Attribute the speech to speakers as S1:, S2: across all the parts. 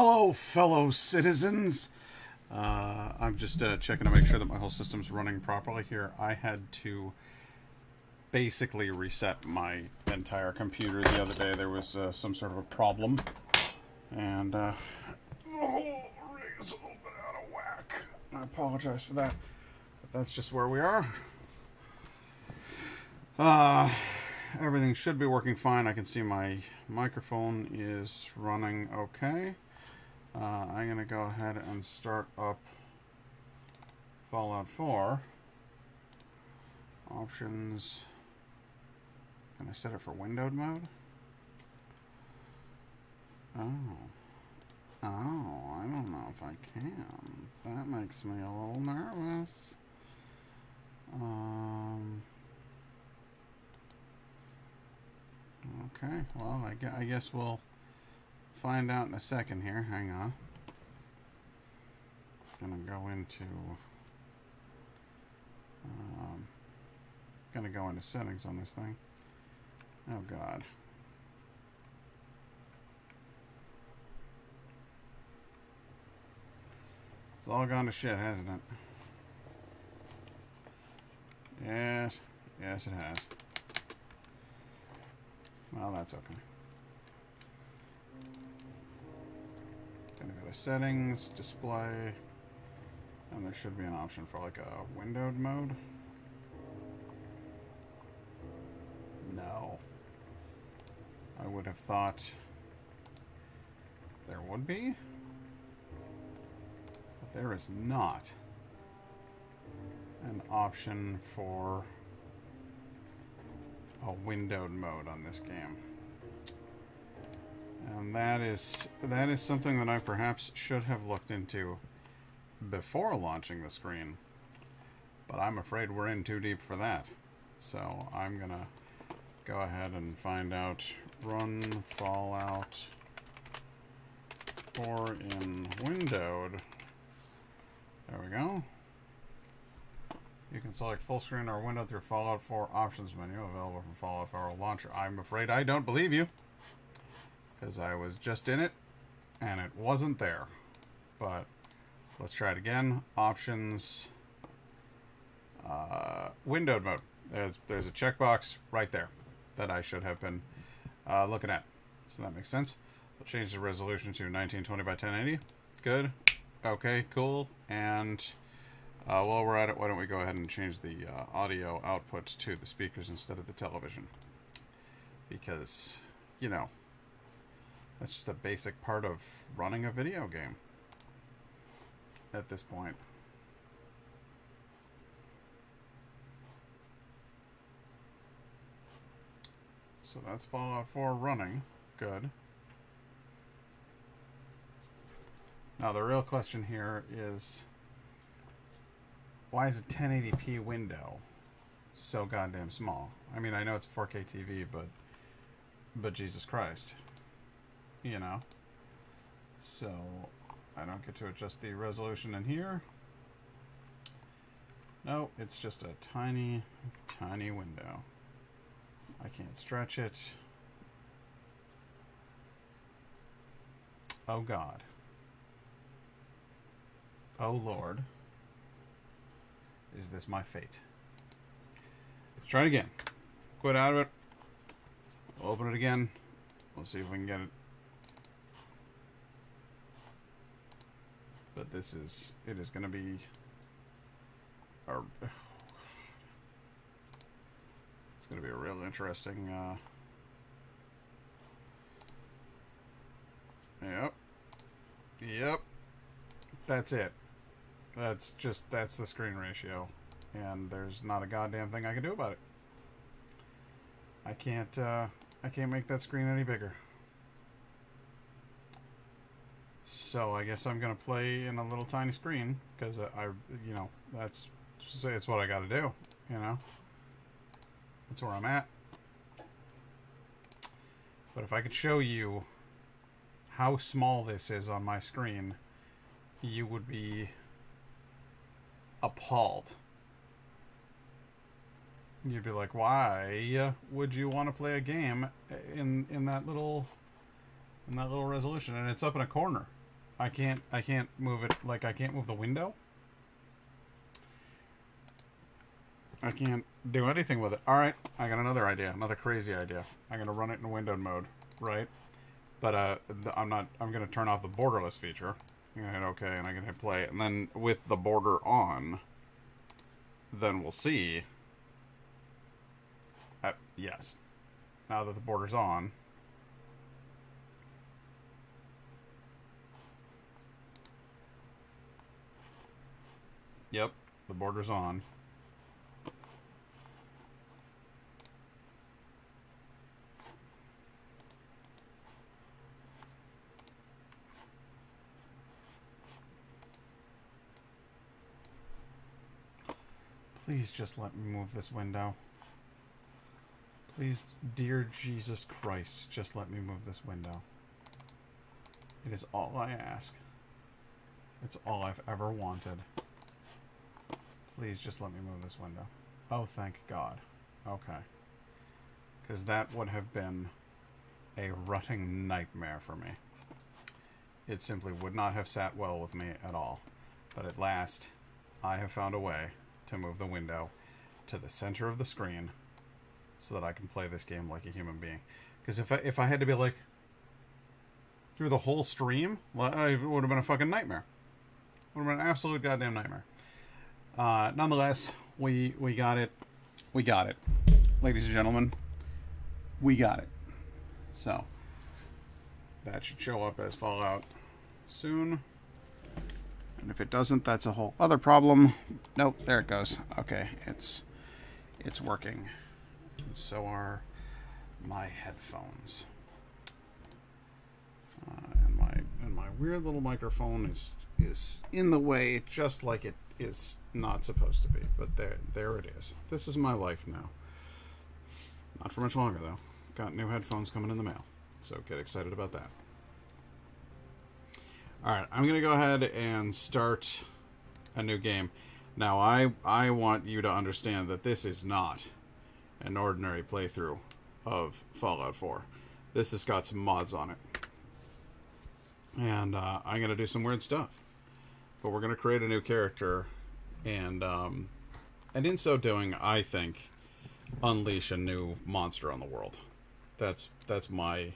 S1: Hello, fellow citizens. I'm just checking to make sure that my whole system's running properly here. I had to basically reset my entire computer the other day. There was some sort of a problem, and the whole rig is a little bit out of whack. I apologize for that, but that's just where we are. Everything should be working fine. I can see my microphone is running okay. I'm going to go ahead and start up Fallout 4. Options. Can I set it for windowed mode? Oh, I don't know if I can. That makes me a little nervous. Okay, well, I guess we'll find out in a second here. Hang on. Gonna go into settings on this thing. Oh God. It's all gone to shit, hasn't it? Yes, it has. Well, that's okay. Gonna go to settings, display, and there should be an option for like a windowed mode. No. I would have thought there would be, but there is not an option for a windowed mode on this game. And that is something that I perhaps should have looked into before launching the screen. But I'm afraid we're in too deep for that. So I'm gonna go ahead and find out run Fallout 4 in windowed. There we go. You can select full screen or window through Fallout 4 options menu available from Fallout 4 launcher. I'm afraid I don't believe you, because I was just in it and it wasn't there. But let's try it again. Options, windowed mode. There's a checkbox right there that I should have been looking at. So that makes sense. We'll change the resolution to 1920 by 1080. Good. Okay, cool. And while we're at it, why don't we go ahead and change the audio output to the speakers instead of the television? Because, you know, that's just a basic part of running a video game at this point. So that's Fallout 4 running. Good. Now the real question here is, why is a 1080p window so goddamn small? I mean, I know it's a 4K TV, but Jesus Christ. You know? So, I don't get to adjust the resolution in here. No, it's just a tiny, tiny window. I can't stretch it. Oh God. Oh Lord. Is this my fate? Let's try it again. Quit out of it. We'll open it again. We'll see if we can get it. But it is going to be it's going to be a real interesting, yep, that's it. That's the screen ratio, and there's not a goddamn thing I can do about it. I can't make that screen any bigger. So I guess I'm gonna play in a little tiny screen, because you know, it's what I got to do. You know, that's where I'm at. But if I could show you how small this is on my screen, you would be appalled. You'd be like, why would you want to play a game in that little resolution? And it's up in a corner. I can't move it. Like, I can't move the window. I can't do anything with it. Alright, I got another idea. Another crazy idea. I'm gonna run it in windowed mode, right? But, I'm gonna turn off the borderless feature. I'm gonna hit OK, and I can hit play. And then, with the border on, then we'll see. Yes. Now that the border's on. Yep, the border's on. Please just let me move this window. Please, dear Jesus Christ, just let me move this window. It is all I ask. It's all I've ever wanted. Please just let me move this window. Oh, thank God. Okay. Because that would have been a rutting nightmare for me. It simply would not have sat well with me at all. But at last, I have found a way to move the window to the center of the screen so that I can play this game like a human being. Because if I had to be like through the whole stream, well, it would have been a fucking nightmare. It would have been an absolute goddamn nightmare. Nonetheless, we got it. We got it. Ladies and gentlemen, we got it. So, that should show up as Fallout soon. And if it doesn't, that's a whole other problem. Nope, there it goes. Okay, it's working. And so are my headphones. And my weird little microphone is in the way, just like it is not supposed to be. But there it is. This is my life now. Not for much longer though. Got new headphones coming in the mail, so get excited about that. Alright, I'm going to go ahead and start a new game. Now, I want you to understand that this is not an ordinary playthrough of Fallout 4. This has got some mods on it. And I'm going to do some weird stuff. But we're going to create a new character. And in so doing, I think, unleash a new monster on the world. That's my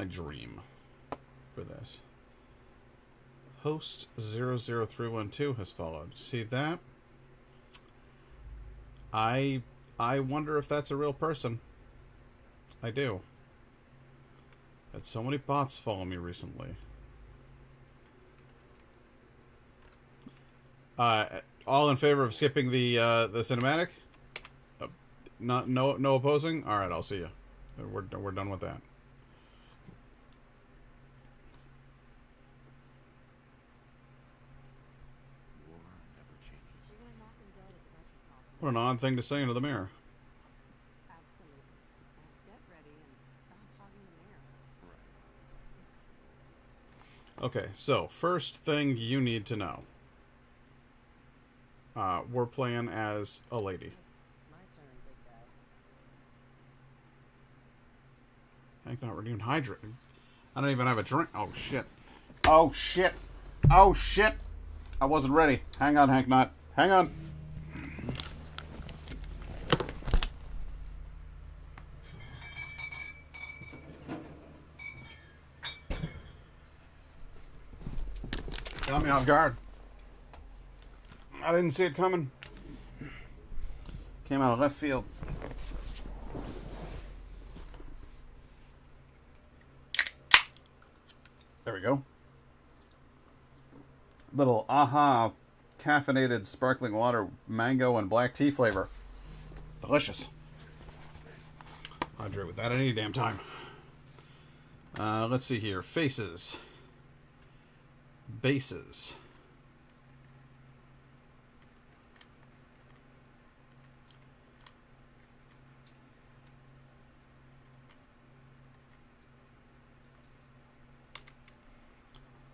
S1: dream for this. Host 00312 has followed. See that? I wonder if that's a real person. I do. Had so many bots follow me recently. All in favor of skipping the cinematic? No opposing? All right, I'll see you. We're done with that. What an odd thing to say into the mirror.
S2: Absolutely. Get ready and stop hogging the mirror.
S1: Okay, so first thing you need to know. We're playing as a lady.
S2: My turn, big guy.
S1: Hank not renewed hydrated. I don't even have a drink. Oh shit. Oh shit. Oh shit. I wasn't ready. Hang on, Hank Not. Hang on. Got me off guard. I didn't see it coming. Came out of left field. There we go. Little Aha caffeinated sparkling water, mango and black tea flavor. Delicious. Hydrate with that any damn time. Let's see here. Faces. Bases.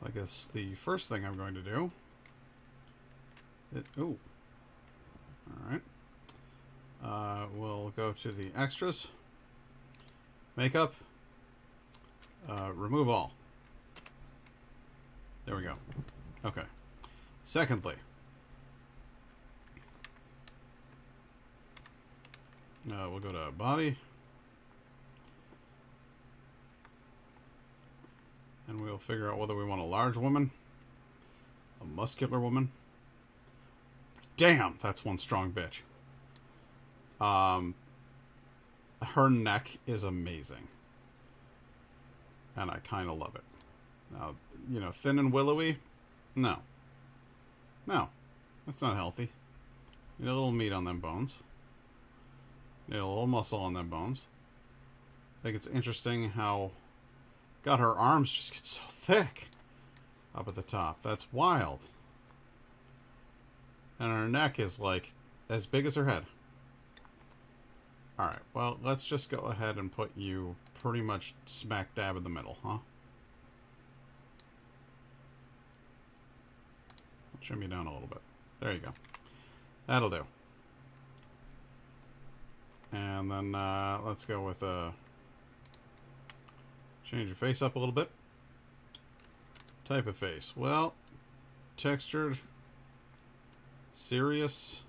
S1: I guess the first thing I'm going to do... Ooh. Alright. We'll go to the extras. Makeup. Remove all. There we go. Okay. Secondly, we'll go to body. And we'll figure out whether we want a large woman, a muscular woman. Damn, that's one strong bitch. Her neck is amazing. And I kind of love it. Now, you know, thin and willowy? No. No. That's not healthy. You need a little meat on them bones. You need a little muscle on them bones. I think it's interesting how... God, her arms just get so thick up at the top. That's wild. And her neck is like as big as her head. Alright, well, let's just go ahead and put you pretty much smack dab in the middle, huh? Trim you down a little bit. There you go. That'll do. And then let's go with change your face up a little bit. Type of face. Well, textured, serious,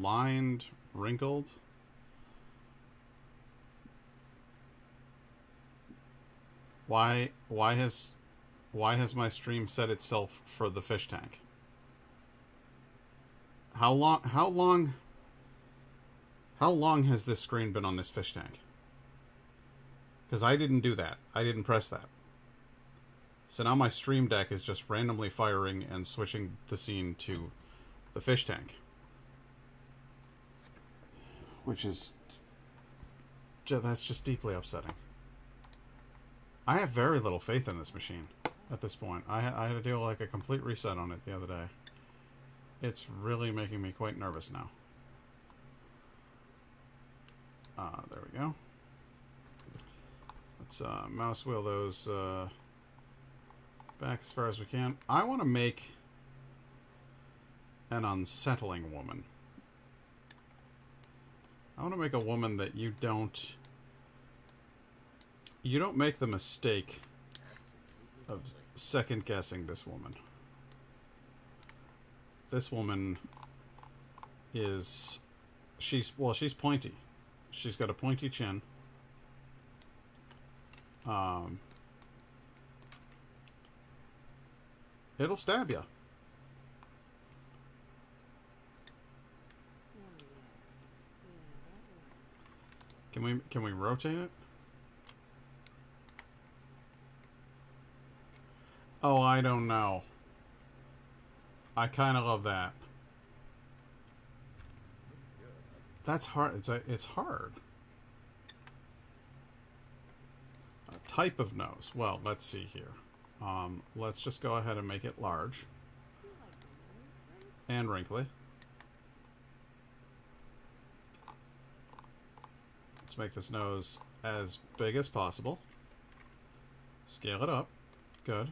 S1: lined, wrinkled. Why has my stream set itself for the fish tank? How long has this screen been on this fish tank? Because I didn't do that. I didn't press that. So now my stream deck is just randomly firing and switching the scene to the fish tank. Which is... that's just deeply upsetting. I have very little faith in this machine at this point. I had to do like a complete reset on it the other day. It's really making me quite nervous now. There we go. Let's mouse wheel those back as far as we can. I want to make an unsettling woman. I want to make a woman that you don't make the mistake of second guessing this woman. This woman is she's pointy. She's got a pointy chin. It'll stab you. Can we rotate it? Oh, I don't know. I kind of love that. That's hard. It's hard. A type of nose. Well, let's see here. Let's just go ahead and make it large and wrinkly. Let's make this nose as big as possible. Scale it up. Good.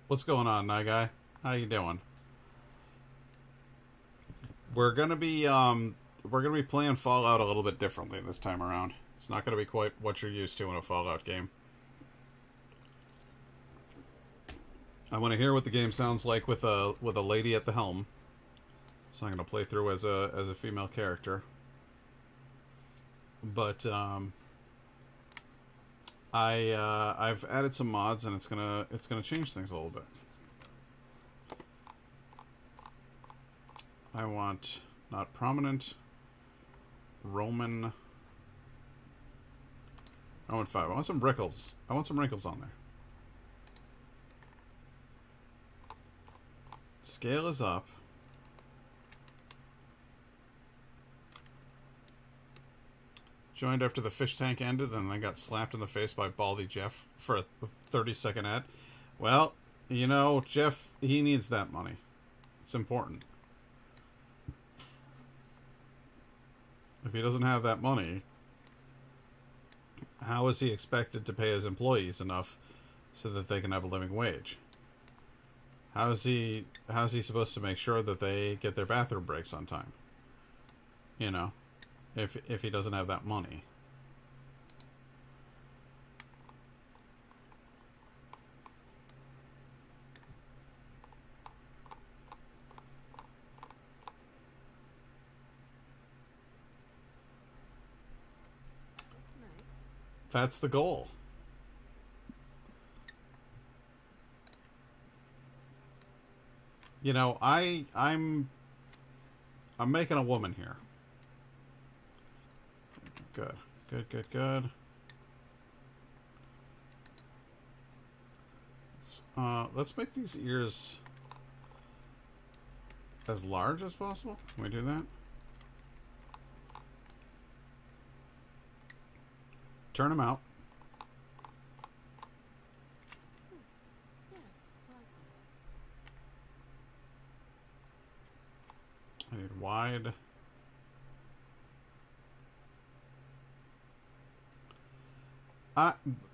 S1: What's going on, Night Guy? How you doing? We're gonna be playing Fallout a little bit differently this time around. It's not gonna be quite what you're used to in a Fallout game. I want to hear what the game sounds like with a lady at the helm. So I'm gonna play through as a female character. But I've added some mods, and it's gonna change things a little bit. I want not prominent, Roman. I want 5. I want some wrinkles. I want some wrinkles on there. Scale is up. Joined after the fish tank ended, and then got slapped in the face by Baldy Jeff for a 30-second ad. Well, you know, Jeff, he needs that money. It's important. If he doesn't have that money, how is he expected to pay his employees enough so that they can have a living wage? How's he supposed to make sure that they get their bathroom breaks on time? You know, if he doesn't have that money. That's the goal. You know, I'm making a woman here. Good. Good, good, good. Let's make these ears as large as possible. Can we do that? Turn them out.
S2: Yeah, I like that.
S1: I need wide.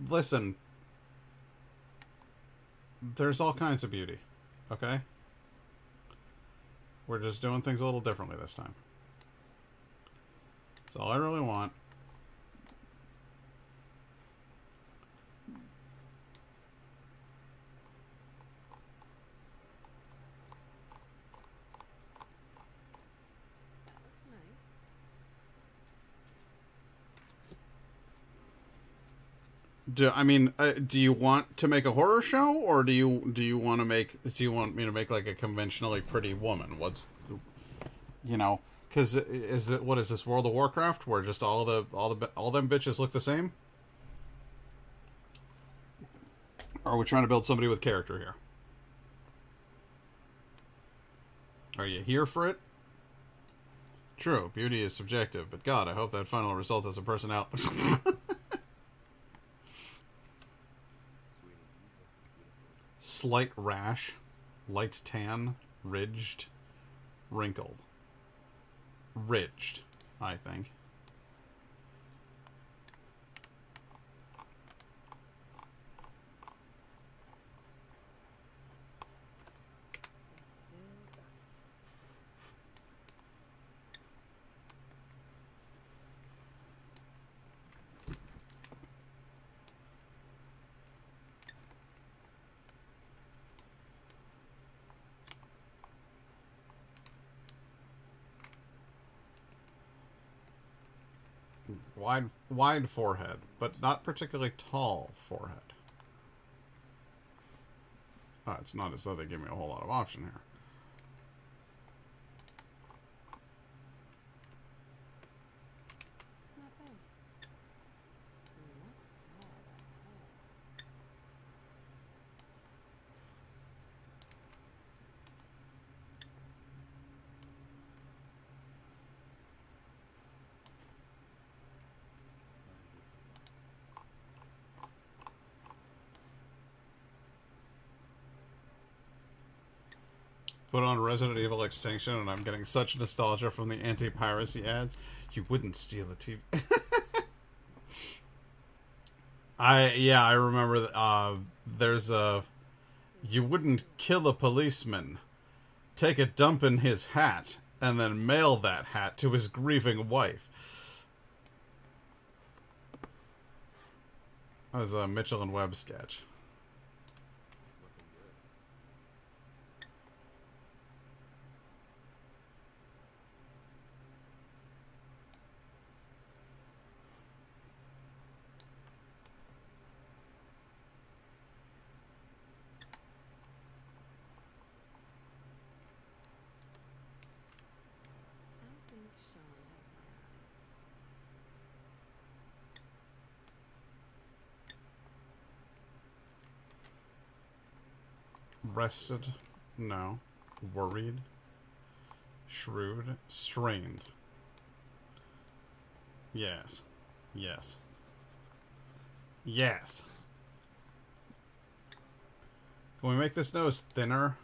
S1: Listen. There's all kinds of beauty. Okay? We're just doing things a little differently this time. That's all I really want.
S2: That looks nice.
S1: Do you want to make a horror show, or do you want me to make like a conventionally pretty woman? Because what is this, World of Warcraft, where just all them bitches look the same? Or are we trying to build somebody with character here? Are you here for it? True, beauty is subjective, but God, I hope that final result is a personality. Slight rash, light tan, ridged, wrinkled. Ridged, I think.
S2: I still got it.
S1: Wide forehead, but not particularly tall forehead. It's not as though they give me a whole lot of option here.
S2: Not bad. Not bad at all.
S1: Put on Resident Evil Extinction, and I'm getting such nostalgia from the anti-piracy ads. You wouldn't steal a TV. I remember. There's a. You wouldn't kill a policeman, take a dump in his hat, and then mail that hat to his grieving wife. That was a Mitchell and Webb sketch.
S2: I think Sean has my eyes.
S1: Rested? No. Worried? Shrewd? Strained? Yes. Yes. Yes. Can we make this nose thinner?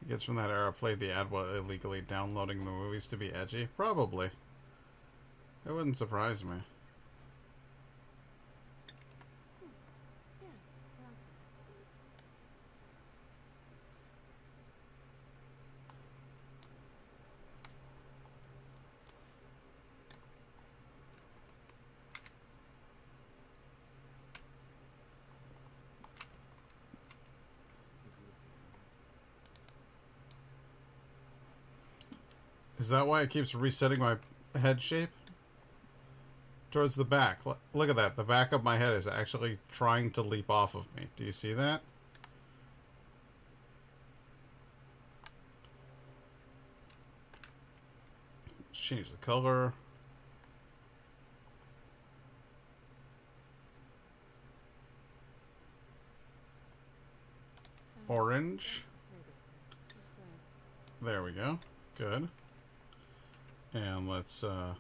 S1: Kids from that era played the ad while illegally downloading the movies to be edgy? Probably. It wouldn't surprise me.
S2: Yeah, I like that.
S1: Is that why it keeps resetting my head shape? Towards the back. Look at that. The back of my head is actually trying to leap off of me. Do you see that? Let's change the color. Orange. There we go. Good. And let's go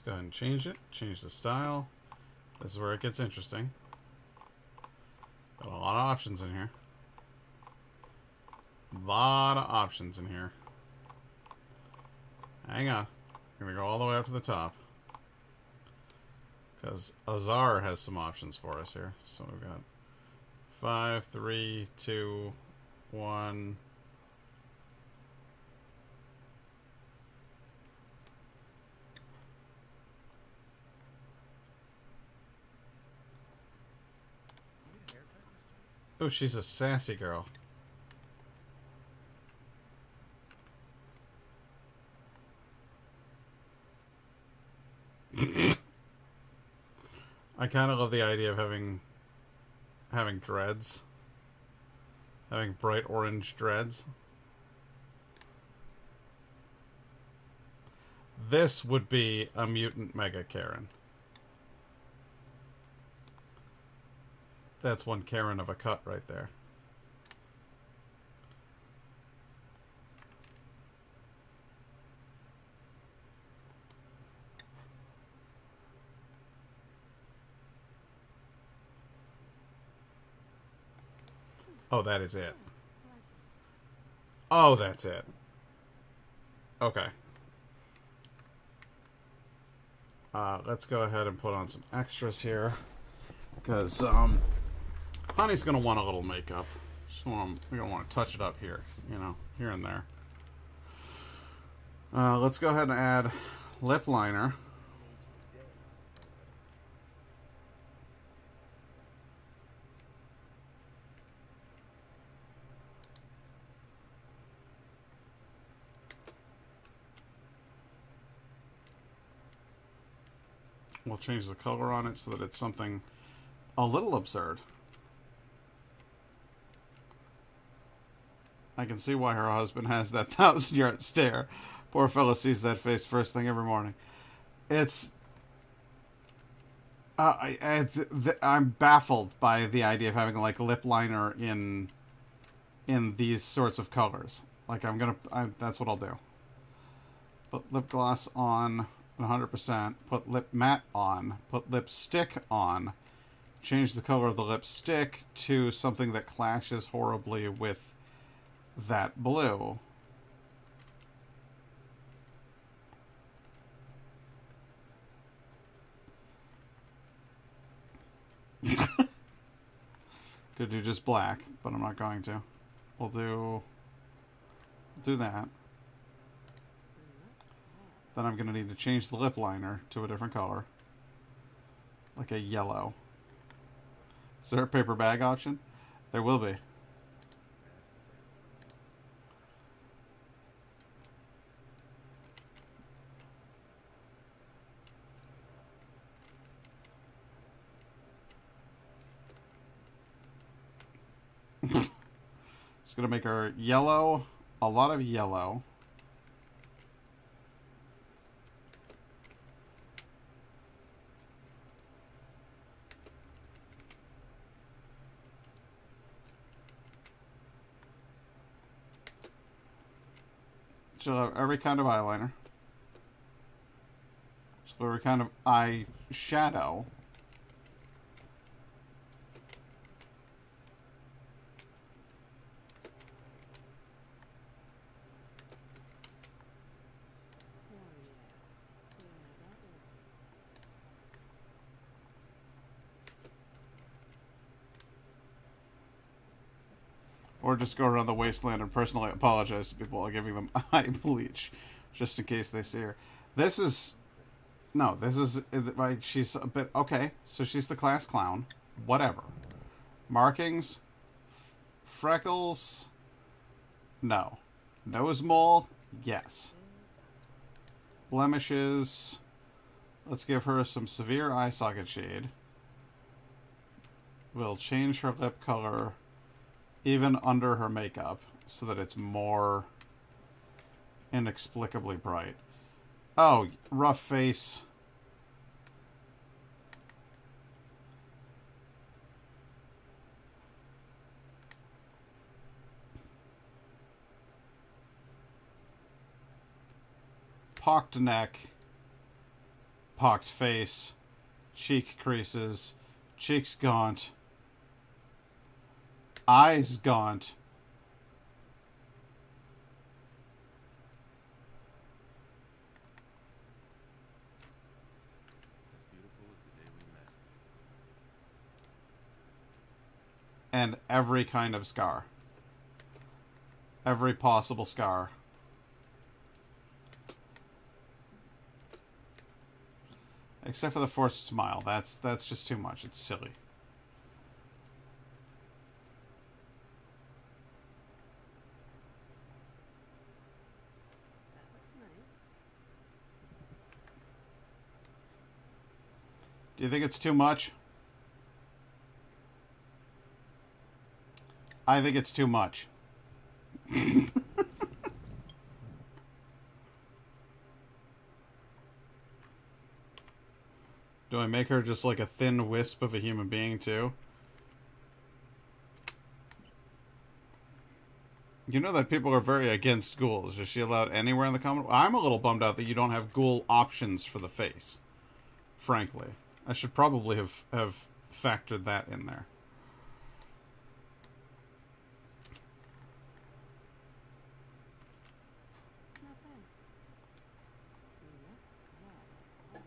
S1: ahead and change it. Change the style. This is where it gets interesting. Got a lot of options in here. A lot of options in here. Hang on. I'm going to go all the way up to the top. Because Azar has some options for us here. So we've got 5, 3, 2, 1... Oh, she's a sassy girl. I kind of love the idea of having dreads. Having bright orange dreads. This would be a mutant Mega Karen. That's one Karen of a cut right there. Oh, that is it. Oh, that's it. Okay. Let's go ahead and put on some extras here. Because, Honey's going to want a little makeup. So we're going to want to touch it up here. You know, here and there. Let's go ahead and add lip liner. We'll change the color on it so that it's something a little absurd. I can see why her husband has that 1,000-yard stare. Poor fellow sees that face first thing every morning. It's... I'm baffled by the idea of having like lip liner in these sorts of colors. Like that's what I'll do. Put lip gloss on 100%. Put lip matte on. Put lipstick on. Change the color of the lipstick to something that clashes horribly with that blue. Could do just black, but I'm not going to. We'll do that. Then I'm going to need to change the lip liner to a different color. Like a yellow. Is there a paper bag option? There will be. Just going to make her yellow. A lot of yellow. She'll have every kind of eyeliner. She'll have every kind of eye shadow. Or just go around the wasteland and personally apologize to people while giving them eye bleach, just in case they see her. This is... No, this is... Like, she's a bit... Okay, so she's the class clown. Whatever. Markings. Freckles. No. Nose mole. Yes. Blemishes. Let's give her some severe eye socket shade. We'll change her lip color even under her makeup so that it's more inexplicably bright. Oh, rough face. Pocked neck. Pocked face. Cheek creases. Cheeks gaunt. Eyes gaunt.
S3: As beautiful as the day we met.
S1: And every kind of scar. Every possible scar. Except for the forced smile. That's just too much. It's silly.
S2: That looks nice.
S1: Do you think it's too much? I think it's too much. Do I make her just like a thin wisp of a human being too? You know that people are very against ghouls. Is she allowed anywhere in the common? I'm a little bummed out that you don't have ghoul options for the face. Frankly, I should probably have factored that in there.
S2: Not bad. Not bad.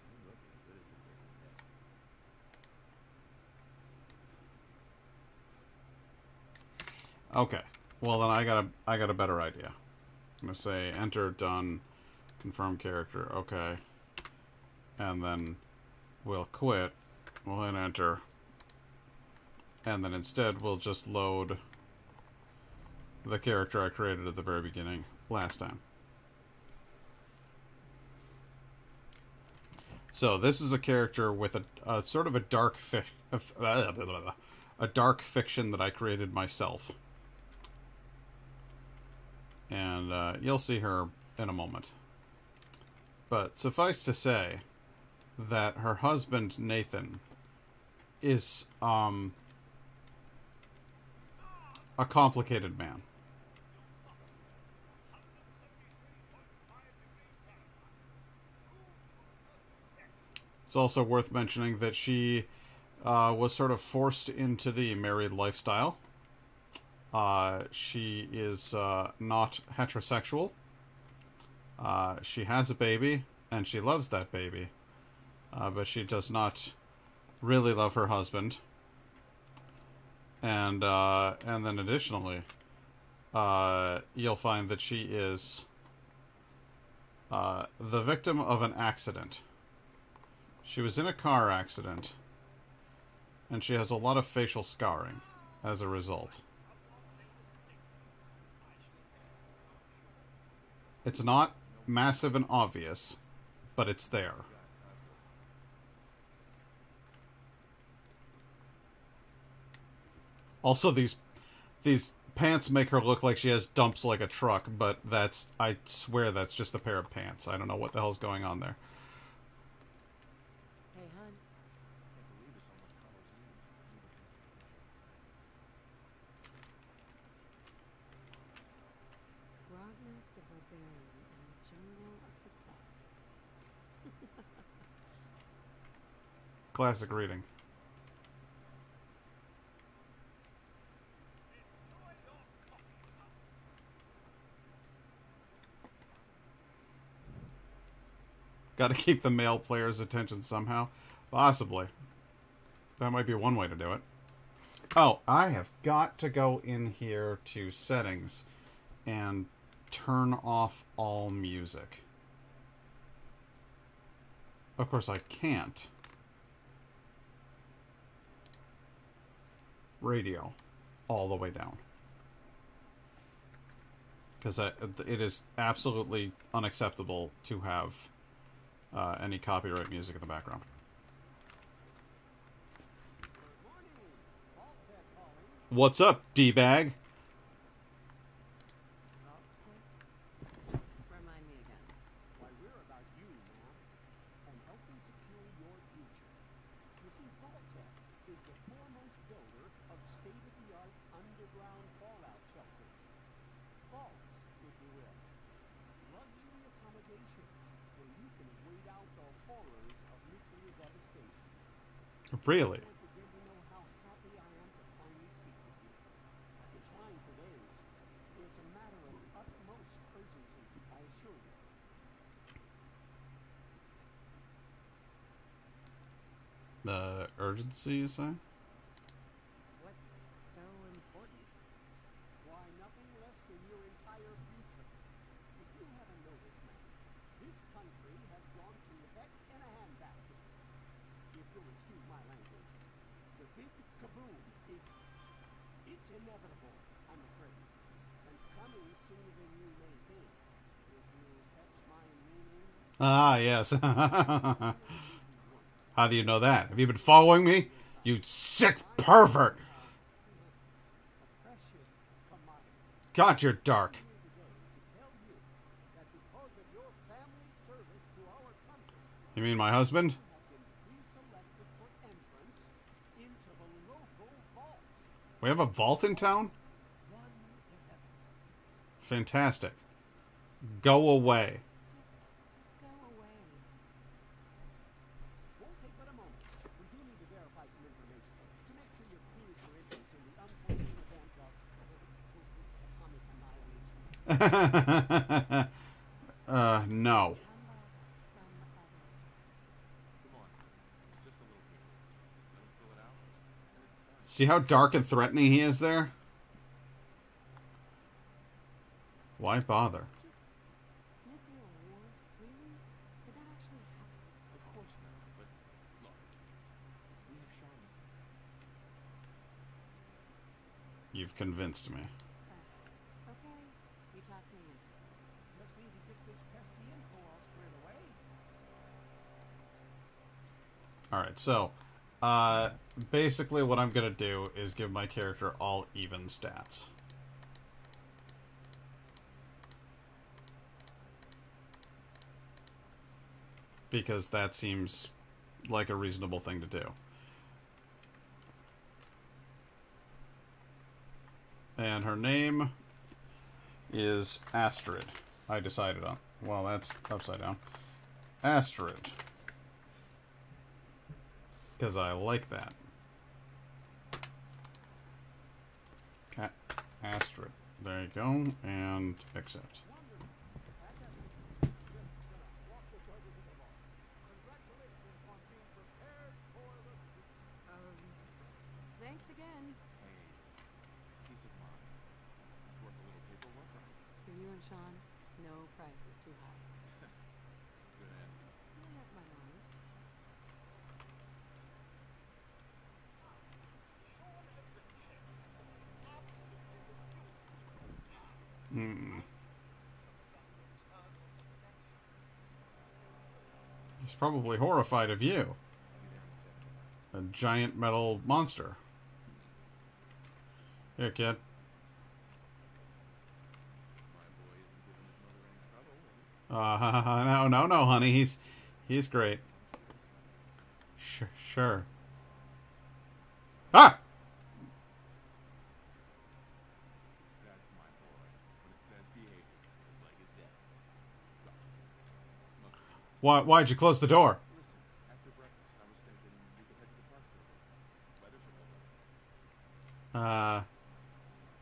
S3: You look as good as the day we met.
S1: Okay. Well, then I got a better idea. I'm gonna say enter, done, confirm character. Okay. And then we'll quit. We'll hit enter. And then instead we'll just load the character I created at the very beginning last time. So this is a character with a sort of a dark a dark fiction that I created myself. And you'll see her in a moment. But suffice to say that her husband, Nathan, is a complicated man. It's also worth mentioning that she was sort of forced into the married lifestyle. She is not heterosexual. She has a baby, and she loves that baby. But she does not really love her husband. And then additionally, you'll find that she is the victim of an accident. She was in a car accident, and she has a lot of facial scarring as a result. It's not massive and obvious, but it's there. Also, these pants make her look like she has dumps like a truck, but I swear that's just a pair of pants. I don't know what the hell's going on there.
S2: Hey, hon.
S3: Can't believe it's almost Halloween.
S2: Ragnak the Barbarian in the Jungle of the Clouds.
S1: Classic reading. Got to keep the male player's attention somehow. Possibly. That might be one way to do it. Oh, I have got to go in here to settings and turn off all music. Of course, I can't. Radio. all the way down. Because it is absolutely unacceptable to have any copyright music in the background. What's up, D-bag?
S2: Remind me again.
S4: Why, we're about you, ma'am, and helping secure your future. You see, Vault-Tec is the foremost builder of state-of-the-art underground fallout shelters. Vaults, if you will. Luxury accommodations where you can wait out the horrors of nuclear devastation.
S1: Really?
S4: I begin to know how happy I am to finally speak with you. I've been trying for days. It's a matter of utmost urgency, I assure you.
S1: Urgency, you say?
S2: What's so important?
S4: Why, nothing less than your entire future. If you haven't noticed, man, this country has gone to heck in a handbasket. If you'll excuse my language, the big kaboom it's inevitable, I'm afraid. And coming sooner than you may think. If you catch my meaning,
S1: Ah, yes. How do you know that? Have you been following me? You sick pervert!
S4: a precious commodity.
S1: God, you're dark.
S4: Here today to tell you that because of your family service to our country,
S1: You mean my husband?
S4: have been pre-selected for entrance into the local vault.
S1: We have a vault in town?
S4: 111.
S1: Fantastic. Go away.
S2: Just go away.
S4: Won't take but a moment. We do need to verify some information to make sure you're cleared for entrance in the unfortunate event of atomic annihilation.
S1: No.
S2: Come back some other time.
S3: Come on. It's just a little paper. Let him fill it out, and it's done.
S1: See how dark and threatening he is there? Why bother?
S2: Just nuclear war? Really? Did that actually happen?
S3: Of course not, but look. We have Sean.
S1: You've convinced me.
S2: Okay, you talked me into it.
S4: Just need to get this pesky info all squared away.
S1: Alright, so, basically what I'm gonna do is give my character all even stats. Because that seems like a reasonable thing to do. And her name is Astrid. I decided on. Well, that's upside down. Astrid. Because I like that. Cat Astrid. There you go. And accept.
S4: Walk this over to the vault. Congratulations on being prepared for the
S2: Thanks again.
S3: Hey, it's peace of mind. It's worth a little paperwork, right?
S2: For you and Sean, no price is too high.
S3: Good answer.
S2: I have my moments.
S1: Hmm. He's probably horrified of you.
S3: I'll be there in a second.
S1: A giant metal monster. Here, kid.
S3: My boy isn't giving his mother any trouble, is he?
S1: No, honey. He's great. Sure. Ah!
S3: That's my boy. On his best behavior, just like his dad. Look, must be.
S1: Why'd you close the door?
S3: Listen, after breakfast, I was thinking we could head to the park for a bit. Weather should hold up.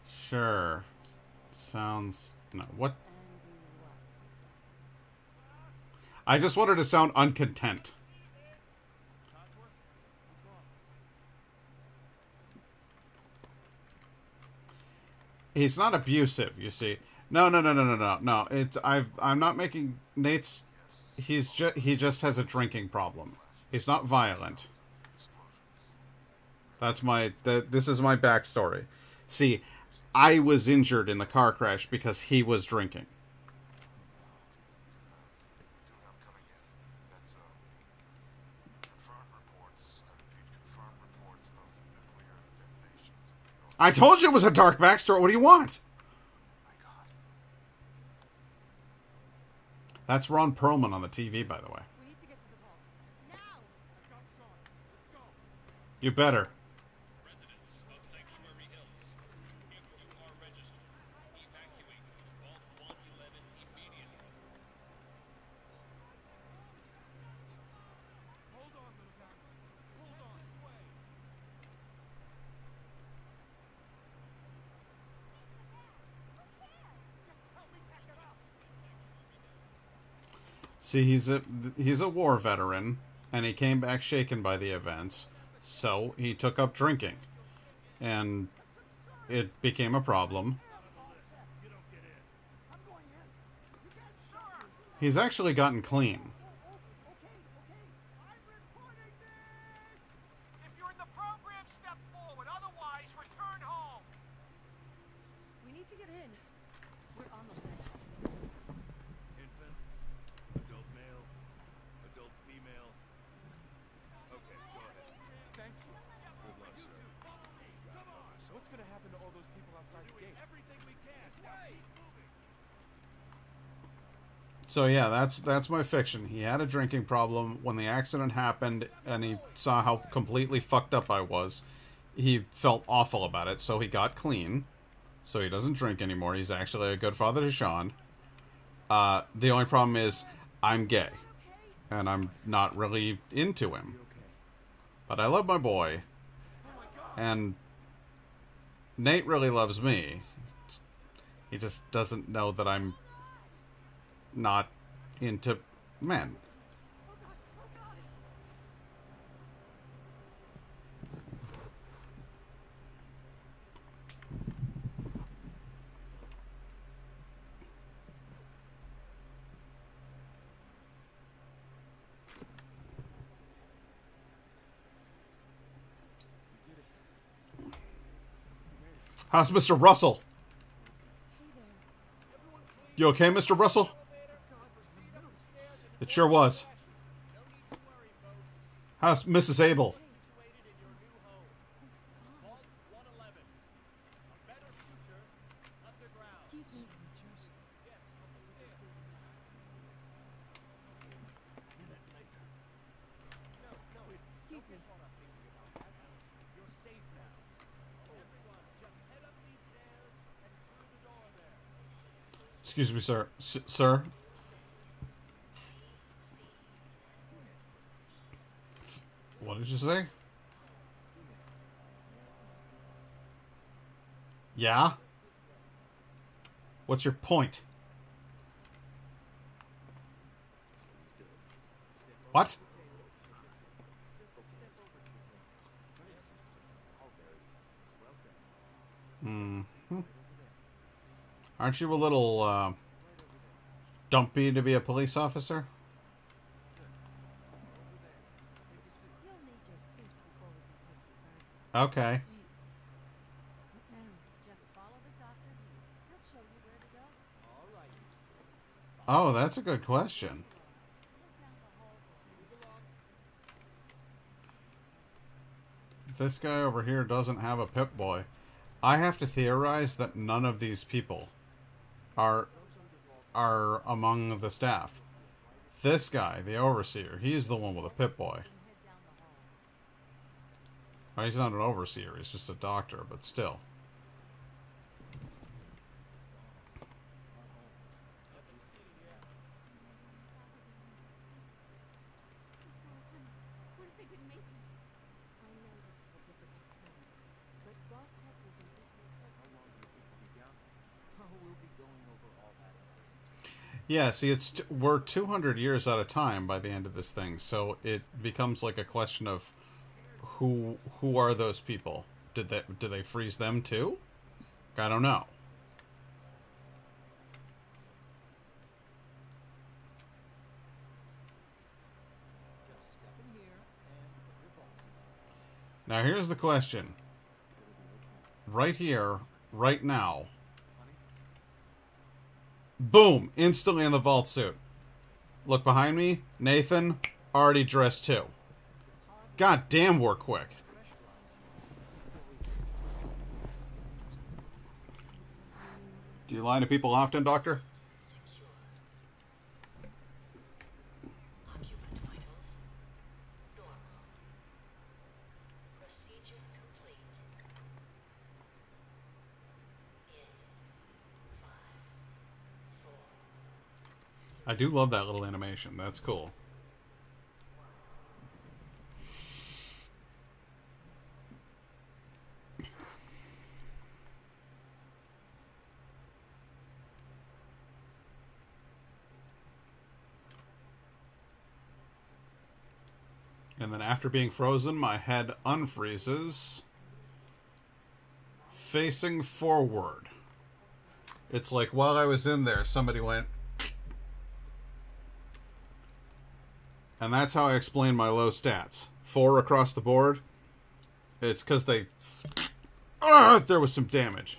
S1: Sure. Sounds... No, what?
S2: And do what exactly?
S1: I just wanted to sound uncontent.
S3: Codsworth, what's wrong?
S1: He's not abusive, you see. No. It's I'm not making Nate's. He just has a drinking problem. He's not violent. That's this is my backstory. See, I was injured in the car crash because he was drinking.
S3: I'm coming in. That's confirmed reports. I repeat, confirmed reports of nuclear detonations.
S1: I told you it was a dark backstory. What do you want?
S3: My God.
S1: That's Ron Perlman on the TV, by the way.
S2: We need to get to the vault. Now!
S4: I've got Sean. Let's go.
S1: You better.
S5: Residents of Sanctuary Hills, if you are registered, evacuate Vault 111 immediately.
S4: Hold on, little guy. Hold on. This way. Help me pack it up.
S1: See, he's a war veteran, and he came back shaken by the events, so he took up drinking, and it became a problem.
S4: You don't get in. I'm going in. You can't, sir.
S1: He's actually gotten clean.
S4: Okay. I'm reporting this. If you're in the program, step forward. Otherwise, return home.
S2: We need to get in. We're on the list.
S3: Infant, adult male, adult female. Okay, go ahead.
S4: Thank you.
S3: Good luck, sir.
S4: Come on. So what's going to happen to all those people outside the gate? Everything we can.
S1: So yeah, that's my fiction. He had a drinking problem. When the accident happened and he saw how completely fucked up I was, he felt awful about it, so he got clean. So he doesn't drink anymore. He's actually a good father to Sean. The only problem is I'm gay, and I'm not really into him. But I love my boy, and Nate really loves me. He just doesn't know that I'm not into men. How's Mr. Russell? You okay, Mr. Russell? It sure was. How's Mrs. Abel?
S2: Excuse me. Excuse me.
S4: You're safe now. Everyone, just head up these stairs and through the door there.
S1: Excuse me, sir. Sir? What did you say? Yeah? What's your point? What? Mm-hmm. Aren't you a little, dumpy to be a police officer?
S2: You'll need your seats before we can take you further.
S1: Okay.
S2: Please. But now, just follow the doctor here. He'll show you where to go.
S4: All right.
S1: Oh, that's a good question.
S2: Look down the hall.
S1: This guy over here doesn't have a Pip-Boy. I have to theorize that none of these people are among the staff. This guy, the overseer, he's the one with a Pip-Boy.
S2: And head down the hall.
S1: Well, he's not an overseer, he's just a doctor, but still.
S2: What if they didn't make it? I know this is a difficult time, but Vault Tech will be with you.
S4: How long do you think we'll be down there? Oh, we'll be going over all that.
S1: Yeah, see, we're 200 years at a time by the end of this thing, so it becomes like a question of who are those people? Do they freeze them too? I don't know.
S4: Just step in here and put your vaults in.
S1: Now here's the question. right here, right now. Boom! Instantly in the vault suit. Look behind me. Nathan, already dressed too. God damn, we're quick. Do you lie to people often, Doctor?
S6: Occupant vitals normal. Procedure complete. In 5, 4.
S1: I do love that little animation. That's cool. And then after being frozen, my head unfreezes, facing forward. It's like while I was in there, somebody went... And that's how I explain my low stats. 4 across the board. It's because they... there was some damage.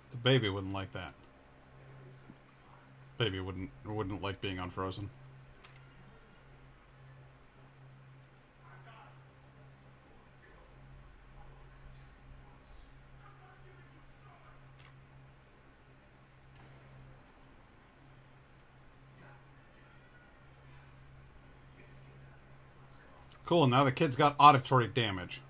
S1: The baby wouldn't like that. Baby wouldn't like being unfrozen. Cool, now the kid's got auditory damage.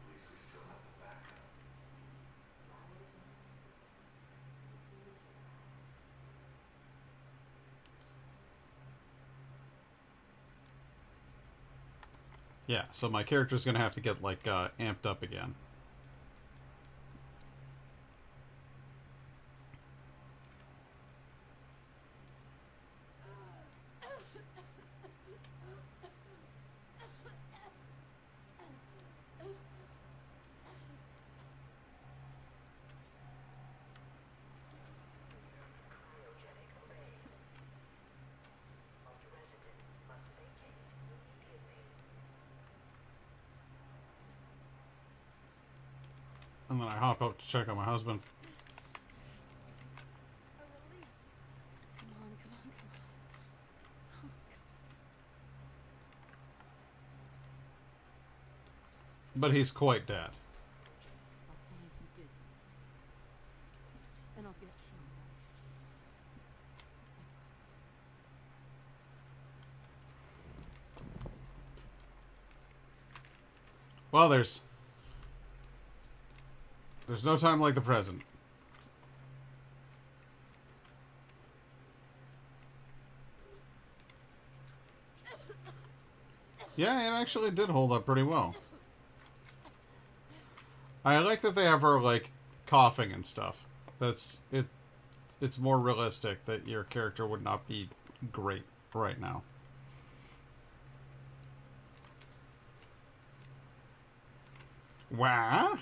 S1: Yeah, so my character's gonna have to get, like, amped up again. And then I hop up to check on my husband.
S2: A release. Come on, come on, come on. Oh, God.
S1: But he's quite dead.
S2: I'll find who did this. And I'll get Sean right. I promise.
S1: Well, there's no time like the present. Yeah, it actually did hold up pretty well. I like that they have her, like, coughing and stuff. That's it. It's more realistic that your character would not be great right now. Wow.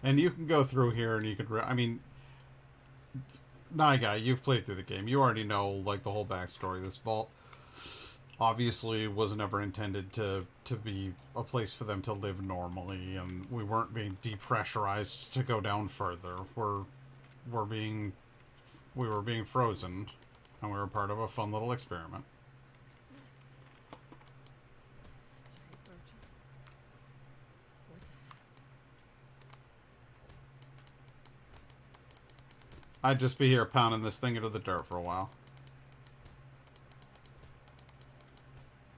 S1: And you can go through here and you could... I mean... Guy, you've played through the game. You already know, like, the whole backstory. This vault obviously was never intended to be a place for them to live normally, and we weren't being depressurized to go down further. We were being frozen, and we were part of a fun little experiment.
S2: Giant roaches. What the heck?
S1: I'd just be here pounding this thing into the dirt for a while.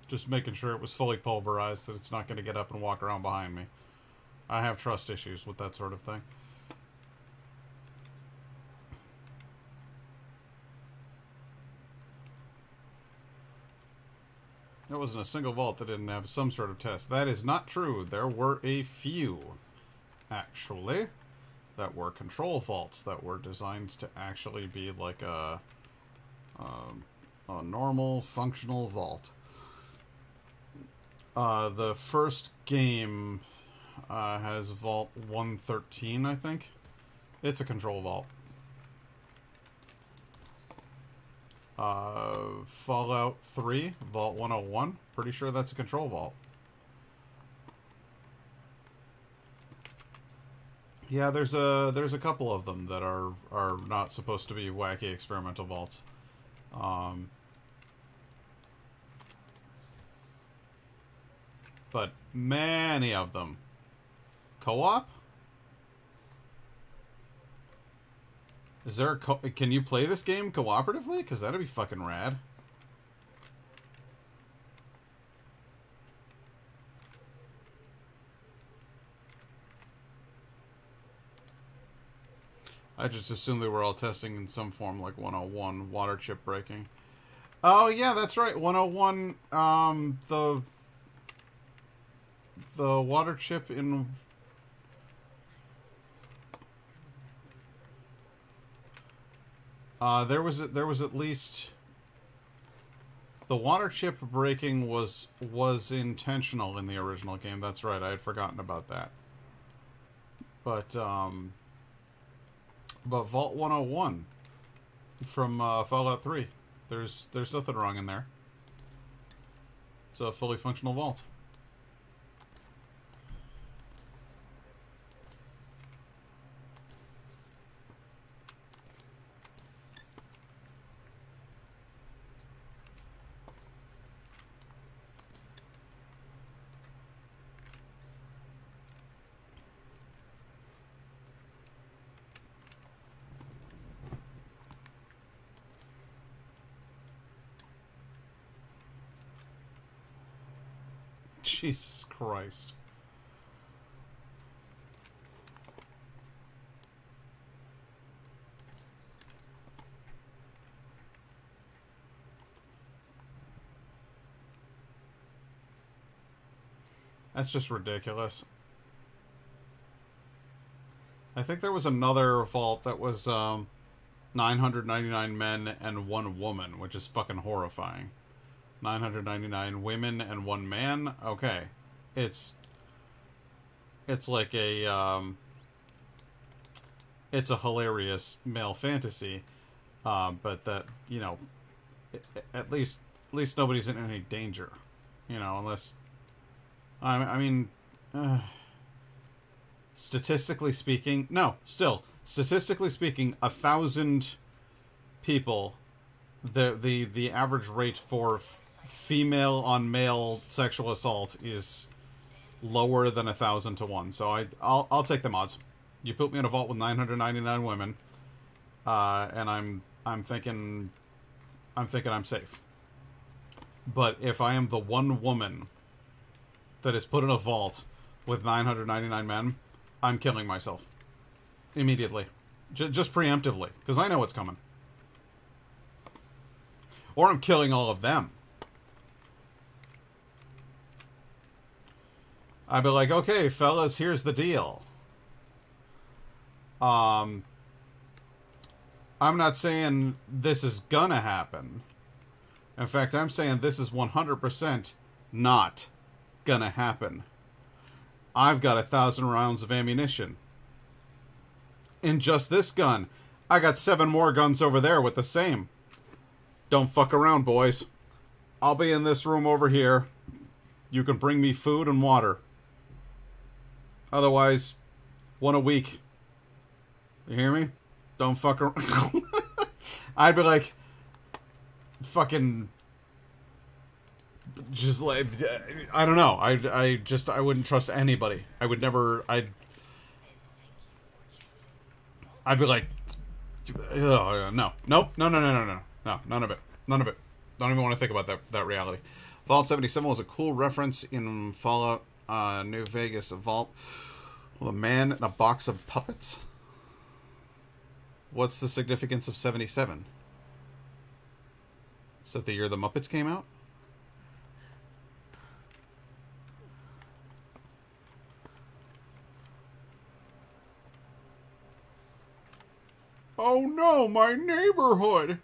S1: Just making sure it was fully pulverized, that it's not going to get up and walk around behind me. I have trust issues with that sort of thing. There wasn't a single vault that didn't have some sort of test. That is not true. There were a few, actually, that were control vaults that were designed to actually be like a normal, functional vault. The first game has Vault 113, I think. It's a control vault. Fallout 3, Vault 101. Pretty sure that's a control vault. Yeah, there's a couple of them that are not supposed to be wacky experimental vaults. But many of them. Co-op? Is there a can you play this game cooperatively? Because that'd be fucking rad. I just assumed they were all testing in some form, like 101, water chip breaking. Oh, yeah, that's right. 101, the water chip in... there was at least... The water chip breaking was intentional in the original game. That's right, I had forgotten about that. But Vault 101 from Fallout 3, there's nothing wrong in there. It's a fully functional vault. Jesus Christ. That's just ridiculous. I think there was another vault that was 999 men and 1 woman, which is fucking horrifying. 999 women and 1 man. Okay, it's like a it's a hilarious male fantasy, but that, you know, at least nobody's in any danger, you know, unless I mean, statistically speaking, no, still statistically speaking, 1,000 people, the average rate for female on male sexual assault is lower than 1,000 to 1. So I'll take the odds. You put me in a vault with 999 women, and I'm thinking I'm safe. But if I am the one woman that is put in a vault with 999 men, I'm killing myself immediately, just preemptively, because I know what's coming. Or I'm killing all of them. I'd be like, okay, fellas, here's the deal. I'm not saying this is gonna happen. In fact, I'm saying this is 100% not gonna happen. I've got 1,000 rounds of ammunition. In just this gun. I got 7 more guns over there with the same. Don't fuck around, boys. I'll be in this room over here. You can bring me food and water. Otherwise, 1 a week. You hear me? Don't fuck around. I'd be like, fucking, just like, I don't know. I wouldn't trust anybody. I would never, I'd be like, no, nope, no, none of it. None of it. Don't even want to think about that reality. Vault 77 was a cool reference in Fallout New Vegas. A vault with a man and a box of puppets. What's the significance of 77? Is that the year the Muppets came out? Oh no, my neighborhood!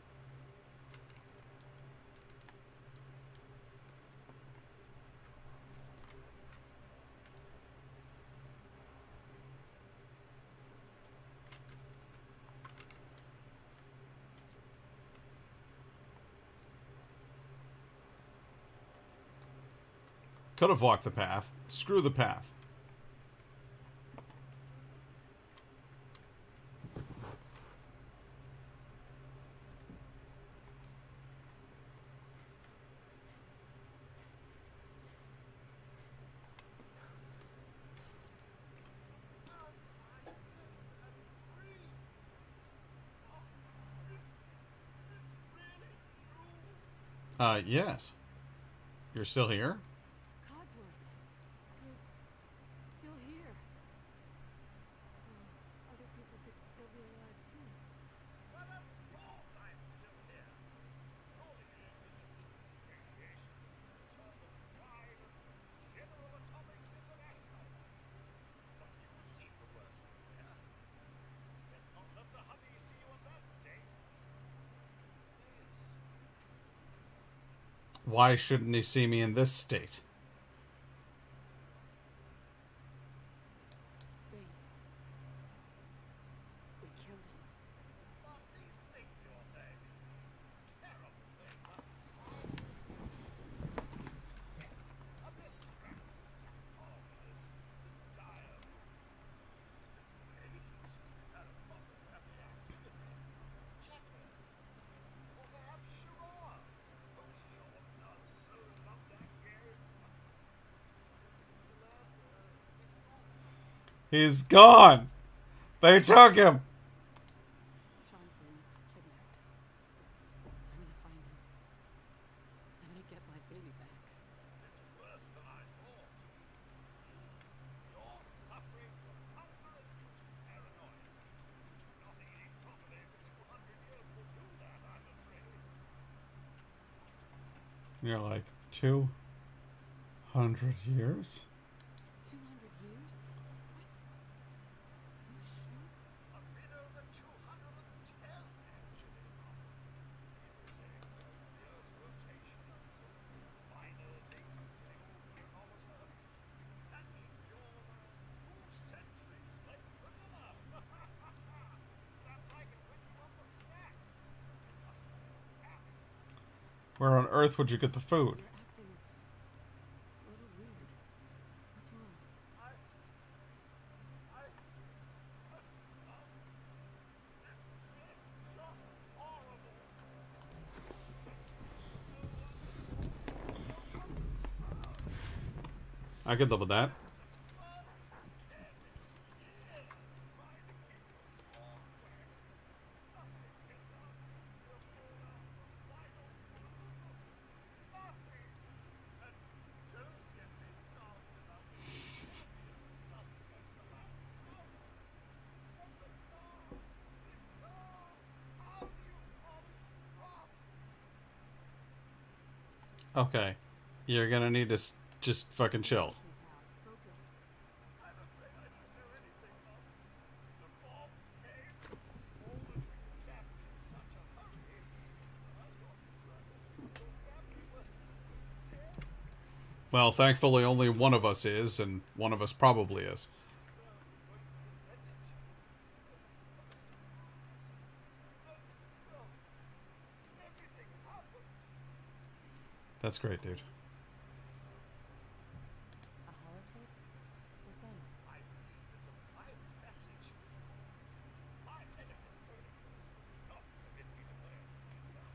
S1: Could have walked the path. Screw the path. Yes. You're still here?
S2: Codsworth, you're still here. So other people could still be alive too.
S5: Well, of course I'm still here. Surely there is radiation until the pride of General Atomics International. But you've seen the worst from here. Let's not let the hubby see you in that state.
S1: Why shouldn't he see me in this state?
S2: They killed him.
S5: Not these things you're saying. These terrible things. Yes, a distraction to commerce is dire. Agents had a problem with happy activity. Checker. Or perhaps charades. Oh, Sean does so love that game.
S1: He's gone! They took him!
S2: Sean's been kidnapped. I'm gonna find him. I'm gonna get my baby back.
S5: It's worse than I thought. You're suffering from hunger-induced paranoia. Not eating properly for 200 years will do that, I'm afraid.
S1: You're like, 200 years?
S2: 200 years? What? Are you sure?
S5: A bit over 210, actually. People say the Earth's rotation until minor things take chronometer. That means you're 2 centuries late for dinner. Perhaps I can put you on the snack. Must happen.
S1: Where on earth would you get the food?
S2: You're acting a little weird. What's wrong?
S1: I could live with that. Okay. You're gonna need to just fucking chill.
S2: Focus.
S5: I'm afraid I don't know anything, Mom. The bombs came. All of you left in such a hurry. I thought your family were dead.
S1: Well, thankfully only one of us is, and one of us probably is.
S5: Everything happened.
S1: That's great, dude.
S2: A holotape? What's on it?
S5: I believe it's a private message. My medical protocols would not permit me to learn myself.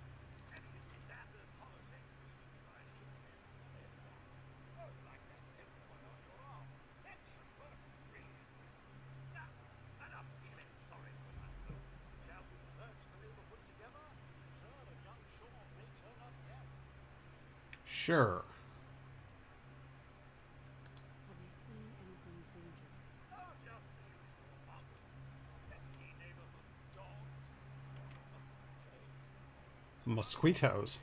S5: Any standard holotape reading device should be able to play it back. Oh, like that little one on your arm. That should work brilliantly. Now, enough feeling sorry for that loop. Shall we search the neighborhood together? Sir and young Sean may turn up yet.
S1: Sure.
S2: Have you seen anything dangerous?
S5: Oh, just the usual bump. Pesky neighborhood dogs. Mosquitoes.
S1: Mosquitoes.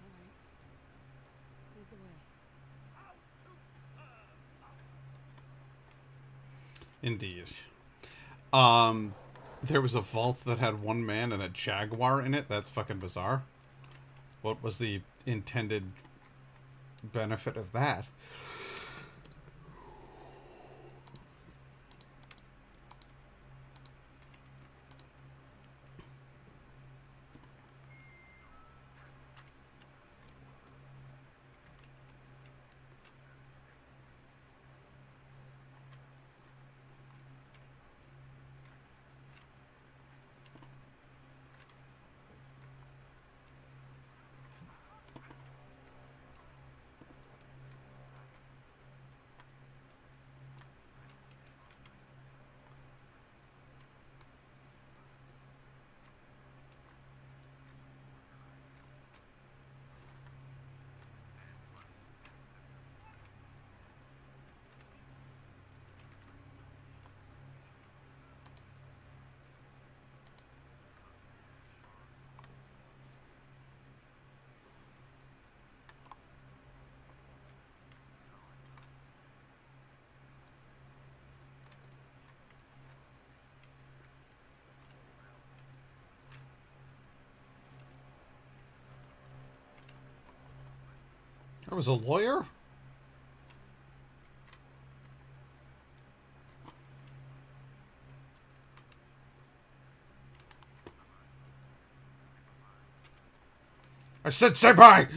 S2: All right. Lead the way.
S5: How to serve up.
S1: Indeed. There was a vault that had one man and a jaguar in it. That's fucking bizarre. What was the intended benefit of that? There was a lawyer? I said say bye!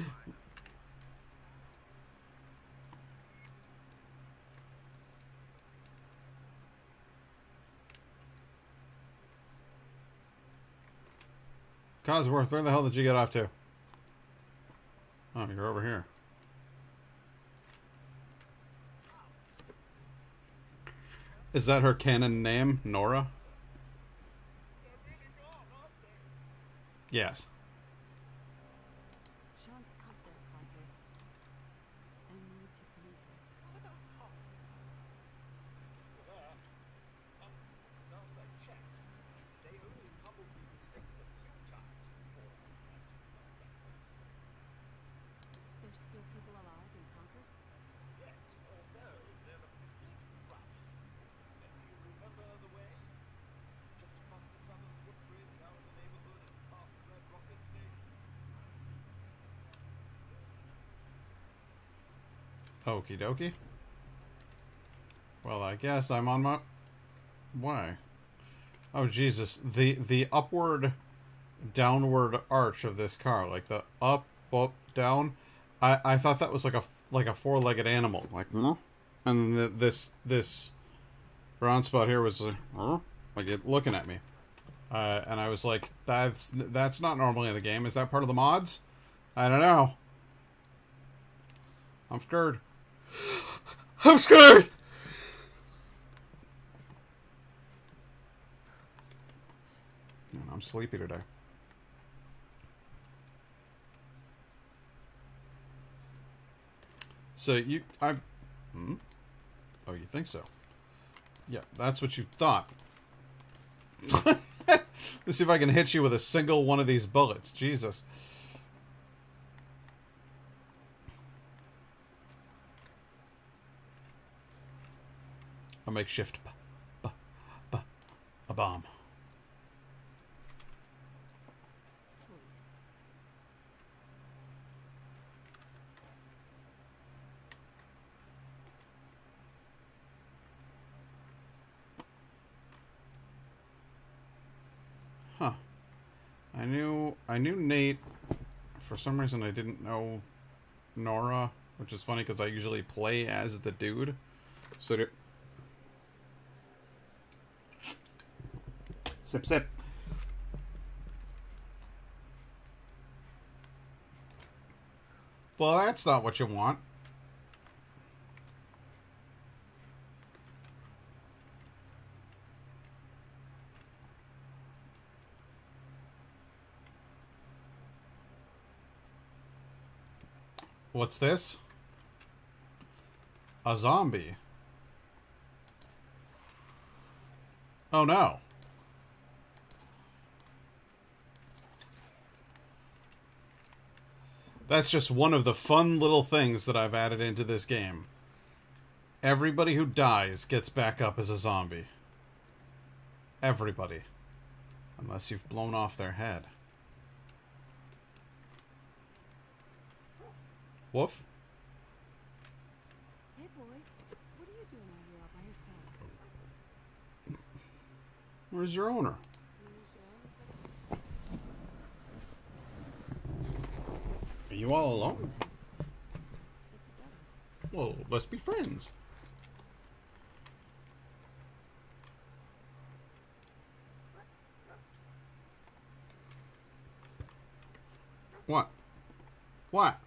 S1: Cosworth, where the hell did you get off to? Oh, you're over here. Is that her canon name, Nora? Yes.
S2: Sean's out there, Codsworth. I need to find him.
S5: Last I checked, they only probably restricts a few times before
S2: There's still people alive in Concord?
S5: yes, although they're a bit rough. Do you remember the way? Just across the southern footbridge, out in the neighborhood and past the Red Rocket Station.
S1: Okie dokie. Well, I guess I'm on my way. Oh, Jesus. The upward, downward arch of this car. Like the up, down. I thought that was like a four-legged animal. Like, huh? And this brown spot here was like it looking at me. And I was like, that's not normally in the game. Is that part of the mods? I don't know. I'm scared. I'm scared! Man, I'm sleepy today. So oh, you think so? Yeah, that's what you thought. Let's see if I can hit you with a single one of these bullets. Jesus. A makeshift a bomb.
S2: Sweet.
S1: Huh. I knew Nate. For some reason I didn't know Nora, which is funny because I usually play as the dude. So sip sip. Well, that's not what you want. What's this? A zombie. Oh no. That's just one of the fun little things that I've added into this game. Everybody who dies gets back up as a zombie. Everybody. Unless you've blown off their head. Woof.
S2: Hey, boy. What are you doing out here all by yourself?
S1: Where's your owner? Are you all alone?
S2: Stick together.
S1: Well, let's be friends. What? What?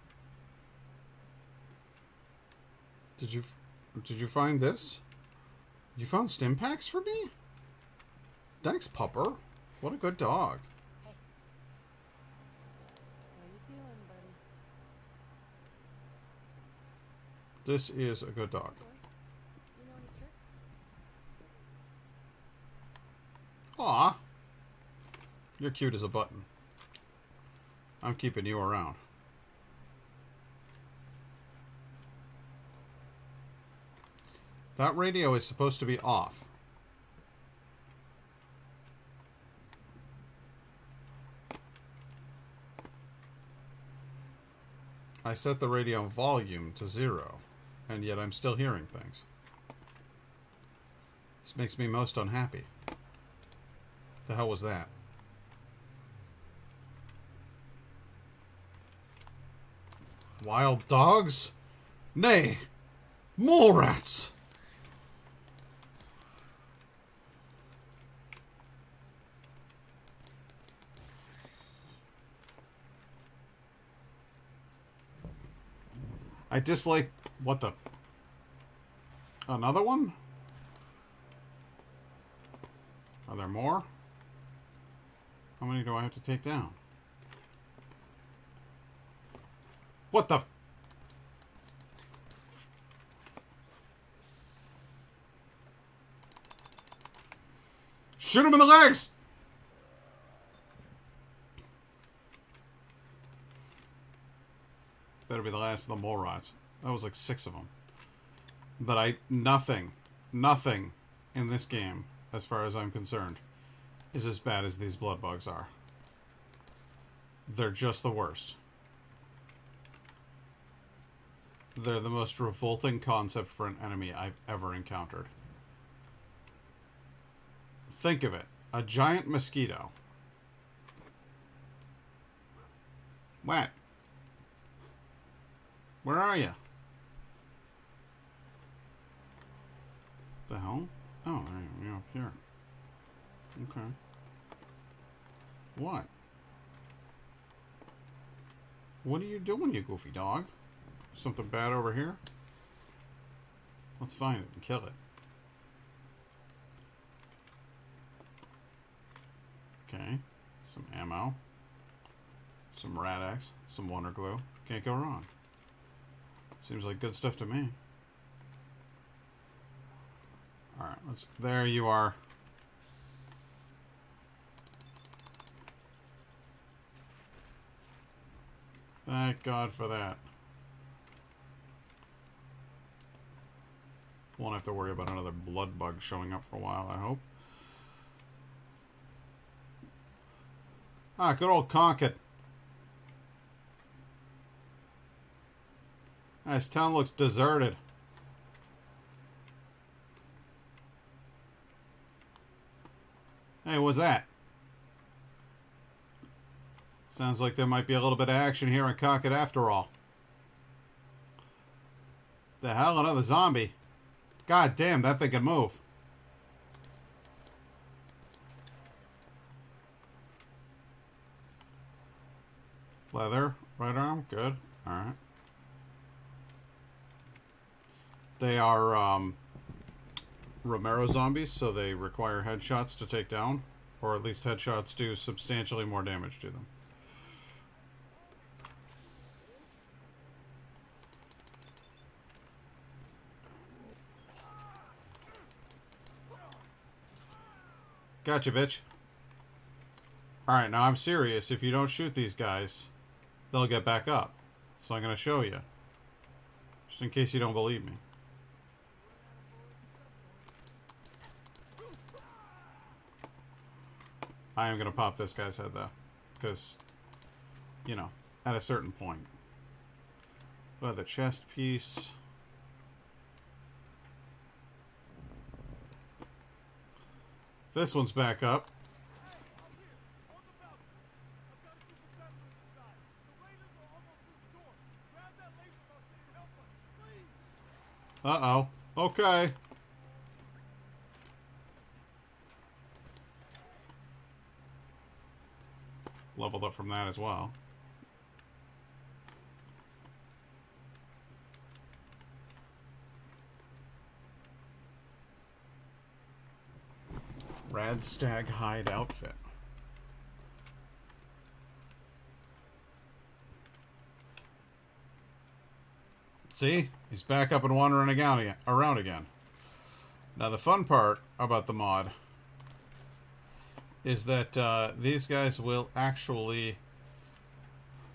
S1: Did you find this? You found stim packs for me? Thanks, Pupper. What a good dog.
S2: Hey. How you doing, buddy?
S1: This is a good dog.
S2: Boy, you know any tricks?
S1: Aw. You're cute as a button. I'm keeping you around. That radio is supposed to be off. I set the radio volume to 0, and yet I'm still hearing things. This makes me most unhappy. The hell was that? Wild dogs? Nay, mole rats! I dislike... What the... Another one? Are there more? How many do I have to take down? What the... Shoot him in the legs! Better be the last of the mole rats. That was like 6 of them. But nothing in this game, as far as I'm concerned, is as bad as these blood bugs are. They're just the worst. They're the most revolting concept for an enemy I've ever encountered. Think of it. A giant mosquito. What? Where are you? The hell? Oh, you're up here. Okay. What? What are you doing, you goofy dog? Something bad over here? Let's find it and kill it. Okay. Some ammo. Some Rad-X. Some Wonder Glue. Can't go wrong. Seems like good stuff to me. Alright, let's... There you are. Thank God for that. Won't have to worry about another blood bug showing up for a while, I hope. Ah, good old Concord. This town looks deserted. Hey, what's that? Sounds like there might be a little bit of action here in Concord after all. The hell, another zombie. God damn, that thing can move. Leather, right arm, good. Alright. They are Romero zombies, so they require headshots to take down. Or at least headshots do substantially more damage to them. Gotcha, bitch. Alright, now I'm serious. If you don't shoot these guys, they'll get back up. So I'm going to show you. Just in case you don't believe me. I am gonna pop this guy's head though, because, you know, at a certain point. Well, the chest piece. This one's back up.
S5: Hey, I'm here. On the balcony. I've got to do some battling inside. The raiders are almost through the door. Grab that laser musket and help us, please.
S1: Uh-oh. Okay. Leveled up from that as well. Radstag hide outfit. See? He's back up and wandering around again. Now the fun part about the mod is that these guys will actually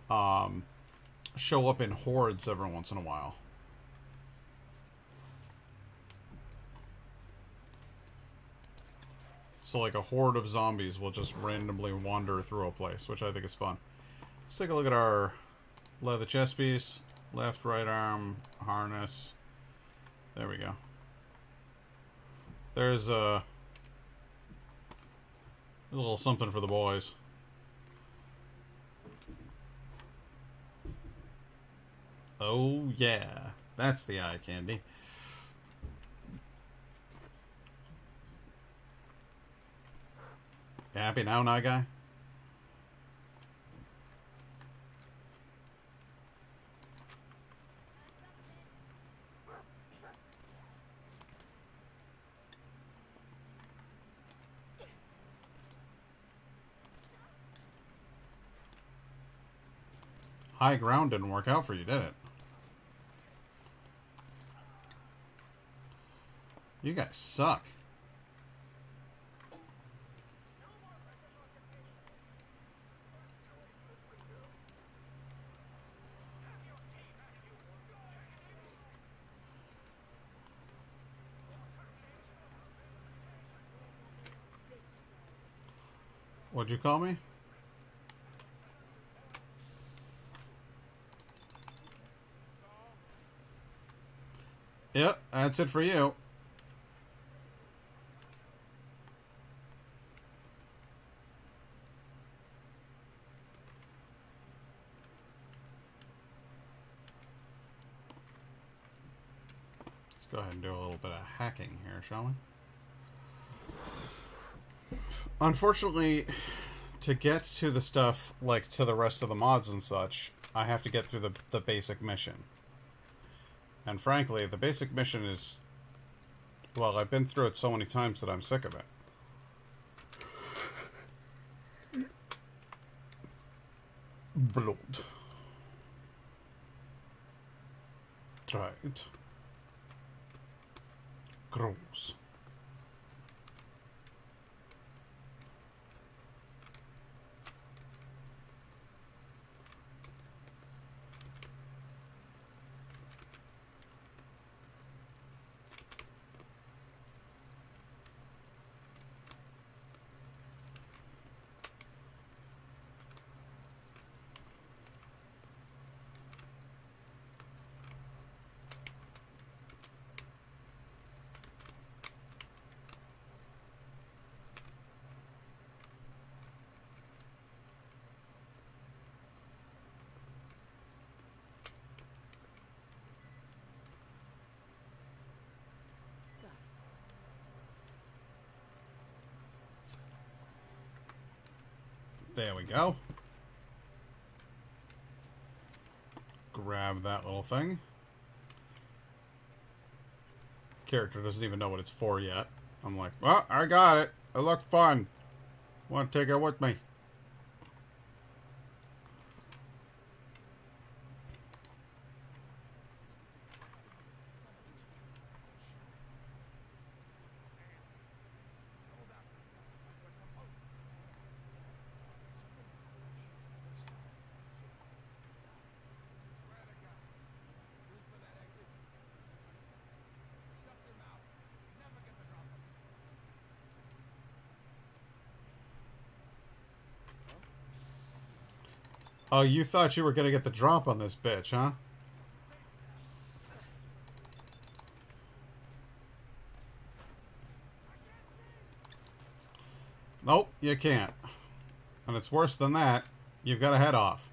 S1: show up in hordes every once in a while. So like a horde of zombies will just randomly wander through a place, which I think is fun. Let's take a look at our leather chest piece. Left, right arm, harness. There we go. There's a little something for the boys. Oh yeah, that's the eye candy. You happy now, Night Guy? High ground didn't work out for you, did it? You guys suck. What'd you call me? Yep, that's it for you. Let's go ahead and do a little bit of hacking here, shall we? Unfortunately, to get to the stuff, like to the rest of the mods and such, I have to get through the basic mission. And frankly, the basic mission is... well, I've been through it so many times that I'm sick of it. Blood. Right. Gross.
S2: Got it.
S1: There we go. Grab that little thing. Character doesn't even know what it's for yet. I'm like, well, I got it. It looked fun. Want to take it with me? Oh, you thought you were gonna get the drop on this bitch, huh? Nope, you can't. And it's worse than that. You've got to head off.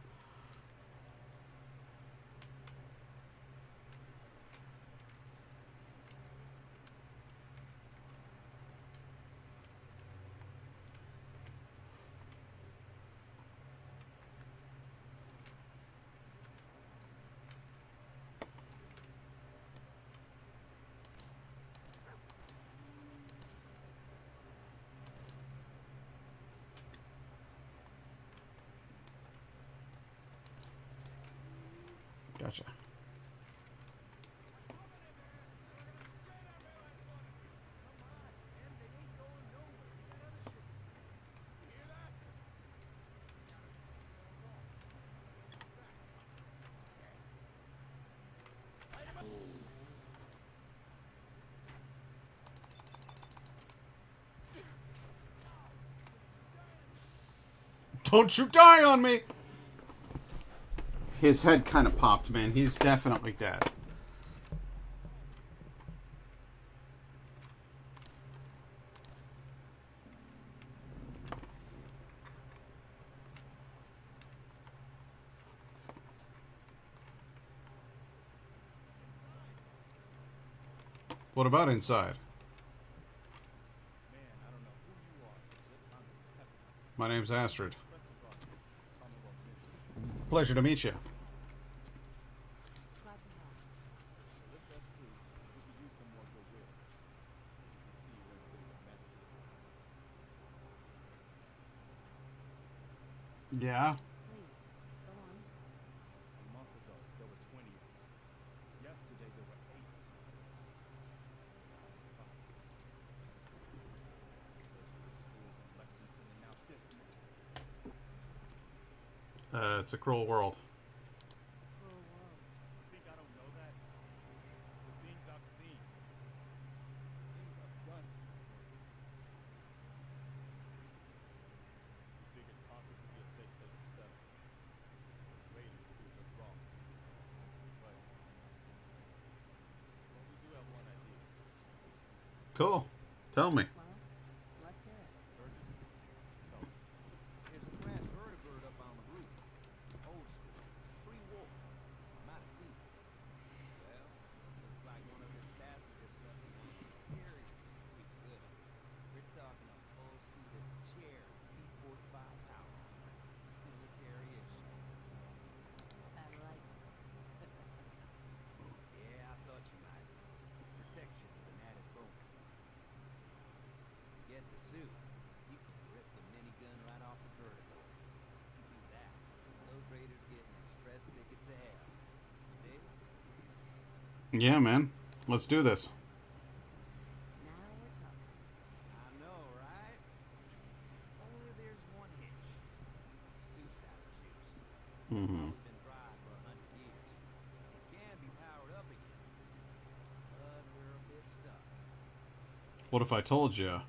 S1: Gotcha. Don't you die on me! His head kind of popped, man. He's definitely dead. What about inside? My name's Astrid. Pleasure to meet you.
S2: Glad to help.
S1: Yeah?
S2: Please, go on.
S7: A month ago, there were 20 of us. Yesterday, there were 8. Lexington, and now this mess.
S1: It's a cruel world.
S2: It's a cruel world.
S7: You think I don't know that? The things I've seen. Things I've done. We figured Concord would be a safe place to settle. Raiders proved us wrong. But we do have one idea.
S1: Cool. Tell me.
S2: Well, let's hear it.
S7: Urgent? No.
S5: There's a brass vertibird up on the roof. Old school. Pre-war. Might have seen it. Well, looks like one of his passengers stuff is seriously sweet good. We're talking a full-seated chair, T-45 power. Military issue.
S2: I like it.
S5: Yeah, I thought you might. Protection with an added bonus. Get the suit. You can rip the minigun right off the vertical. You do that, those raiders get an express ticket to hell. Dig?
S1: Yeah, man. Let's do this.
S2: Now we're talking.
S5: I know, right? Only there's one hitch. Suit's out of juice.
S1: Mm-hmm.
S5: Been dry for 100 years. It can be powered up again. But we're a bit stuck.
S1: What if I told you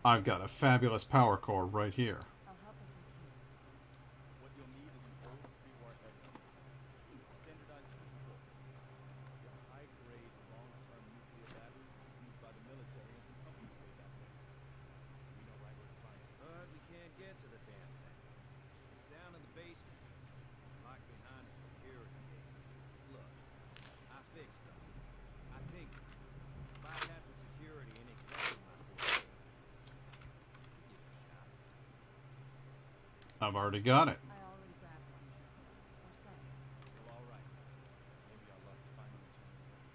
S1: I've got a fabulous power core right here?
S2: I'll help if we can.
S7: What you'll need is an old pre-war FC. Standardized physical. Your high-grade, long-term nuclear battery used by the military and some companies way back then. We know right where to find it.
S5: But we can't get to the damn thing. It's down in the basement. Locked behind a security gate. Look, I fix stuff. I tinker. Bypass the security and exactly my force. Give it a shot.
S1: I've already got it.
S2: I already grabbed one, or say.
S7: Well, all right. Maybe our luck's finally turning around.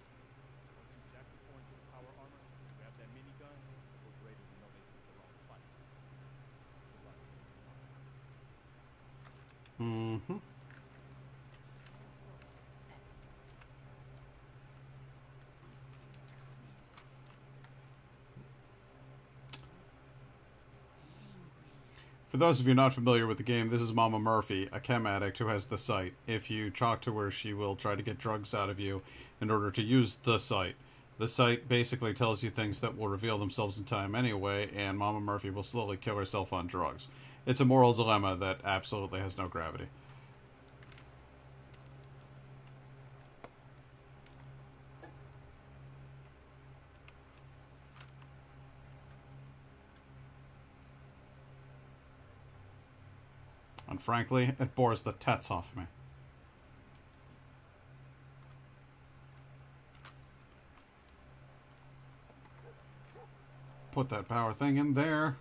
S7: Once you jack the core into the power armor, grab that minigun, those raiders will know they picked the wrong fight. Good luck.
S1: Mm-hmm.
S2: Excellent.
S1: For those of you not familiar with the game, this is Mama Murphy, a chem addict who has the site. If you talk to her, she will try to get drugs out of you in order to use the site. The site basically tells you things that will reveal themselves in time anyway, and Mama Murphy will slowly kill herself on drugs. It's a moral dilemma that absolutely has no gravity. And frankly, it bores the tets off me. Put that power thing in there.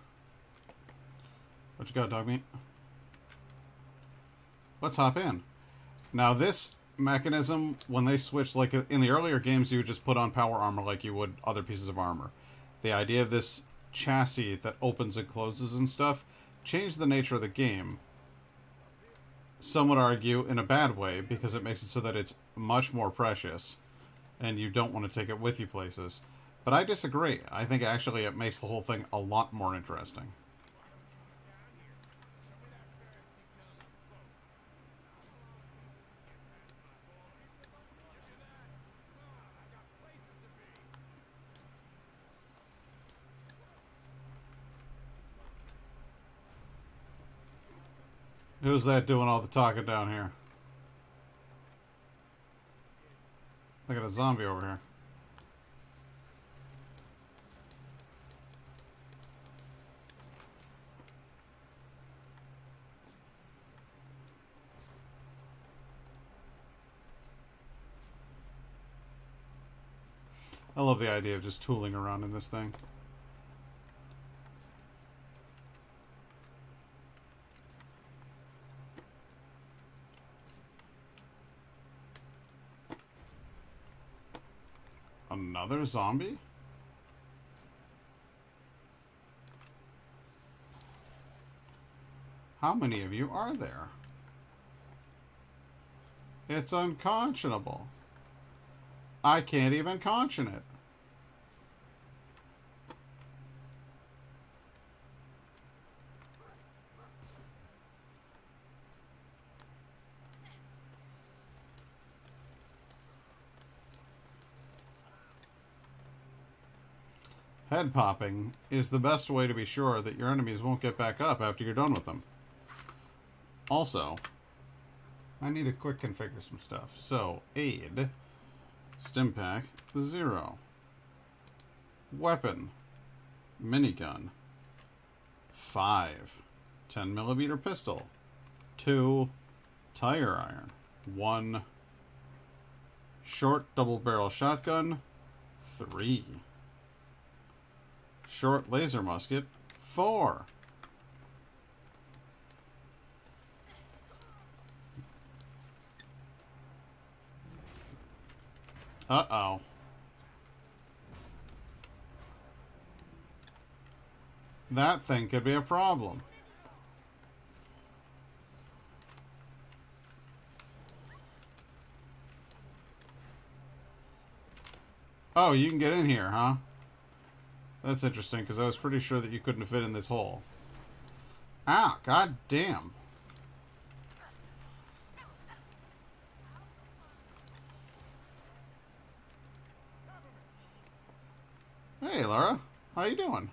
S1: What you got, dog meat? Let's hop in. Now this mechanism, when they switched, like in the earlier games, you would just put on power armor like you would other pieces of armor. The idea of this chassis that opens and closes and stuff changed the nature of the game. Some would argue in a bad way, because it makes it so that it's much more precious and you don't want to take it with you places. But I disagree. I think actually it makes the whole thing a lot more interesting. Who's that doing all the talking down here? I got a zombie over here. I love the idea of just tooling around in this thing. Another zombie? How many of you are there? It's unconscionable. I can't even conscion it. Head popping is the best way to be sure that your enemies won't get back up after you're done with them. Also, I need to quick configure some stuff. So, aid, Stimpak, 0. Weapon, minigun, 5. 10mm pistol, 2. Tire iron, 1. Short double barrel shotgun, 3. Short laser musket, 4. Uh-oh. That thing could be a problem. Oh, you can get in here, huh? That's interesting, because I was pretty sure that you couldn't fit in this hole. Ah, god damn. Hey, Laura. How you doing?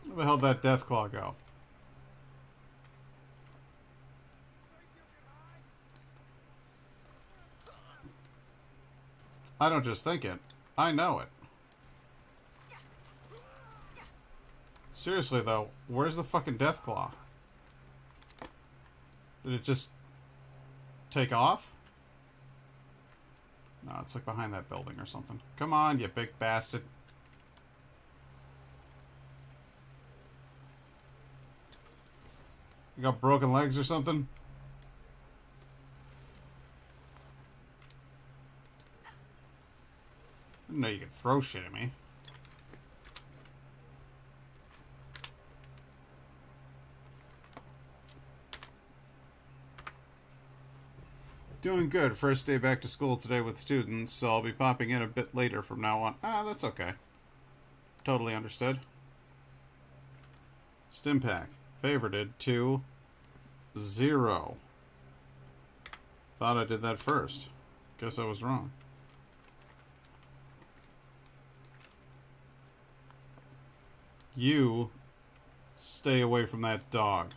S1: Where the hell did that Deathclaw go? I don't just think it. I know it. Seriously, though, where's the fucking Deathclaw? Did it just take off? No, it's like behind that building or something. Come on, you big bastard. You got broken legs or something? I didn't know you could throw shit at me. Doing good. First day back to school today with students, so I'll be popping in a bit later from now on. Ah, that's okay. Totally understood. Stimpak. Favorited to 0. Thought I did that first. Guess I was wrong. You stay away from that dog.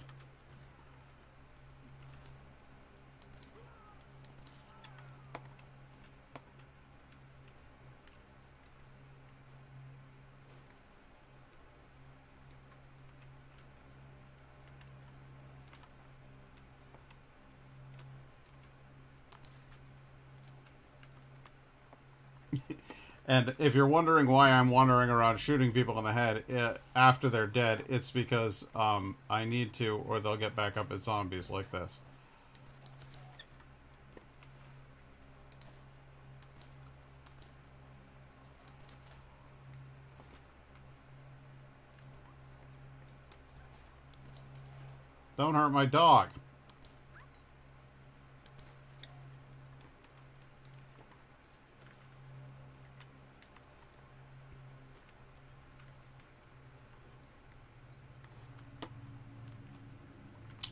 S1: And if you're wondering why I'm wandering around shooting people in the head after they're dead, it's because I need to, or they'll get back up as zombies like this. Don't hurt my dog.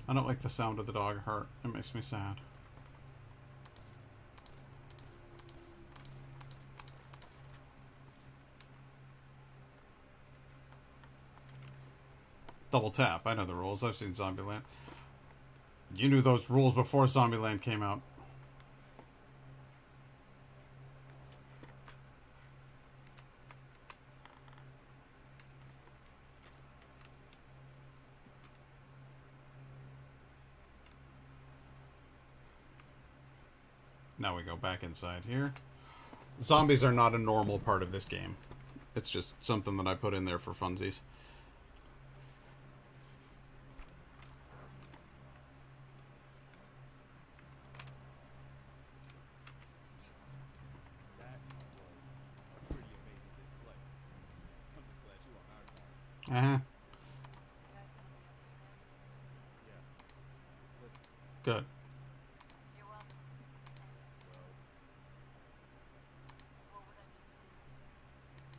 S1: I don't like the sound of the dog hurt. It makes me sad. Double tap. I know the rules. I've seen Zombieland. You knew those rules before Zombieland came out. Now we go back inside here. Zombies are not a normal part of this game. It's just something that I put in there for funsies.
S7: That was a pretty amazing display. I'm just glad you on our side.
S1: Uh-huh.
S2: You guys gonna be okay then?
S7: Yeah. Listen,
S1: Good.
S2: You're welcome.
S7: well,
S2: What would I need to do?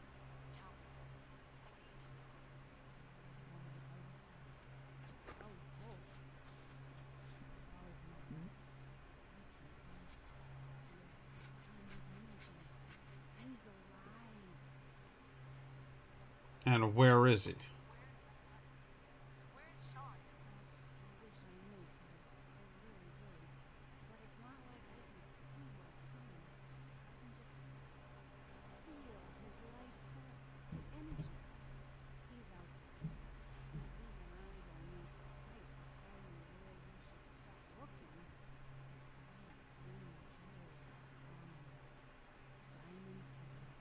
S2: Please tell me. I need to know.
S1: And where is he?
S2: Where's Sean? I wish I knew, I really do. But it's not like I can see or see him. I can just feel his life force, his energy. He's out there. Even I don't need the sight to tell me where you should start looking. That green jewel, diamond city.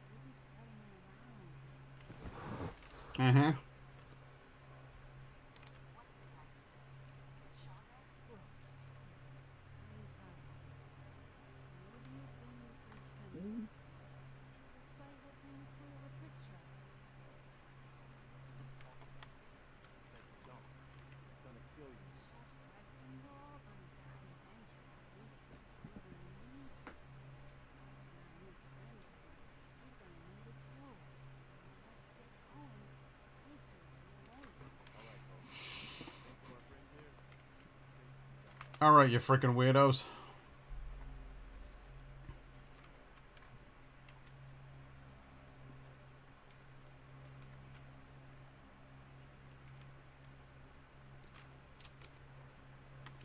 S2: We'll be selling it around.
S1: Uh-huh.
S2: What's it, Diamond City? Is Sean there? Look, I'm tired. Maybe you bring me some chemistry. The sight will paint a clearer picture.
S7: thank you, Jean. It's gonna kill you.
S2: Just rest and we're all gonna die eventually. You're gonna need the sight. And our new friend here, she's gonna need it too. Now let's get going. Sight you late.
S7: All right, folks. Thanks to our friends here.
S1: Alright, you freaking weirdos.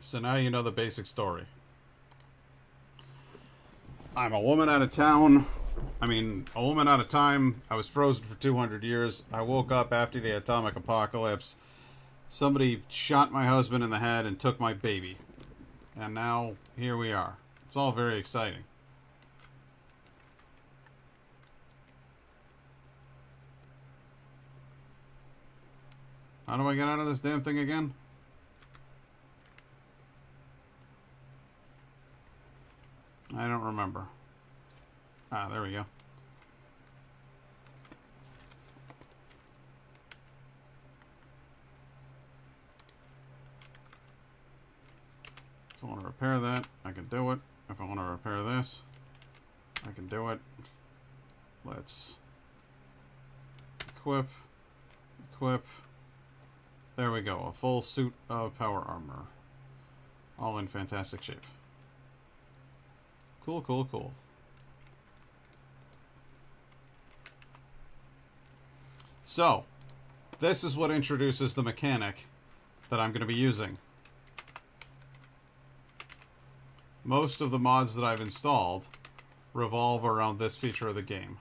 S1: So now you know the basic story. I'm a woman out of town. A woman out of time. I was frozen for 200 years. I woke up after the atomic apocalypse. Somebody shot my husband in the head and took my baby. And now, here we are. It's all very exciting. How do I get out of this damn thing again? I don't remember. Ah, there we go. If I want to repair that, I can do it. If I want to repair this, I can do it. Let's equip. There we go. A full suit of power armor. All in fantastic shape. Cool, cool, cool. So, this is what introduces the mechanic that I'm going to be using. Most of the mods that I've installed revolve around this feature of the game.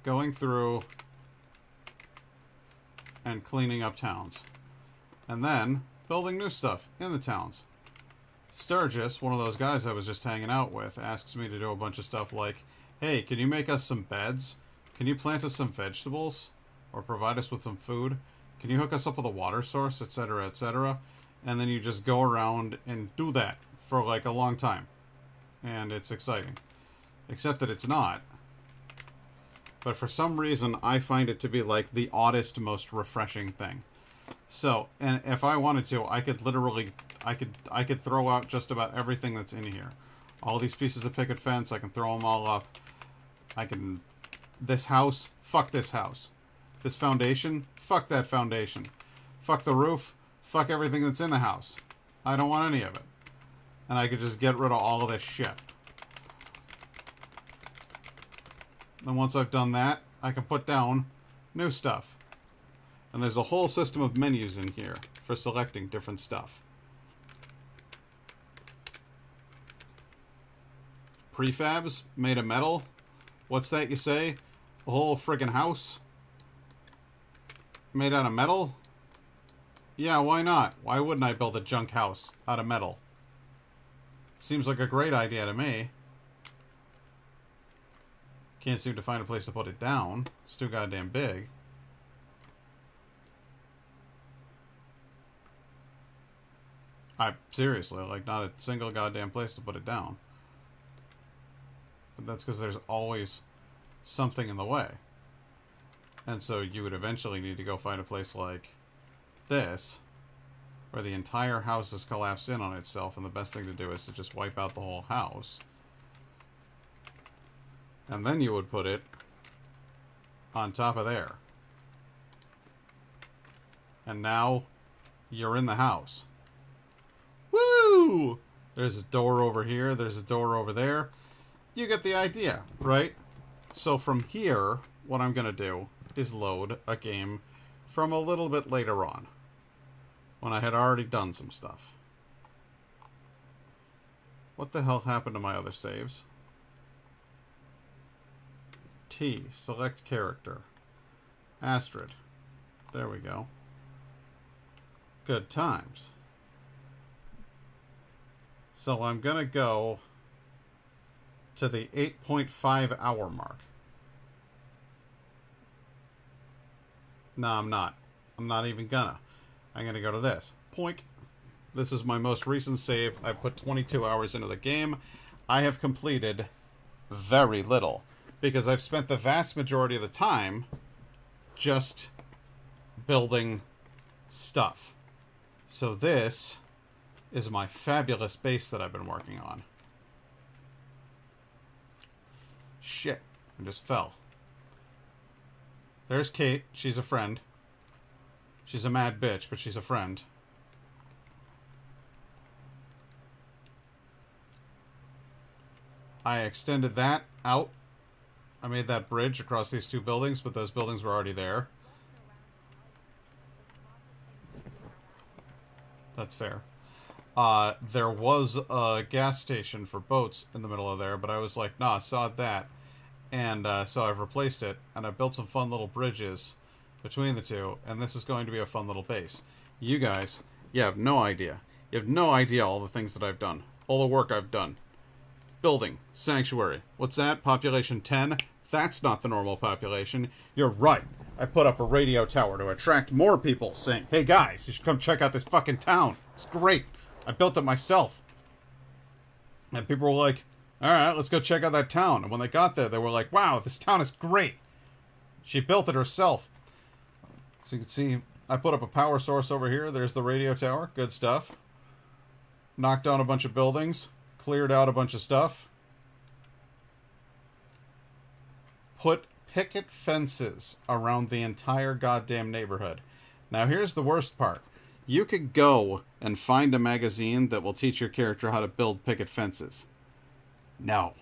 S1: Going through and cleaning up towns. And then, building new stuff in the towns. Sturgis, one of those guys I was just hanging out with, asks me to do a bunch of stuff like, hey, can you make us some beds? Can you plant us some vegetables? Or provide us with some food? Can you hook us up with a water source, etc., etc.? And then you just go around and do that for like a long time. And it's exciting. Except that it's not. But for some reason, I find it to be like the oddest, most refreshing thing. So, and if I wanted to, I could literally, I could throw out just about everything that's in here. All these pieces of picket fence, I can throw them all up. I can, this house, fuck this house. This foundation, fuck that foundation. Fuck the roof, fuck everything that's in the house. I don't want any of it. And I could just get rid of all of this shit. Then once I've done that, I can put down new stuff. And there's a whole system of menus in here for selecting different stuff. Prefabs made of metal. What's that you say? A whole friggin' house made out of metal? Yeah, why not? Why wouldn't I build a junk house out of metal? Seems like a great idea to me. Can't seem to find a place to put it down. It's too goddamn big. Seriously, like, not a single goddamn place to put it down. But that's because there's always something in the way. And so you would eventually need to go find a place like this, where the entire house is collapsed in on itself, and the best thing to do is to just wipe out the whole house. And then you would put it on top of there. And now you're in the house. Woo! There's a door over here. There's a door over there. You get the idea, right? So from here, what I'm going to do is load a game from a little bit later on, when I had already done some stuff. What the hell happened to my other saves? T, select character. Astrid. There we go. Good times. So I'm going to go to the 8.5 hour mark. No, I'm not. I'm not even gonna. I'm gonna go to this. Poink. This is my most recent save. I put 22 hours into the game. I have completed very little, because I've spent the vast majority of the time just building stuff. So this is my fabulous base that I've been working on. Shit. I just fell. There's Kate. She's a friend. She's a mad bitch, but she's a friend. I extended that out. I made that bridge across these two buildings, but those buildings were already there. That's fair. There was a gas station for boats in the middle of there, but I was like, nah, sod that. And so I've replaced it, and I built some fun little bridges between the two, and this is going to be a fun little base. You guys, you have no idea. You have no idea all the things that I've done. All the work I've done. Building. Sanctuary. What's that? Population 10? That's not the normal population. You're right. I put up a radio tower to attract more people, saying, hey guys, you should come check out this fucking town. It's great. I built it myself. And people were like, alright, let's go check out that town. And when they got there, they were like, wow, this town is great. She built it herself. So you can see, I put up a power source over here. There's the radio tower. Good stuff. Knocked down a bunch of buildings. Cleared out a bunch of stuff. Put picket fences around the entire goddamn neighborhood. Now here's the worst part. You could go and find a magazine that will teach your character how to build picket fences. No.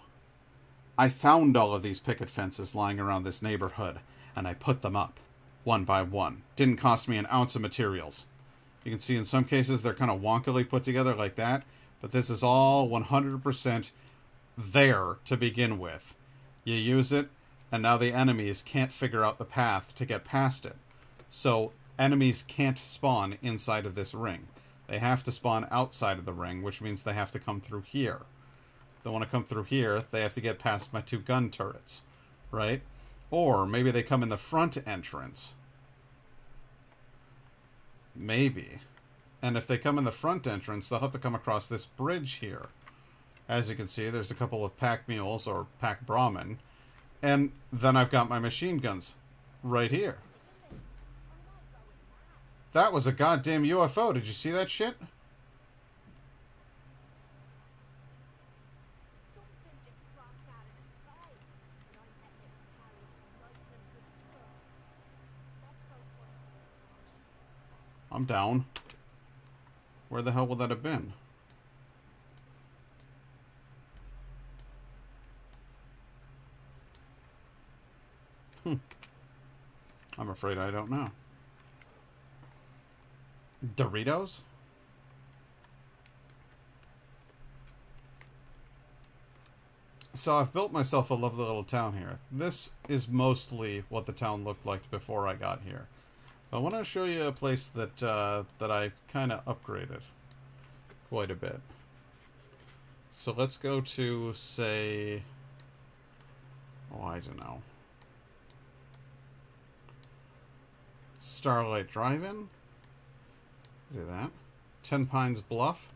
S1: I found all of these picket fences lying around this neighborhood, and I put them up, one by one. Didn't cost me an ounce of materials. You can see in some cases they're kind of wonkily put together like that, but this is all 100% there to begin with. You use it, and now the enemies can't figure out the path to get past it. So enemies can't spawn inside of this ring. They have to spawn outside of the ring, which means they have to come through here. If they want to come through here, they have to get past my 2 gun turrets, right? Or maybe they come in the front entrance. Maybe. And if they come in the front entrance, they'll have to come across this bridge here. As you can see, there's a couple of pack mules or pack Brahmin. And then I've got my machine guns right here. That was a goddamn UFO. Did you see that shit?
S2: Something just dropped out of the sky, and I bet it was carrying some nice little goodies for us. Let's go find it.
S1: I'm down. Where the hell would that have been? I'm afraid I don't know. Doritos? So I've built myself a lovely little town here. This is mostly what the town looked like before I got here. I want to show you a place that that I kind of upgraded quite a bit. So let's go to, say, oh, I don't know, Starlight Drive-In. Do that. 10 Pines Bluff.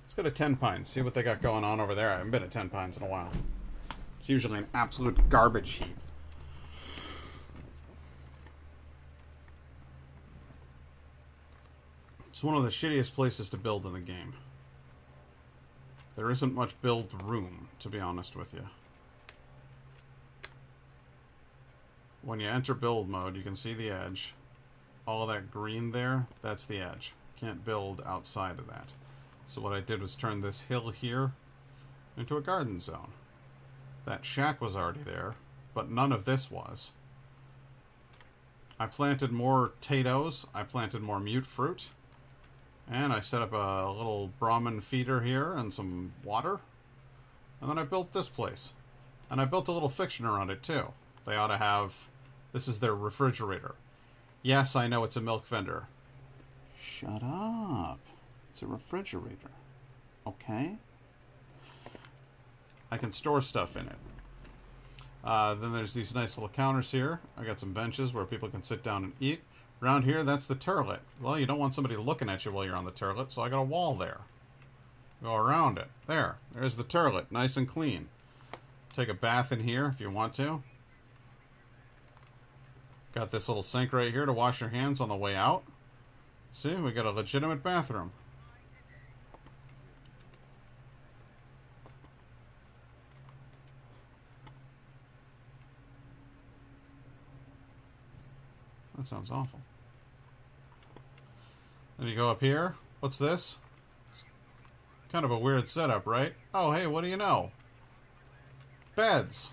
S1: Let's go to 10 Pines, see what they got going on over there. I haven't been at 10 Pines in a while. It's usually an absolute garbage heap. It's one of the shittiest places to build in the game. There isn't much build room, to be honest with you. When you enter build mode, you can see the edge. All that green there, that's the edge. Can't build outside of that. So what I did was turn this hill here into a garden zone. That shack was already there, but none of this was. I planted more potatoes, I planted more mute fruit, and I set up a little Brahmin feeder here and some water. And then I built this place. And I built a little fiction around it too. They ought to have... This is their refrigerator. Yes, I know it's a milk vendor. Shut up. It's a refrigerator. Okay? I can store stuff in it. Then there's these nice little counters here. I got some benches where people can sit down and eat. Around here, that's the turlet. Well, you don't want somebody looking at you while you're on the turlet, so I got a wall there. Go around it. There. There's the turlet. Nice and clean. Take a bath in here if you want to. Got this little sink right here to wash your hands on the way out. See, we got a legitimate bathroom. That sounds awful. Then you go up here. What's this? It's kind of a weird setup, right? Oh, hey, what do you know? Beds.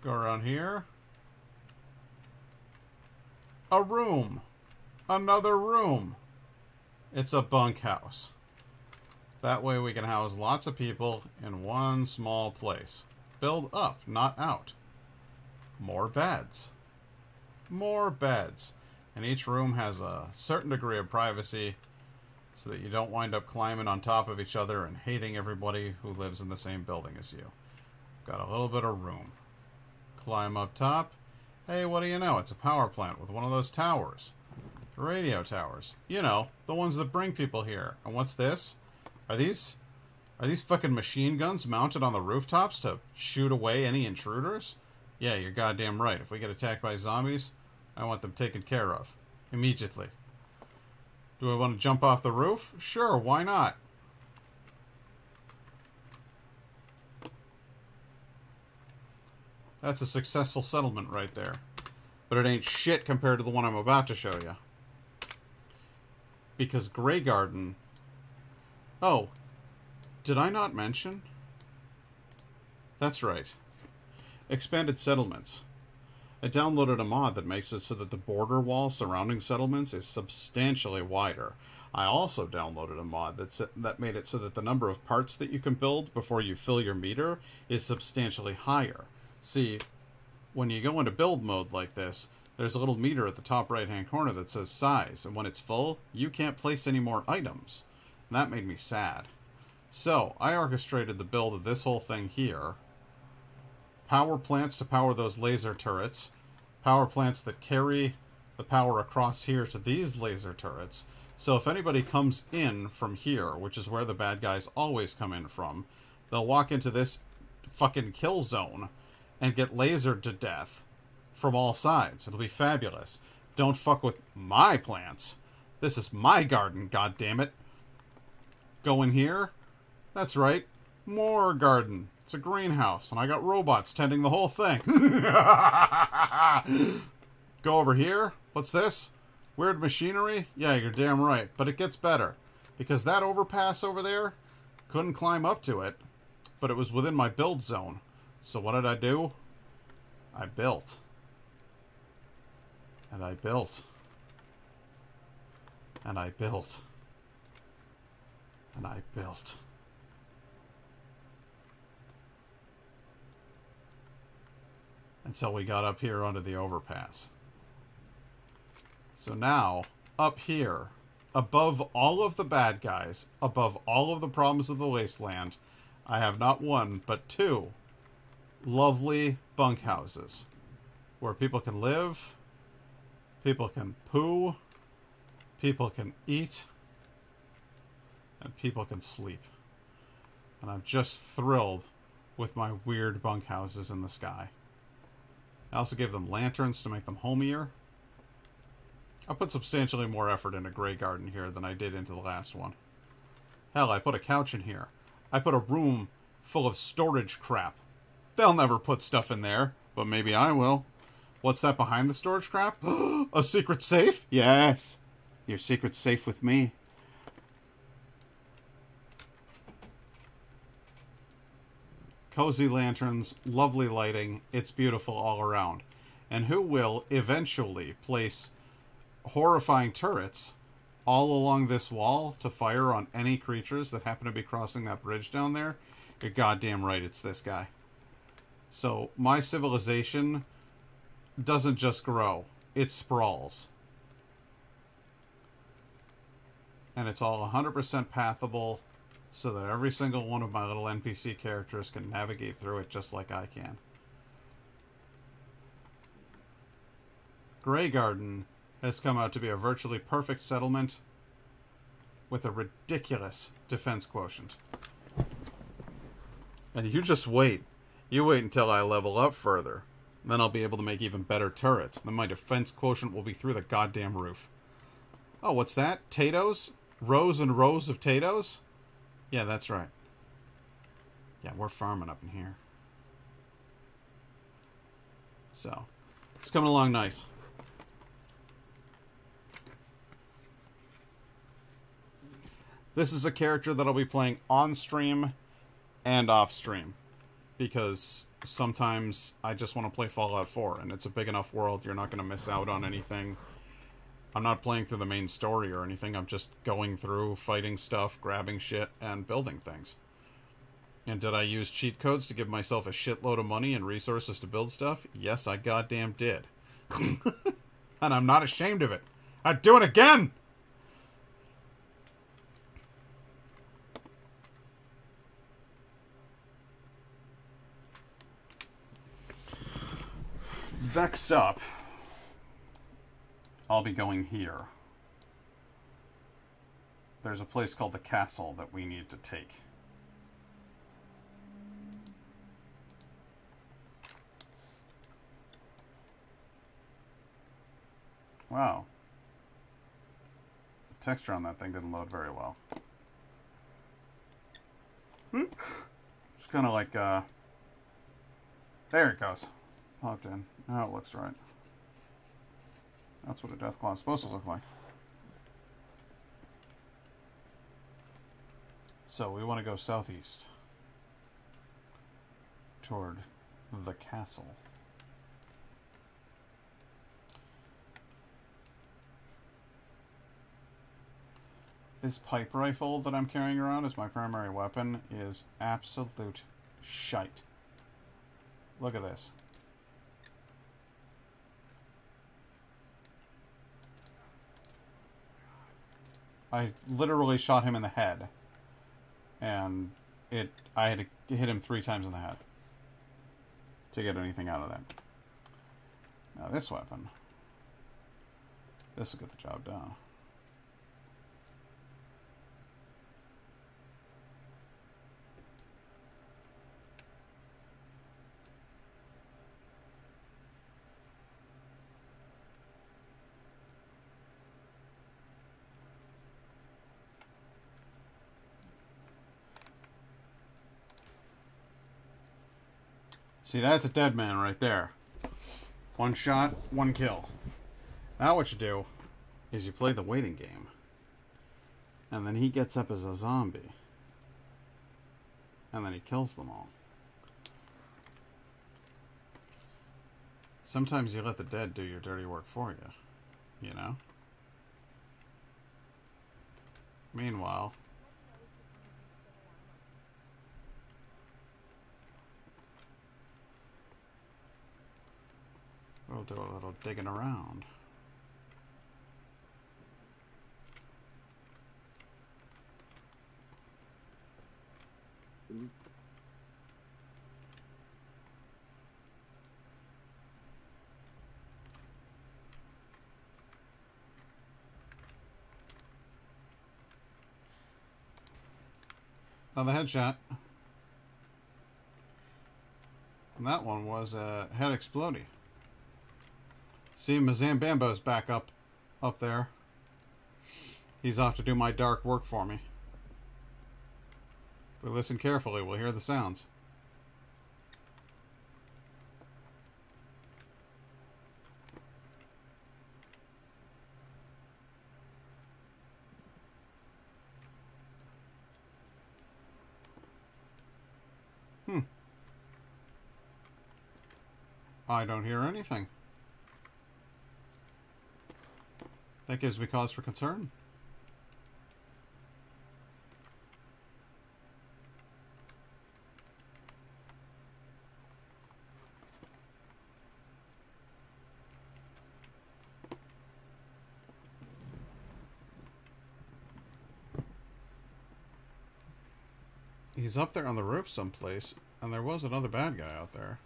S1: Go around here. A room. Another room. It's a bunkhouse. That way we can house lots of people in one small place. Build up, not out. More beds. More beds. And each room has a certain degree of privacy so that you don't wind up climbing on top of each other and hating everybody who lives in the same building as you. Got a little bit of room. Climb up top. Hey, what do you know? It's a power plant with one of those towers. The radio towers. You know, the ones that bring people here. And what's this? Are these fucking machine guns mounted on the rooftops to shoot away any intruders? Yeah, you're goddamn right. If we get attacked by zombies, I want them taken care of. Immediately. Do I want to jump off the roof? Sure, why not? That's a successful settlement right there. But it ain't shit compared to the one I'm about to show you. Because Grey Garden... Oh, did I not mention? That's right. Expanded settlements. I downloaded a mod that makes it so that the border wall surrounding settlements is substantially wider. I also downloaded a mod that made it so that the number of parts that you can build before you fill your meter is substantially higher. See, when you go into build mode like this, there's a little meter at the top right-hand corner that says size, and when it's full, you can't place any more items. And that made me sad. So, I orchestrated the build of this whole thing here. Power plants to power those laser turrets. Power plants that carry the power across here to these laser turrets. So if anybody comes in from here, which is where the bad guys always come in from, they'll walk into this fucking kill zone and get lasered to death from all sides. It'll be fabulous. Don't fuck with my plants. This is my garden, goddammit. Go in here. That's right. More garden. It's a greenhouse, and I got robots tending the whole thing. Go over here. What's this? Weird machinery? Yeah, you're damn right. But it gets better. Because that overpass over there, couldn't climb up to it, but it was within my build zone. So what did I do? I built. And I built. And I built. And I built. Until we got up here onto the overpass. So now, up here, above all of the bad guys, above all of the problems of the wasteland, I have not one, but two lovely bunkhouses. Where people can live, people can poo, people can eat, and people can sleep. And I'm just thrilled with my weird bunkhouses in the sky. I also gave them lanterns to make them homier. I put substantially more effort into Grey Garden here than I did into the last one. Hell, I put a couch in here. I put a room full of storage crap. They'll never put stuff in there, but maybe I will. What's that behind the storage crap? A secret safe? Yes. Your secret's safe with me. Cozy lanterns, lovely lighting, it's beautiful all around. And who will eventually place horrifying turrets all along this wall to fire on any creatures that happen to be crossing that bridge down there? You're goddamn right, it's this guy. So, my civilization doesn't just grow, it sprawls. And it's all 100% pathable, so that every single one of my little NPC characters can navigate through it just like I can. Grey Garden has come out to be a virtually perfect settlement with a ridiculous defense quotient. And you just wait. You wait until I level up further. Then I'll be able to make even better turrets. Then my defense quotient will be through the goddamn roof. Oh, what's that? Tatoes? Rows and rows of potatoes? Yeah, that's right. Yeah, we're farming up in here. So, it's coming along nice. This is a character that I'll be playing on stream and off stream. Because sometimes I just want to play Fallout 4, and it's a big enough world, you're not going to miss out on anything. I'm not playing through the main story or anything, I'm just going through, fighting stuff, grabbing shit, and building things. And did I use cheat codes to give myself a shitload of money and resources to build stuff? Yes, I goddamn did. And I'm not ashamed of it. I'd do it again! Next up, I'll be going here. There's a place called the Castle that we need to take. Wow. The texture on that thing didn't load very well. It's kind of like, there it goes. Popped in. Now it looks right. That's what a Deathclaw is supposed to look like. So we want to go southeast toward the castle. This pipe rifle that I'm carrying around as my primary weapon is absolute shite. Look at this. I literally shot him in the head. And I had to hit him 3 times in the head to get anything out of that. Now this weapon. This will get the job done. See, that's a dead man right there. 1 shot, 1 kill. Now what you do is you play the waiting game. And then he gets up as a zombie. And then he kills them all. Sometimes you let the dead do your dirty work for you. You know? Meanwhile... we'll do a little digging around. Another headshot. And that one was a head explodey. See, Mazambambo's back up there. He's off to do my dark work for me. If we listen carefully, we'll hear the sounds. I don't hear anything. That gives me cause for concern. He's up there on the roof someplace, and there was another bad guy out there.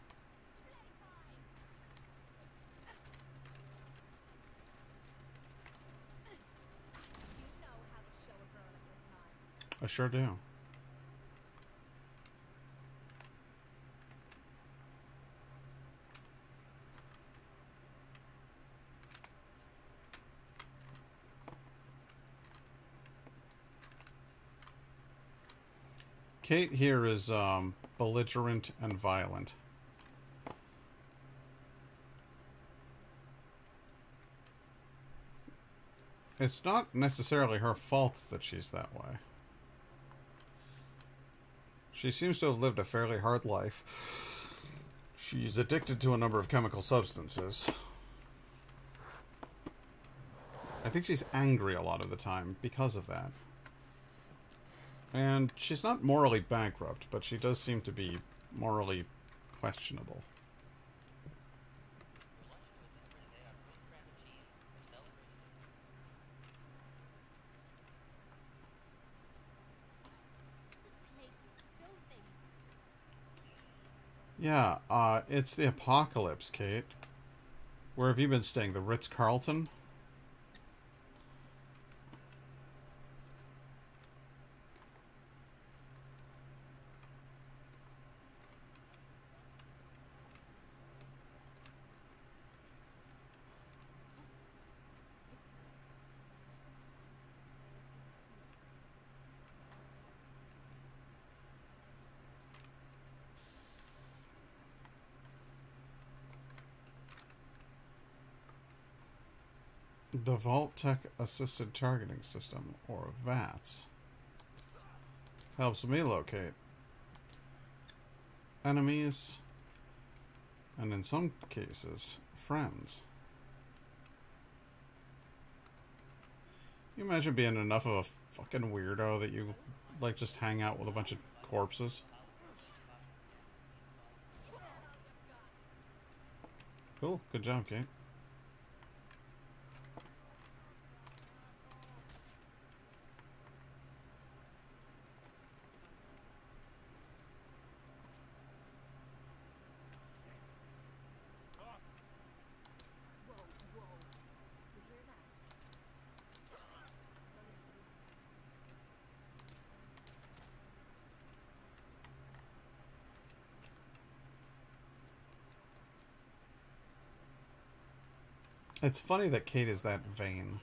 S1: I sure do. Kate here is belligerent and violent. It's not necessarily her fault that she's that way. She seems to have lived a fairly hard life. She's addicted to a number of chemical substances. I think she's angry a lot of the time because of that. And she's not morally bankrupt, but she does seem to be morally questionable. Yeah, it's the apocalypse, Kate. Where have you been staying? The Ritz-Carlton? The Vault-Tec Assisted Targeting System, or VATS, helps me locate enemies, and in some cases, friends. Can you imagine being enough of a fucking weirdo that you, like, just hang out with a bunch of corpses? Cool, good job, Kate. It's funny that Kate is that vain.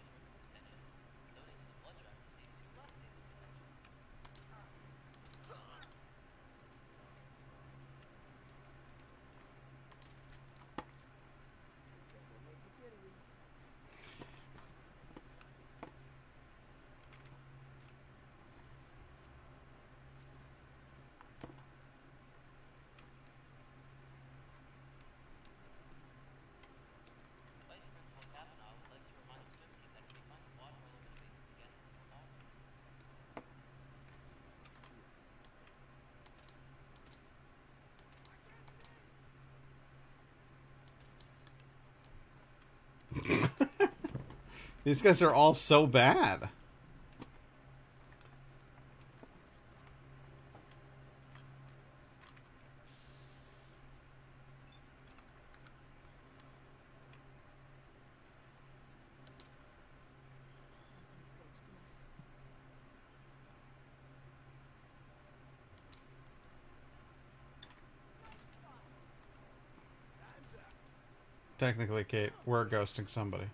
S1: These guys are all so bad. Technically, Kate, we're ghosting somebody.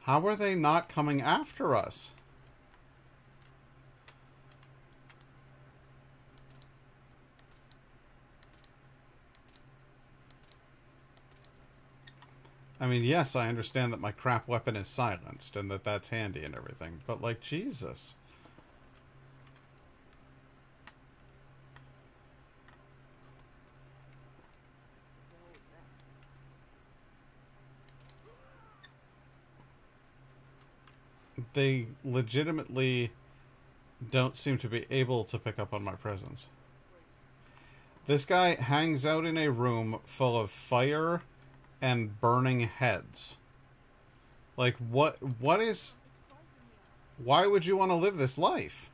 S1: How are they not coming after us? I mean, yes, I understand that my crap weapon is silenced and that that's handy and everything, but like, Jesus. They legitimately don't seem to be able to pick up on my presence. This guy hangs out in a room full of fire and burning heads. Like, what is... Why would you want to live this life?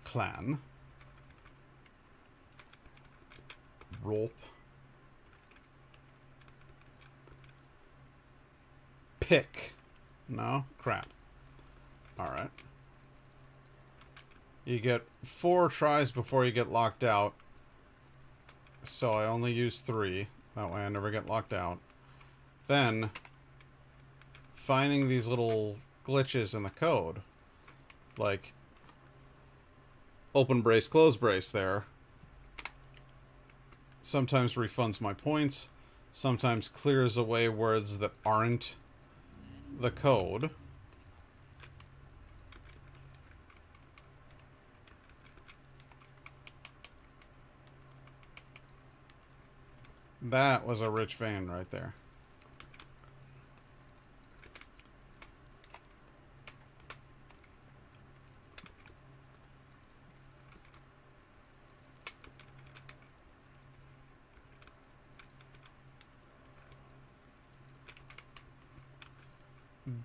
S1: Clan. Rope. Pick. No? Crap. Alright. You get 4 tries before you get locked out. So I only use 3. That way I never get locked out. Then, finding these little glitches in the code. Like, open brace, close brace there. Sometimes refunds my points. Sometimes clears away words that aren't the code. That was a rich vein right there.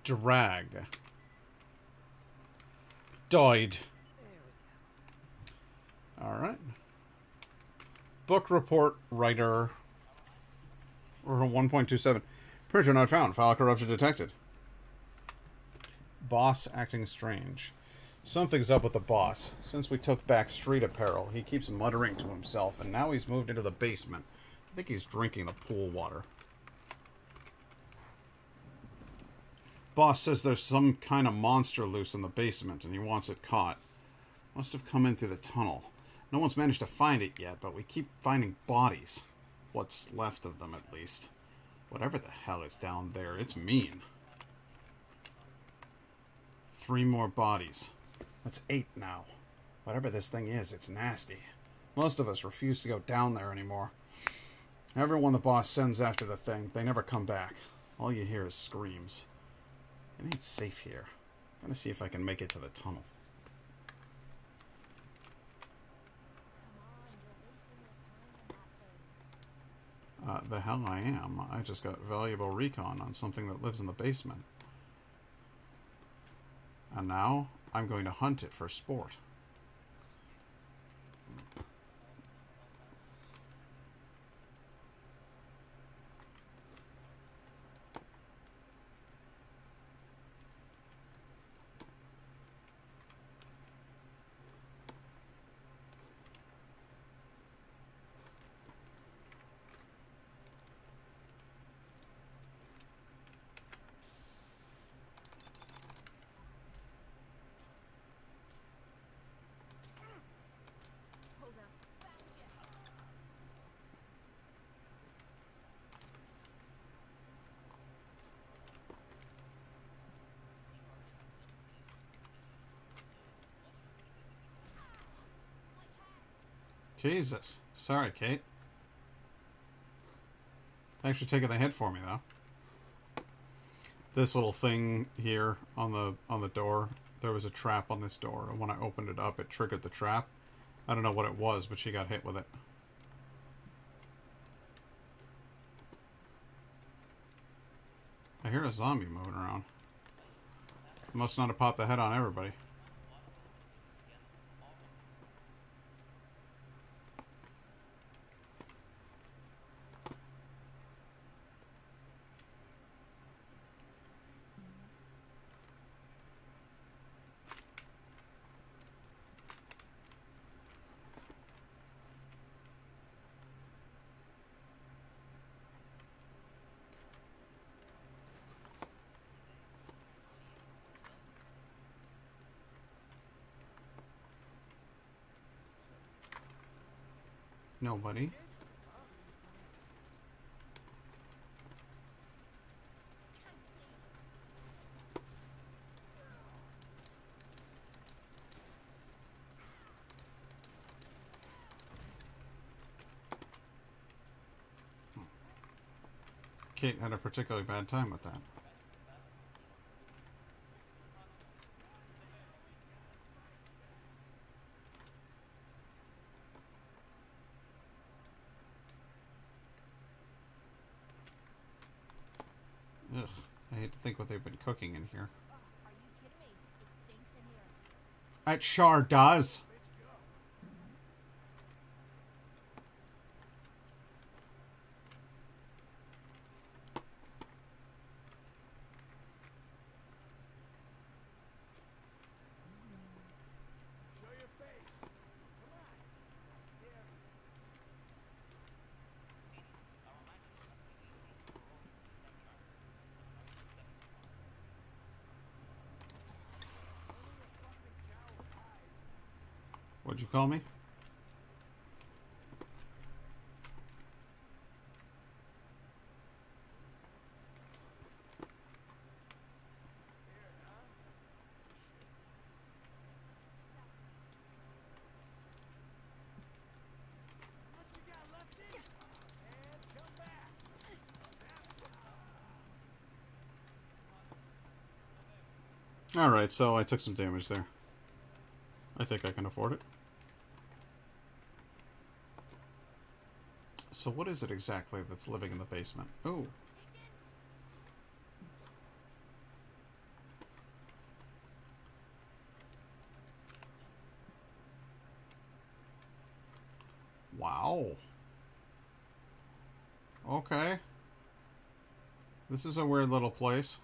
S1: Drag. Died. Alright. Book report writer. Or 1.27. Printer not found. File corruption detected. Boss acting strange. Something's up with the boss. Since we took back Street Apparel, he keeps muttering to himself, and now he's moved into the basement. I think he's drinking the pool water. Boss says there's some kind of monster loose in the basement, and he wants it caught. Must have come in through the tunnel. No one's managed to find it yet, but we keep finding bodies. What's left of them, at least. Whatever the hell is down there, it's mean. 3 more bodies. That's 8 now. Whatever this thing is, it's nasty. Most of us refuse to go down there anymore. Everyone the boss sends after the thing, they never come back. All you hear is screams. It ain't safe here. I'm gonna see if I can make it to the tunnel. The hell I am. I just got valuable recon on something that lives in the basement. And now, I'm going to hunt it for sport.
S2: Hold up. Found ya.
S1: Jesus. Sorry, Kate. Thanks for taking the hit for me, though. This little thing here on the door, there was a trap on this door, and when I opened it up, it triggered the trap. I don't know what it was, but she got hit with it. I hear a zombie moving around. Must not have popped the head on everybody. Nobody. Kate had a particularly bad time with that. Ugh, I hate to think what they've been cooking in here.
S2: Ugh, are you kidding me? It stinks in here.
S1: It sure does.
S5: Show your face. Come on. There.
S1: What'd you call me?
S5: What you got left in? And come back.
S1: Alright, so I took some damage there. I think I can afford it. So what is it exactly that's living in the basement? Oh. Wow. Okay. This is a weird little place.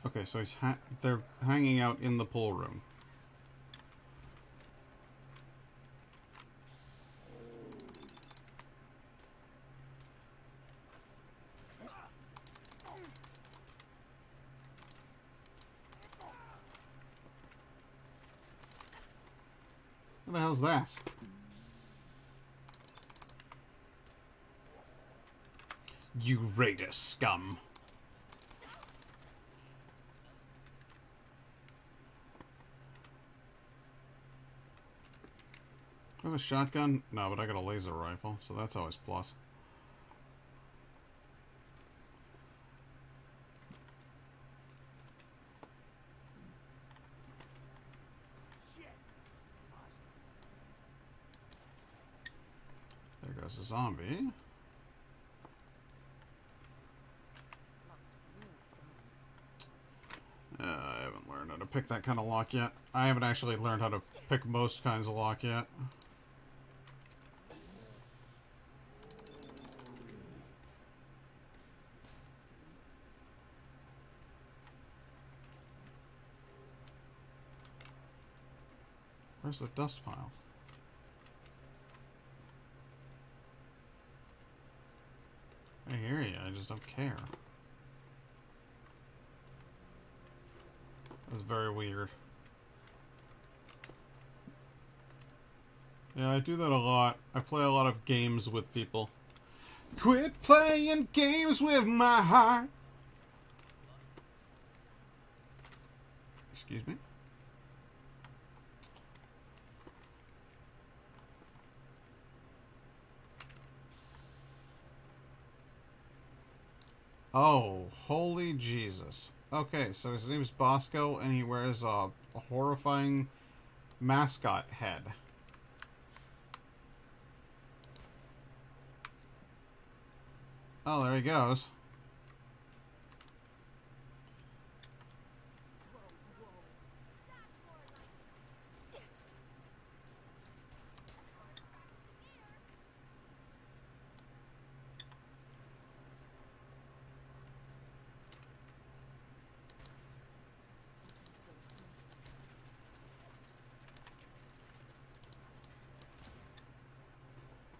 S1: Okay, so they're hanging out in the pool room. What the hell's that? You raider scum. With a shotgun? No, but I got a laser rifle, so that's always plus.
S5: Shit.
S1: There goes a zombie. haven't learned how to pick that kind of lock yet. I haven't actually learned how to pick most kinds of lock yet. Where's the dust pile? I hear you, I just don't care. That's very weird. Yeah, I do that a lot. I play a lot of games with people. Quit playing games with my heart. Excuse me? Oh, holy Jesus. Okay, so his name is Bosco, and he wears a horrifying mascot head. Oh, there he goes.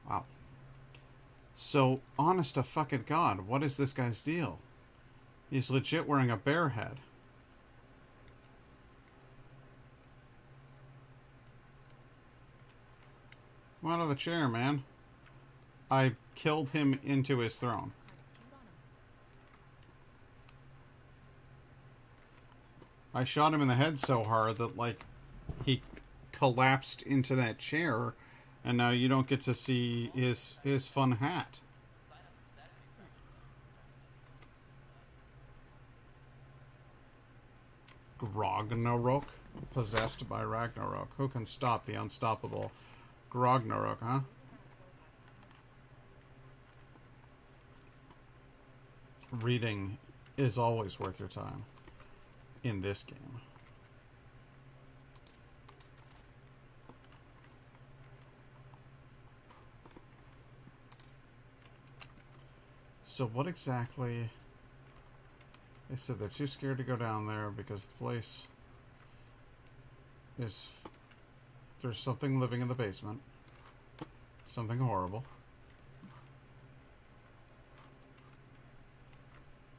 S1: Wow. So, honest to fucking God, what is this guy's deal? He's legit wearing a bear head. Come out of the chair, man. I killed him into his throne. I shot him in the head so hard that, like, he collapsed into that chair, and now you don't get to see his fun hat. Grognarok? Possessed by Ragnarok. Who can stop the unstoppable Grognarok, huh? Reading is always worth your time in this game. So what exactly... They said they're too scared to go down there because the place is... There's something living in the basement. Something horrible.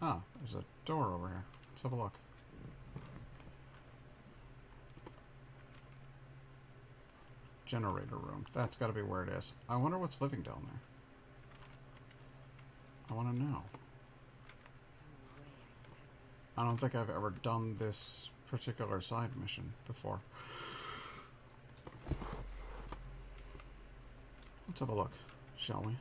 S1: Ah, there's a door over here. Let's have a look. Generator room. That's got to be where it is. I wonder what's living down there. I want to know. I don't think I've ever done this particular side mission before. Let's have a look, shall we?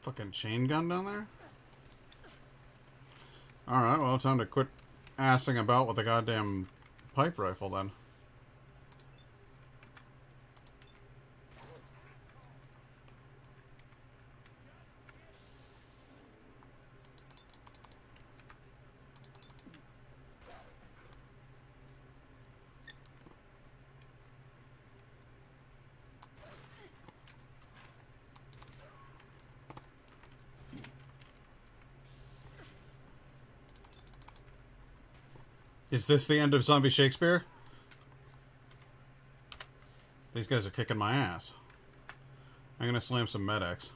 S1: Fucking chain gun down there? Alright, well, it's time to quit assing about with a goddamn pipe rifle then. Is this the end of Zombie Shakespeare? These guys are kicking my ass. I'm gonna slam some medics.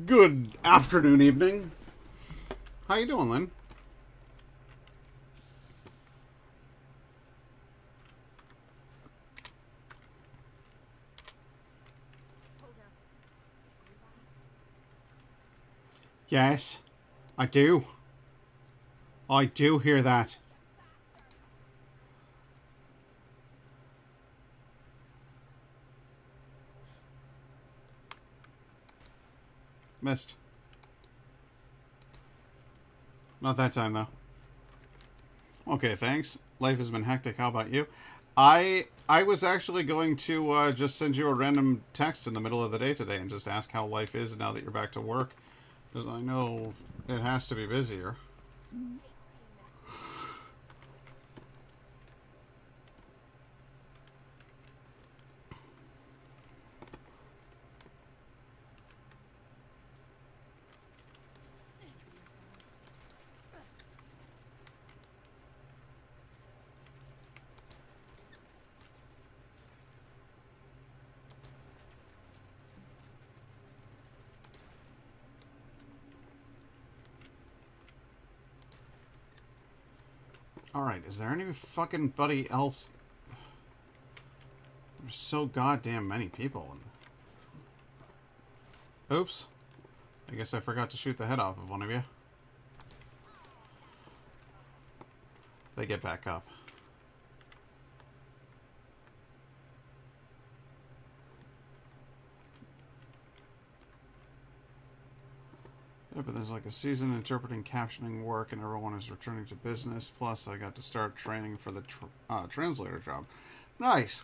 S1: Good afternoon, evening. How you doing, Lynn? Yes, I do. I do hear that. Missed. Not that time, though. Okay, thanks. Life has been hectic. How about you? I was actually going to just send you a random text in the middle of the day today and just ask how life is now that you're back to work. Because I know it has to be busier. Alright, is there any fucking buddy else? There's so goddamn many people. Oops. I guess I forgot to shoot the head off of one of you. They get back up. Yeah, but there's like a season interpreting captioning work and everyone is returning to business. Plus, I got to start training for the translator job. Nice!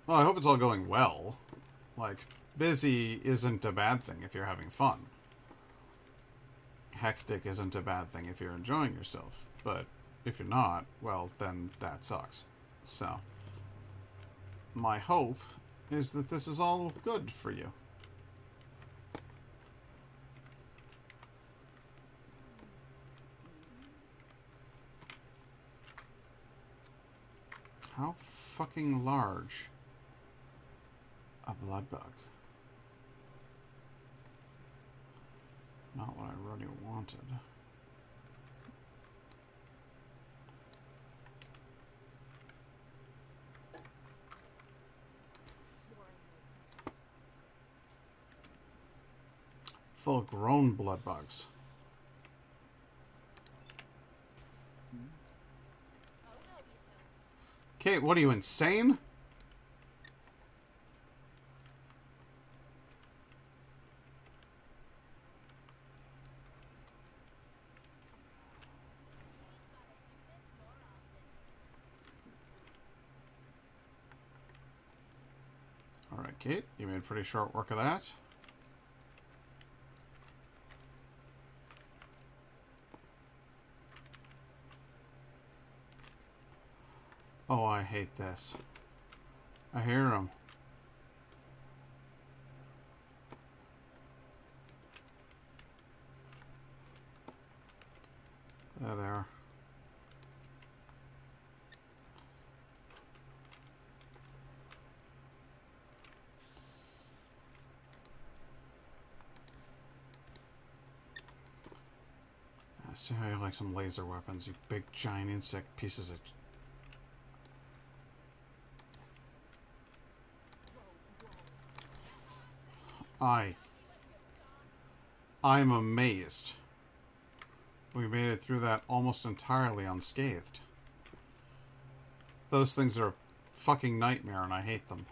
S1: Well, I hope it's all going well. Like, busy isn't a bad thing if you're having fun. Hectic isn't a bad thing if you're enjoying yourself. But if you're not, well, then that sucks. So, my hope is that this is all good for you. How fucking large a blood bug? Not what I really wanted. Full-grown blood bugs. Kate, what are you, insane? Alright, Kate, you made pretty short work of that. Oh, I hate this. I hear him. There they are. I see how you like some laser weapons, you big giant insect pieces of... I'm amazed. We made it through that almost entirely unscathed. Those things are a fucking nightmare and I hate them.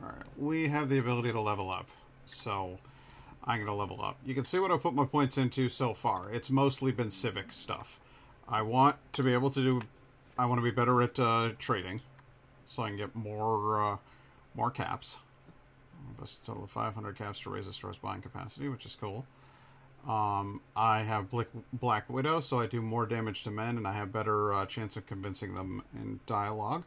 S1: Alright, we have the ability to level up. So, I'm going to level up. You can see what I've put my points into so far. It's mostly been civic stuff. I want to be able to do... I want to be better at trading, so I can get more caps. Best a total of 500 caps to raise the store's buying capacity, which is cool. I have Black Widow, so I do more damage to men, and I have better chance of convincing them in dialogue.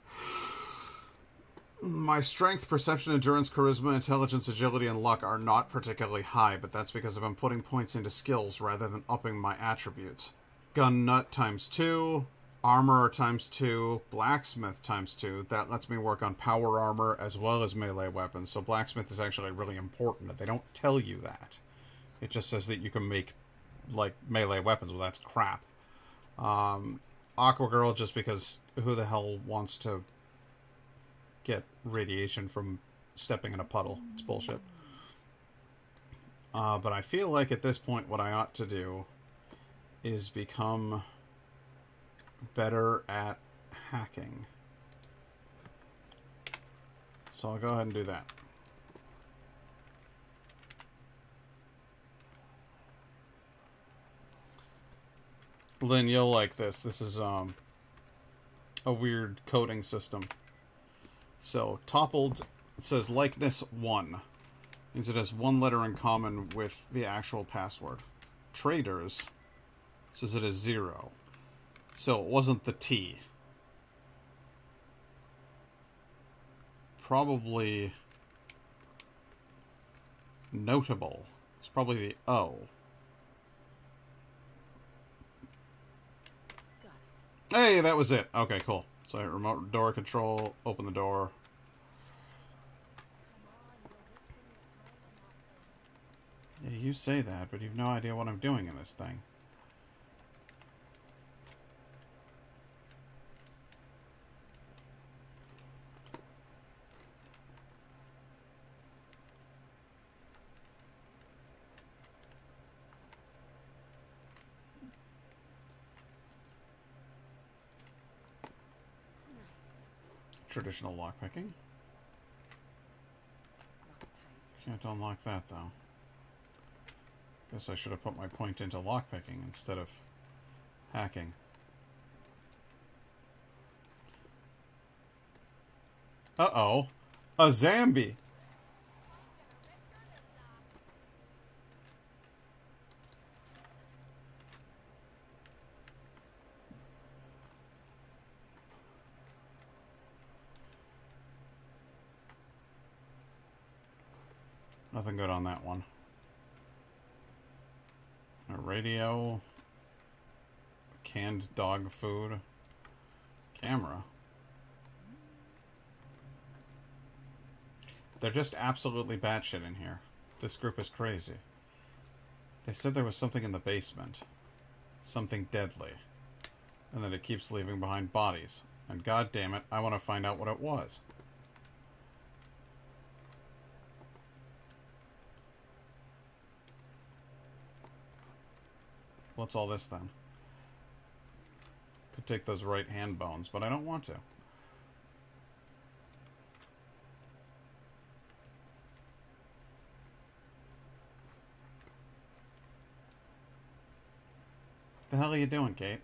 S1: My strength, perception, endurance, charisma, intelligence, agility, and luck are not particularly high, but that's because I'm putting points into skills rather than upping my attributes. Gun nut times 2... Armor times 2, blacksmith times 2. That lets me work on power armor as well as melee weapons. So blacksmith is actually really important. They don't tell you that. It just says that you can make, like, melee weapons. Well, that's crap. Aqua Girl, just because who the hell wants to get radiation from stepping in a puddle. It's bullshit. But I feel like at this point what I ought to do is become better at hacking. So I'll go ahead and do that. Lynn, you'll like this. This is a weird coding system. So, toppled, it says likeness 1. Means it has one letter in common with the actual password. Traders says it is 0. So, it wasn't the T. Probably notable. It's probably the O. Hey, that was it. Okay, cool. So remote door control, open the door. Yeah, you say that, but you've no idea what I'm doing in this thing. Traditional lockpicking. Can't unlock that, though. Guess I should have put my point into lockpicking instead of hacking. Uh-oh. A zombie! Nothing good on that one. A radio. Canned dog food. Camera. They're just absolutely batshit in here. This group is crazy. They said there was something in the basement. Something deadly. And that it keeps leaving behind bodies. And god damn it, I want to find out what it was. What's all this then? Could take those right hand bones, but I don't want to. The hell are you doing, Kate?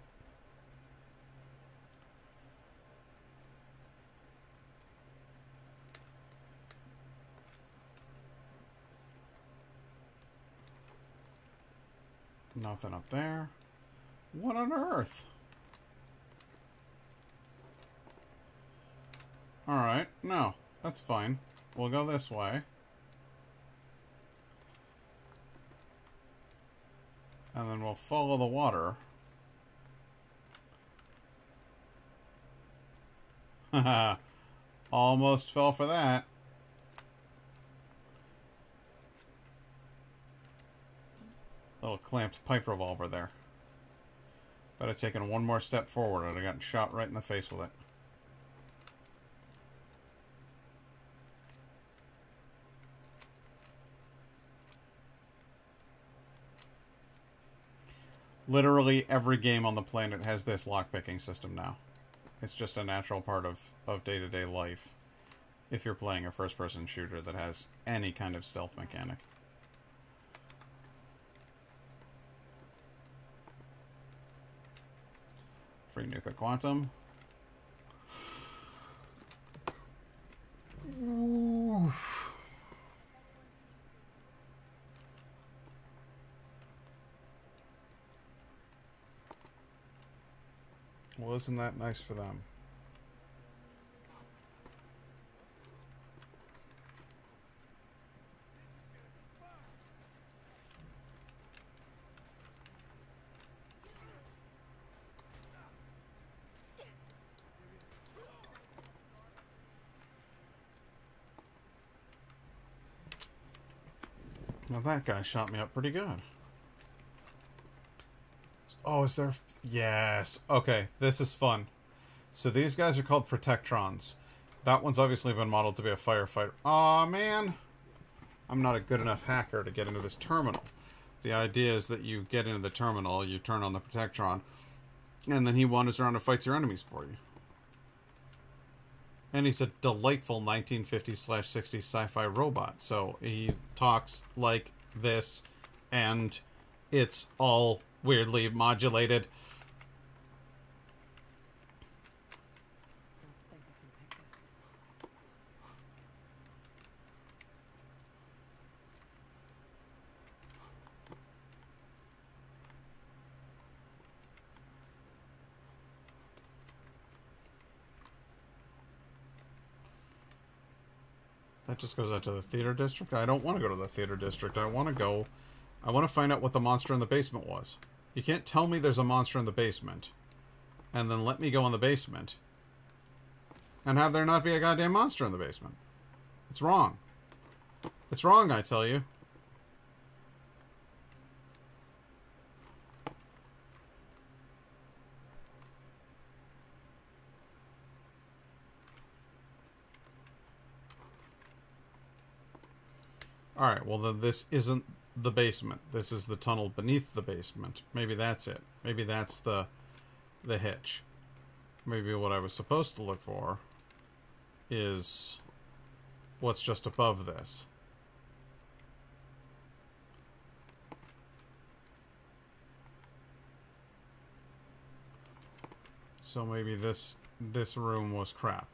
S1: Nothing up there. What on earth? Alright, no, that's fine. We'll go this way. And then we'll follow the water. Haha. Almost fell for that. Little clamped pipe revolver there. But I'd taken one more step forward and I'd gotten shot right in the face with it. Literally every game on the planet has this lockpicking system now. It's just a natural part of day-to-day life if you're playing a first-person shooter that has any kind of stealth mechanic. Free Nuka Quantum. Oof. Well, isn't that nice for them? Now that guy shot me up pretty good. Oh, is there... Yes. Okay, this is fun. So these guys are called Protectrons. That one's obviously been modeled to be a firefighter. Aw, man. I'm not a good enough hacker to get into this terminal. The idea is that you get into the terminal, you turn on the Protectron, and then he wanders around and fights your enemies for you. And he's a delightful 1950s/60s sci-fi robot. So he talks like this, and it's all weirdly modulated.
S2: Don't think I can pick this.
S1: That just goes out to the theater district. I don't want to go to the theater district. I want to find out what the monster in the basement was. You can't tell me there's a monster in the basement and then let me go in the basement and have there not be a goddamn monster in the basement. It's wrong. It's wrong, I tell you. Alright, well then this isn't the basement. This is the tunnel beneath the basement. Maybe that's it. Maybe that's the hitch. Maybe what I was supposed to look for is what's just above this. So maybe this room was crap.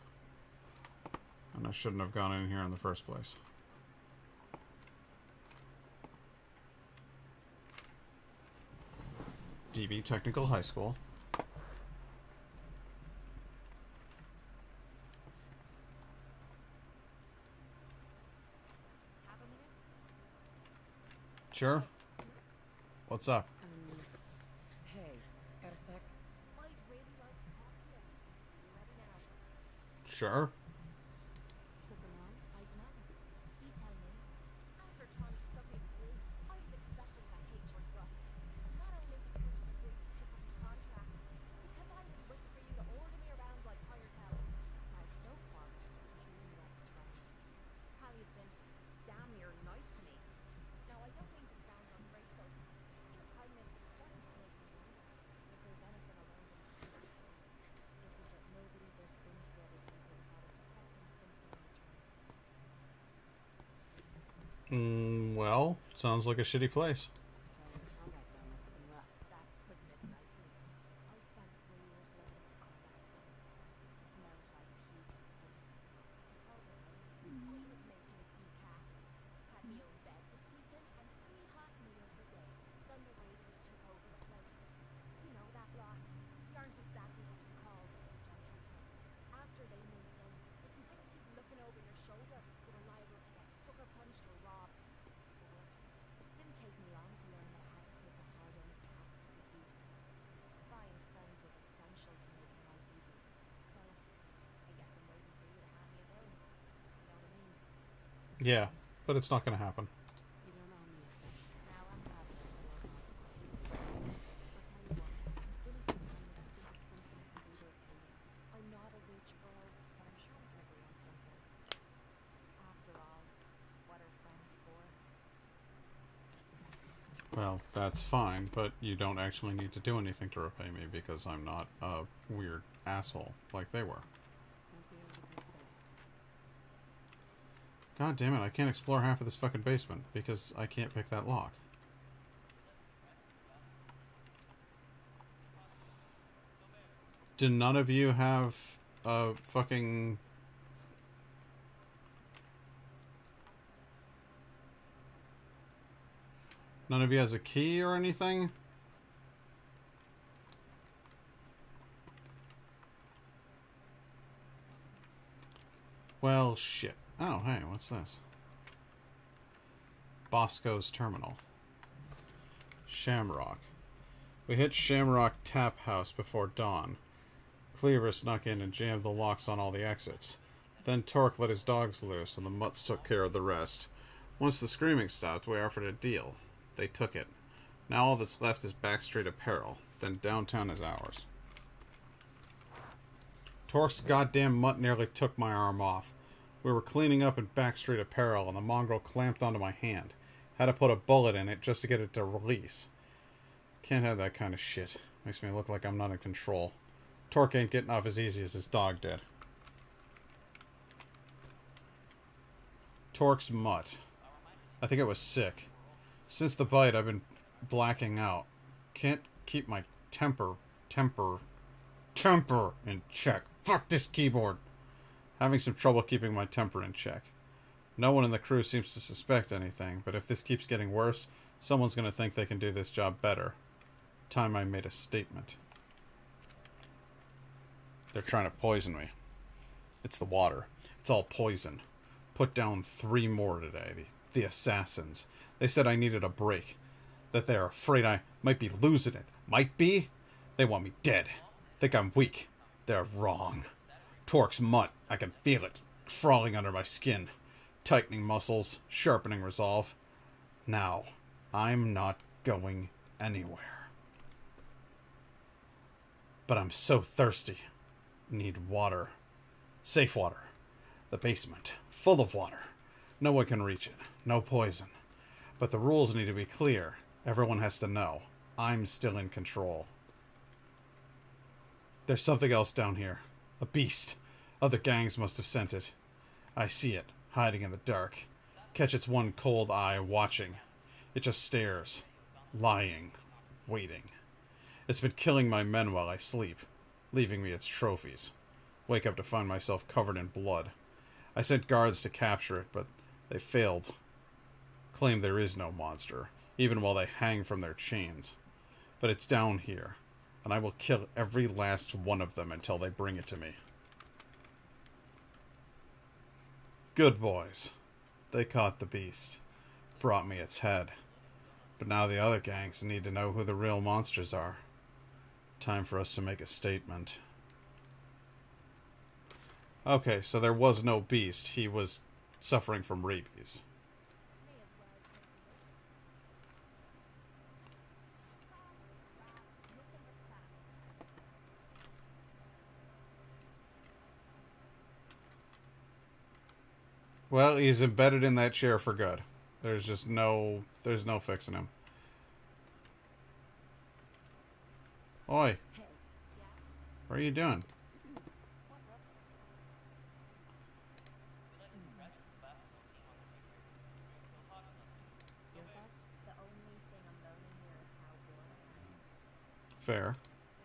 S1: And I shouldn't have gone in here in the first place. DB Technical High School.
S2: Have a minute?
S1: Sure. What's up?
S2: Hey, Arsec.
S8: I'd really like to talk to you. Are you ready now?
S1: Sure.
S2: Took him on?
S8: I dunno. You tell me. After Tommy stuck me with you, I was expecting to hate your guts. Not only because you agreed to pick up the contract, because I was waiting for you to order me around like hired help. Now, so far, you really like the trend. How you've been damn near nice to me. Now, I don't mean to sound ungrateful, but your kindness is starting to make me wonder if there's anything around in the future. It was that nobody does things for other people without expecting something in return.
S1: Well, sounds like a shitty place.
S2: Combat zone must have been rough.
S8: That's putting it nicely. I spent 3 years living in a combat zone. Smelled like puke and piss. Called it home. I was making a few caps, had my own bed to sleep in, and 3 hot meals a day. Then the raiders took over the place. You know that lot. They aren't exactly what you call the gentlemen. After they moved in, if you didn't keep looking over your shoulder, you were liable to get sucker punched or robbed. Or worse. It didn't take me long to learn that I had to put the hard-earned caps to good use. Buying friends was essential to making life easy. So, I guess I'm waiting for you to hand me a bill. You know what I mean?
S1: Yeah, but it's not going to happen.
S2: You don't owe me a thing.
S8: Now I'm happy to know about it. I'll tell you what, give me some time and I'll think of something I can do to repay you. I'm not a rich girl, but I'm sure we can agree on something. After all, what are friends for?
S1: Well, that's fine, but you don't actually need to do anything to repay me because I'm not a weird asshole like they were.
S2: Won't be able to pick this.
S1: God damn it, I can't explore half of this fucking basement because I can't pick that lock. Do none of you have a fucking... None of you has a key or anything? Well, shit. Oh, hey, what's this? Bosco's Terminal. Shamrock. We hit Shamrock Tap House before dawn. Cleaver snuck in and jammed the locks on all the exits. Then Torque let his dogs loose, and the mutts took care of the rest. Once the screaming stopped, we offered a deal. They took it. Now all that's left is Backstreet Apparel. Then downtown is ours. Torque's goddamn mutt nearly took my arm off. We were cleaning up in Backstreet Apparel, and the mongrel clamped onto my hand. Had to put a bullet in it just to get it to release. Can't have that kind of shit. Makes me look like I'm not in control. Torque ain't getting off as easy as his dog did. Torque's mutt. I think it was sick. Since the bite, I've been blacking out. Can't keep my temper in check. Fuck this keyboard. Having some trouble keeping my temper in check. No one in the crew seems to suspect anything, but if this keeps getting worse, someone's going to think they can do this job better. Time I made a statement. They're trying to poison me. It's the water. It's all poison. Put down 3 more today. The assassins. They said I needed a break. That they're afraid I might be losing it. Might be? They want me dead. Think I'm weak. They're wrong. Torque's mutt. I can feel it. Crawling under my skin. Tightening muscles. Sharpening resolve. Now, I'm not going anywhere. But I'm so thirsty. Need water. Safe water. The basement. Full of water. No one can reach it. No poison. But the rules need to be clear. Everyone has to know. I'm still in control. There's something else down here. A beast. Other gangs must have sent it. I see it, hiding in the dark. Catch its one cold eye watching. It just stares. Lying. Waiting. It's been killing my men while I sleep, leaving me its trophies. Wake up to find myself covered in blood. I sent guards to capture it, but they failed. Claim there is no monster, even while they hang from their chains. But it's down here, and I will kill every last one of them until they bring it to me. Good boys. They caught the beast. Brought me its head. But now the other gangs need to know who the real monsters are. Time for us to make a statement. Okay, so there was no beast. He was suffering from rabies. Well, he's embedded in that chair for good. There's no fixing him. Oi. What are you doing? Fair.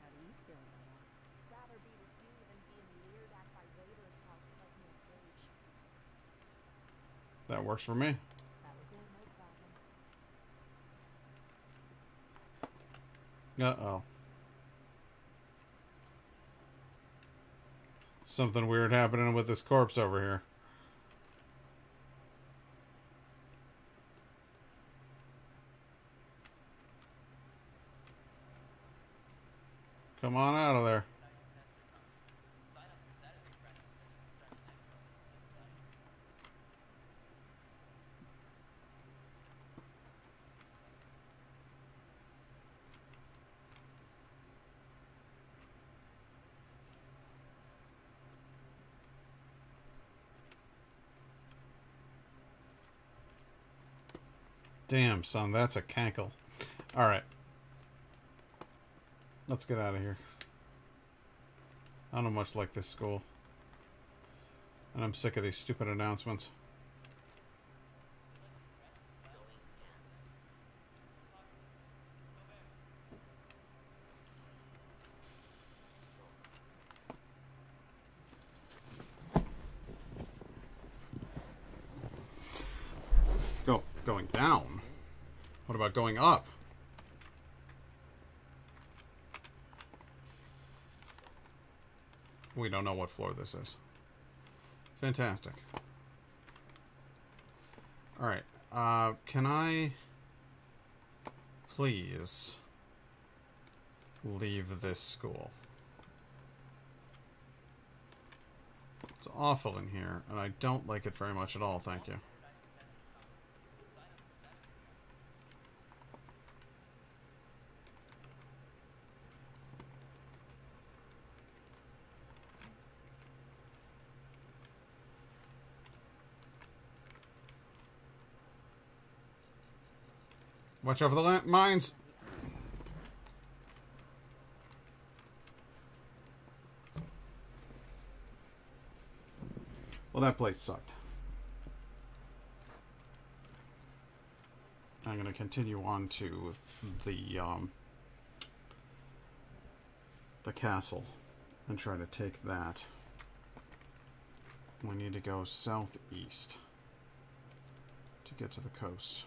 S8: How do you feel, boss? Rather be with you than being leered at by raiders while fighting a cage.
S1: That works for me.
S8: That was it, no problem.
S1: Uh-oh. Something weird happening with this corpse over here. Come on out of there. Damn, son, that's a cankle. Alright. Let's get out of here. I don't much like this school. And I'm sick of these stupid announcements. Going down? What about going up? We don't know what floor this is. Fantastic. Alright. Can I please leave this school? It's awful in here, and I don't like it very much at all, thank you. Watch over the mines. Well, that place sucked. I'm going to continue on to the castle and try to take that. We need to go southeast to get to the coast.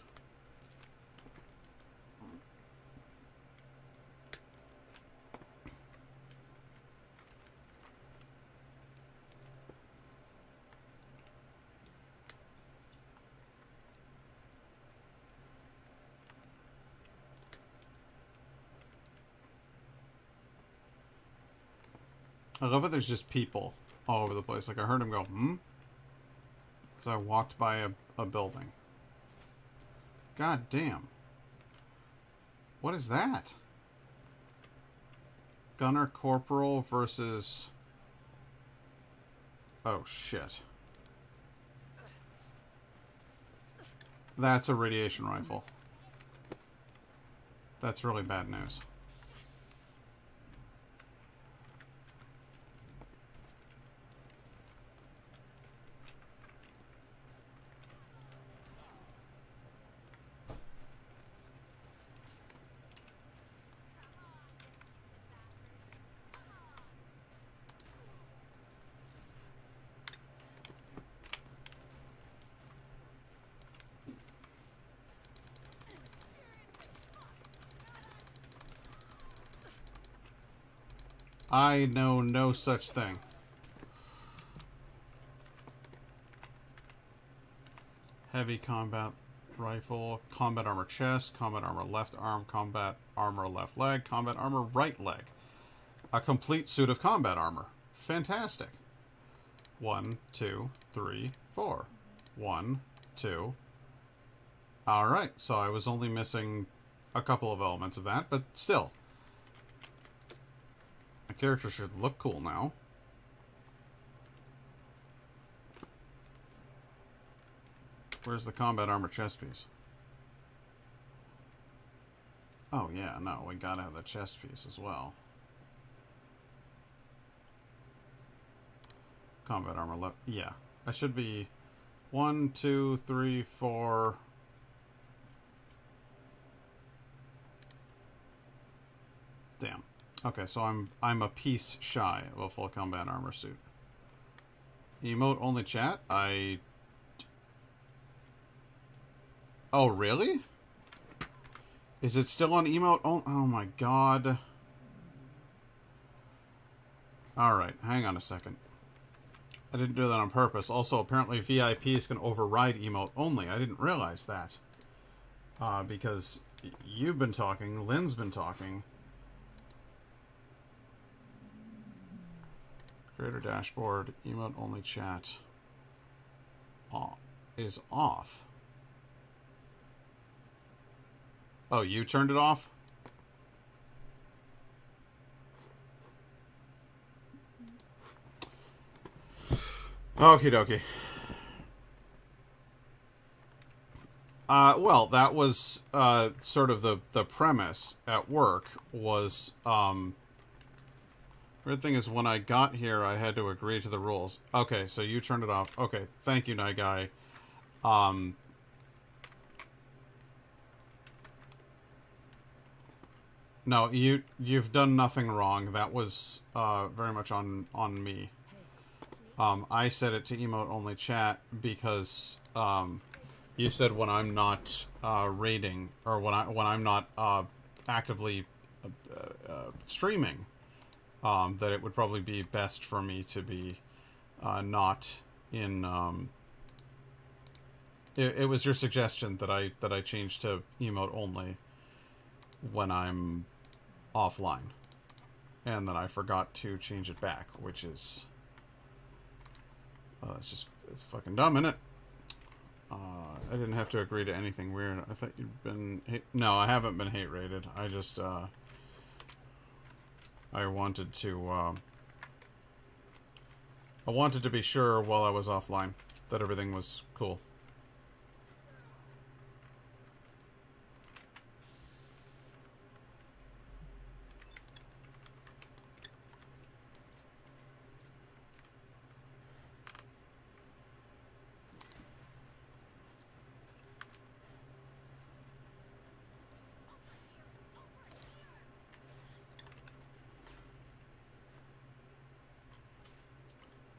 S1: I love it. There's just people all over the place. Like I heard him go, hmm? So I walked by a building. God damn. What is that? Gunner Corporal versus... Oh, shit. That's a radiation rifle. That's really bad news. I know no such thing. Heavy combat rifle, combat armor chest, combat armor left arm, combat armor left leg, combat armor right leg. A complete suit of combat armor. Fantastic. 1, 2, 3, 4. 1, 2. Alright, so I was only missing a couple of elements of that, but still. My character should look cool now. Where's the combat armor chest piece? Oh yeah, no, we gotta have the chest piece as well. Combat armor left. Yeah, I should be 1, 2, 3, 4. Damn. Okay, so I'm a piece shy of a full combat armor suit. Emote only chat? Oh, really? Is it still on emote? Oh my god. Alright, hang on a second. I didn't do that on purpose. Also, apparently VIPs can override emote only. I didn't realize that. Because you've been talking, Lynn's been talking. Creator dashboard, emote only chat is off. Oh, you turned it off? Okie dokie. Well, that was sort of the premise at work was weird thing is, when I got here, I had to agree to the rules. Okay, so you turned it off. Okay, thank you, Night Guy. No, you've done nothing wrong. That was very much on me. I set it to emote only chat because you said when I'm not raiding or when I'm not actively streaming. That it would probably be best for me to be not in. It was your suggestion that I change to emote only when I'm offline, and then I forgot to change it back, which is it's fucking dumb, isn't it? I didn't have to agree to anything weird. I thought you'd been no, I haven't been hate rated. I just I wanted to be sure while I was offline that everything was cool.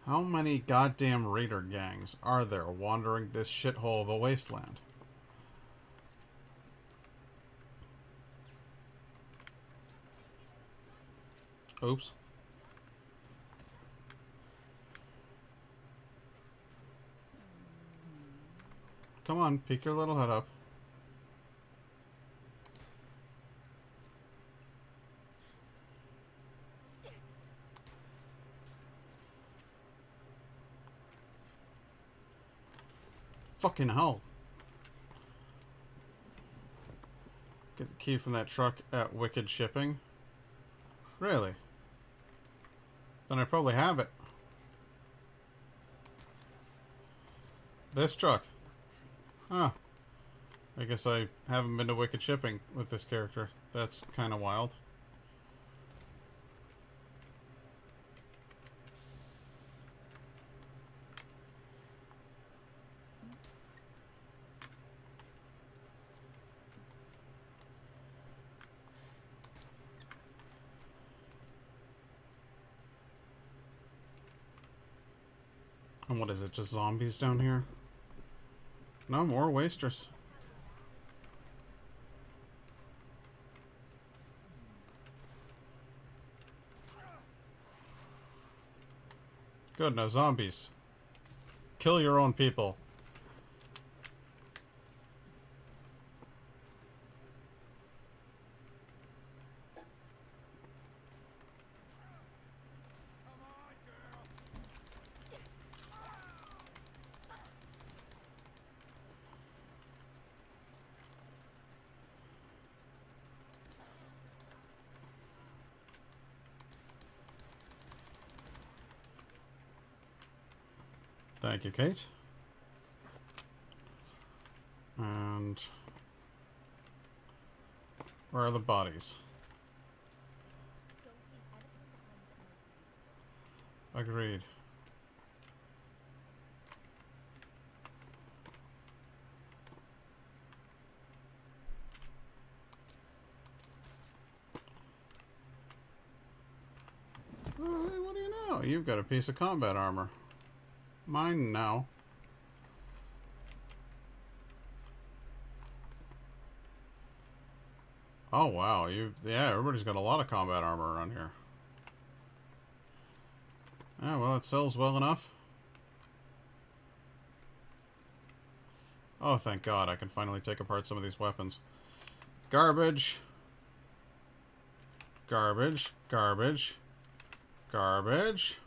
S1: How many goddamn raider gangs are there wandering this shithole of a wasteland? Oops. Come on, peek your little head up. Fucking hell. Get the key from that truck at Wicked Shipping. Really? Then I probably have it. This truck. Huh. I guess I haven't been to Wicked Shipping with this character. That's kind of wild. And what is it, just zombies down here? No, more wasters. Good, no zombies. Kill your own people. Thank you, Kate. And where are the bodies?
S8: Don't leave anything behind that might be useful.
S1: Agreed. Oh, hey, what do you know? You've got a piece of combat armor. Mine now. Oh wow, yeah, everybody's got a lot of combat armor around here. Yeah, well, it sells well enough. Oh, thank God, I can finally take apart some of these weapons. Garbage. Garbage. Garbage. Garbage.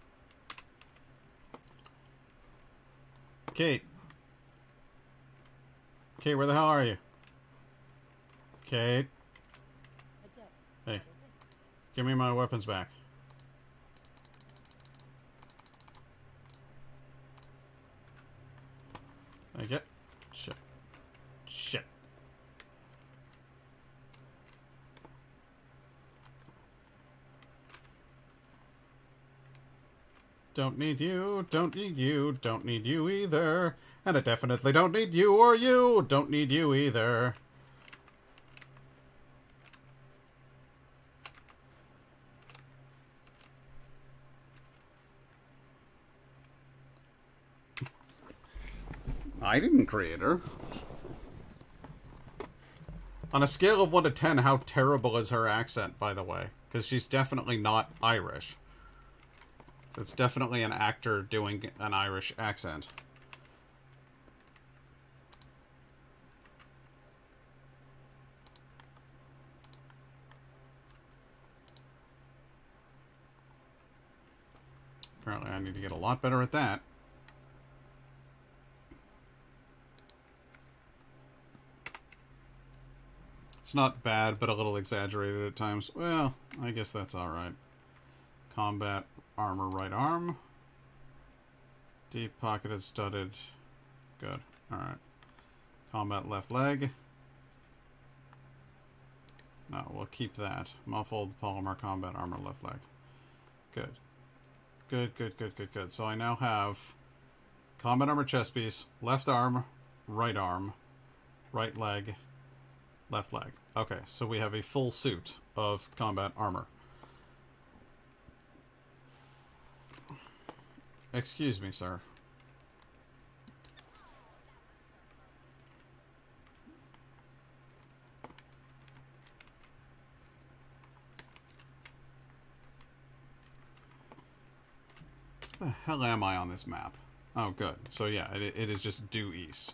S1: Kate. Kate, where the hell are you? Kate.
S8: What's up?
S1: Hey.
S8: What is it?
S1: Give me my weapons back. Thank you. Shit. Shit. Don't need you, don't need you, don't need you either. And I definitely don't need you or you. Don't need you either. I didn't create her. On a scale of 1 to 10, how terrible is her accent, by the way? Because she's definitely not Irish. It's definitely an actor doing an Irish accent. Apparently I need to get a lot better at that. It's not bad, but a little exaggerated at times. Well, I guess that's alright. Combat armor right arm. Deep pocketed studded. Good. Alright. Combat left leg. No, we'll keep that. Muffled polymer combat armor left leg. Good. Good, good, good, good, good. So I now have combat armor chest piece, left arm, right leg, left leg. Okay, so we have a full suit of combat armor. Excuse me, sir. Where the hell am I on this map? Oh, good. So yeah, it is just due east.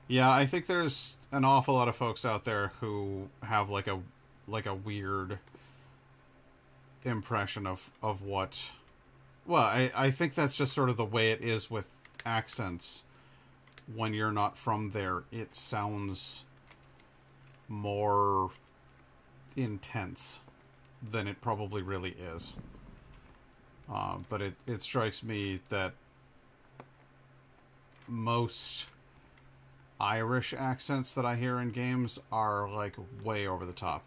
S1: Yeah, I think there's an awful lot of folks out there who have like a weird impression of what. Well, I think that's just sort of the way it is with accents. When you're not from there, it sounds more intense than it probably really is. But it strikes me that most Irish accents that I hear in games are like way over the top.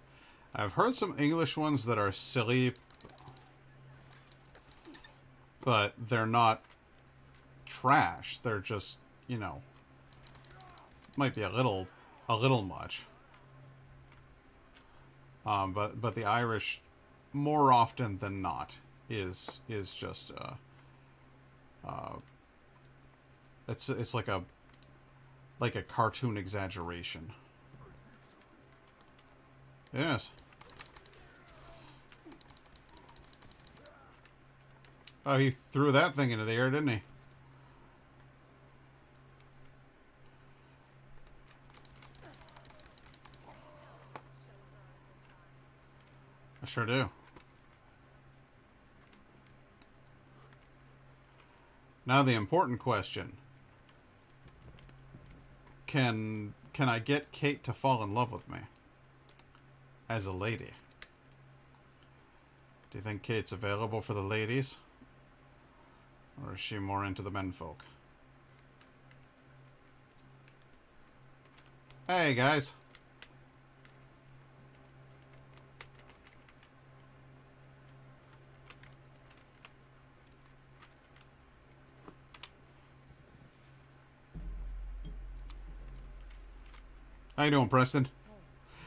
S1: I've heard some English ones that are silly, but they're not trash. They're just, you know, might be a little much. But the Irish, more often than not, is just it's like a cartoon exaggeration. Yes. Oh, he threw that thing into the air, didn't he? I sure do. Now the important question. Can I get Kate to fall in love with me? As a lady. Do you think Kate's available for the ladies? Or is she more into the menfolk? Hey, guys. How you doing, Preston?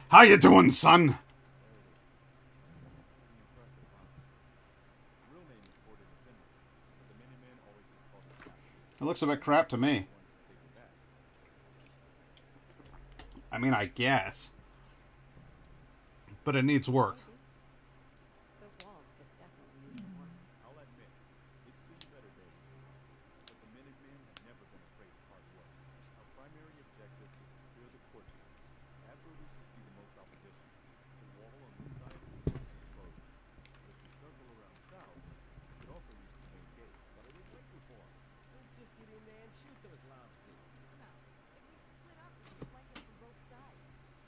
S1: How you doing, son? It looks a bit crap to me. I mean, I guess. But it needs work.
S8: Those walls could definitely use some work.
S7: I'll admit, it's seen better days. But the Minutemen have never been afraid of hard work. Our primary objective is to clear the courtyard. That's where we should see the most opposition. The wall on this side is exposed. If we circle around south, we could also reach the main gate. But it is waiting for us.
S4: Let's just get in there and shoot those lobsters.
S8: No, if we split up and flank it from both sides,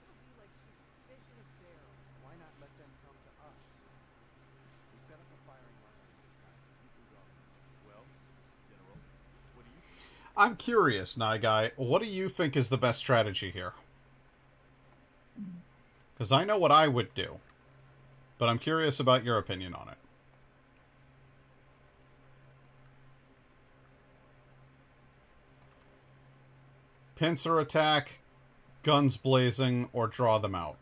S8: it'll be like shooting fish in a barrel.
S4: Why not let them come to us? We set up a firing line on this side. You can go.
S7: Well, General, what do you think?
S1: I'm curious, Nye Guy. What do you think is the best strategy here? Because I know what I would do. But I'm curious about your opinion on it. Pincer attack, guns blazing, or draw them out.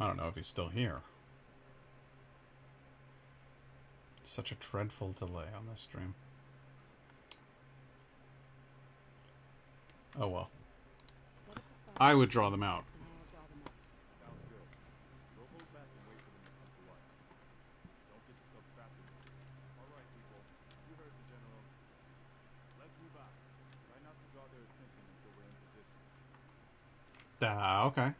S1: I don't know if he's still here. Such a dreadful delay on this stream. Oh well.
S8: Set up a fire
S1: I would draw them out.
S8: and I'll draw them out.
S7: Sounds good. We'll hold back and wait for them to come to us. Don't get yourself trapped in it. All right, people. You heard the General. Let's move out. Try not to draw their attention until we're in position.
S1: Okay.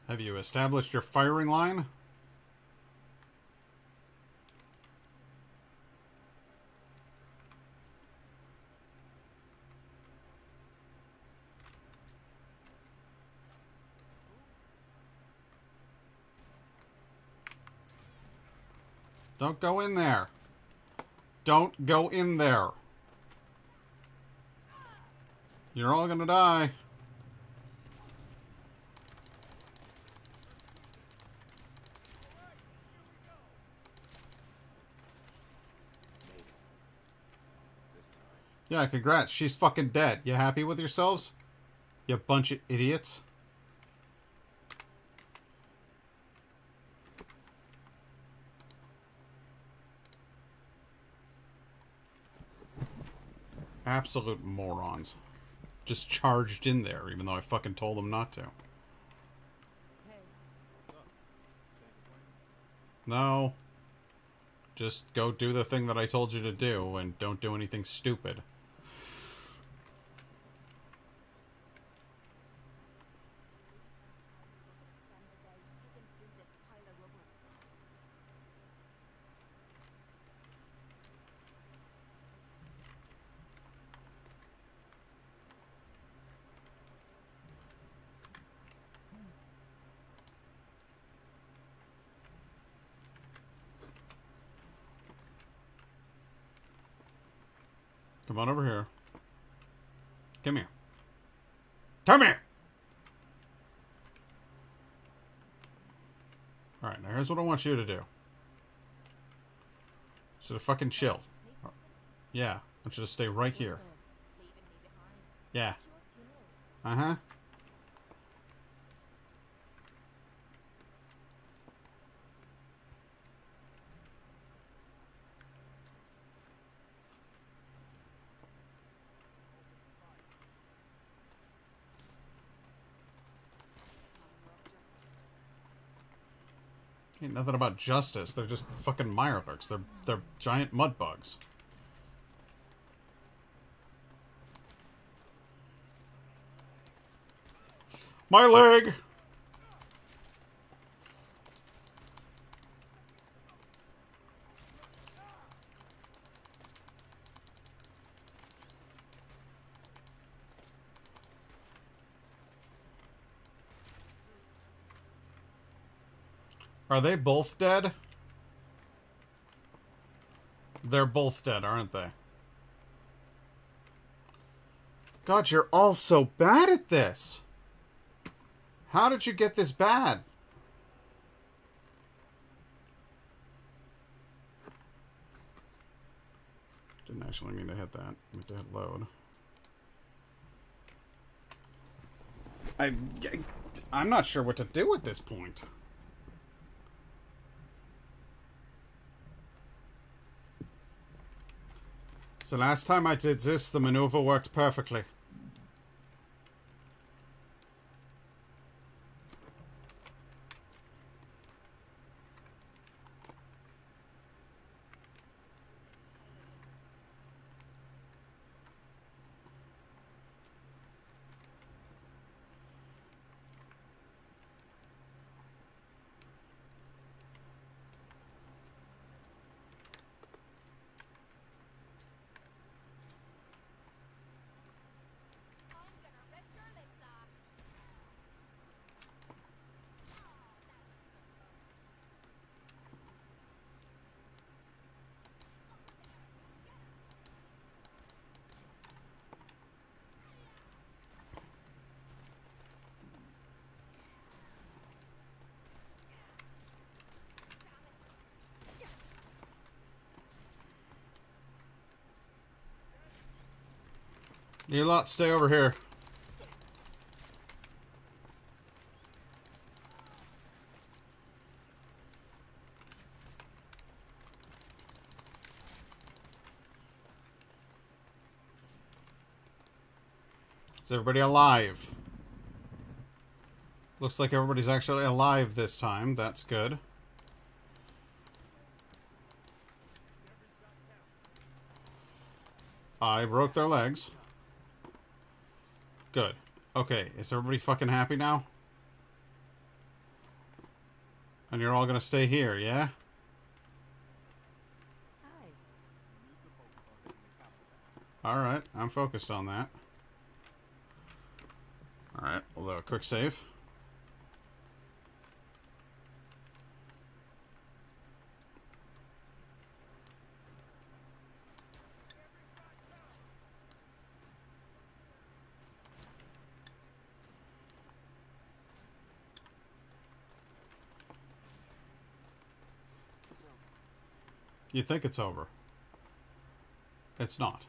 S1: Have you established your firing line? Don't go in there. Don't go in there. You're all gonna die. Yeah, congrats. She's fucking dead. You happy with yourselves? You bunch of idiots. Absolute morons. Just charged in there, even though I fucking told them not to.
S7: Hey. What's up? Can't complain.
S1: No. Just go do the thing that I told you to do, and don't do anything stupid. Come on over here. Come here. Come here! Alright, now here's what I want you to do. So to fucking chill. Yeah, I want you to stay right here. Yeah. Uh-huh. Ain't nothing about justice. They're just fucking Mirelurks. They're giant mud bugs. My leg! Are they both dead? They're both dead, aren't they? God, you're all so bad at this. How did you get this bad? Didn't actually mean to hit that. I meant to hit load. I'm not sure what to do at this point. So last time I did this, the maneuver worked perfectly. You lot stay over here. Is everybody alive? Looks like everybody's actually alive this time. That's good. I broke their legs. Good. Okay, is everybody fucking happy now? And you're all gonna stay here, yeah? Alright, I'm focused on that. Alright, we'll do a quick save. You think it's over. It's not.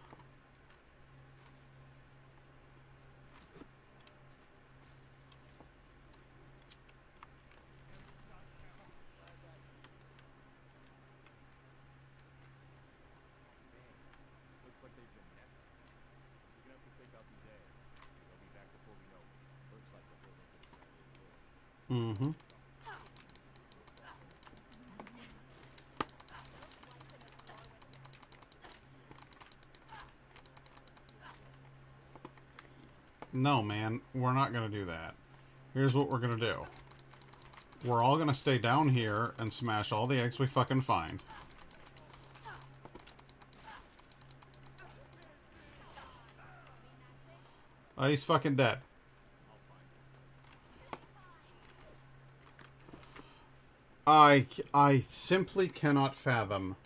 S7: Looks like they've been nesting. We're gonna have to take out these eggs. They'll be back before we know it. Looks like the whole thing is starting to work.
S1: Mm-hmm. No, man, we're not going to do that. Here's what we're going to do. We're all going to stay down here and smash all the eggs we fucking find. Oh, he's fucking dead. I simply cannot fathom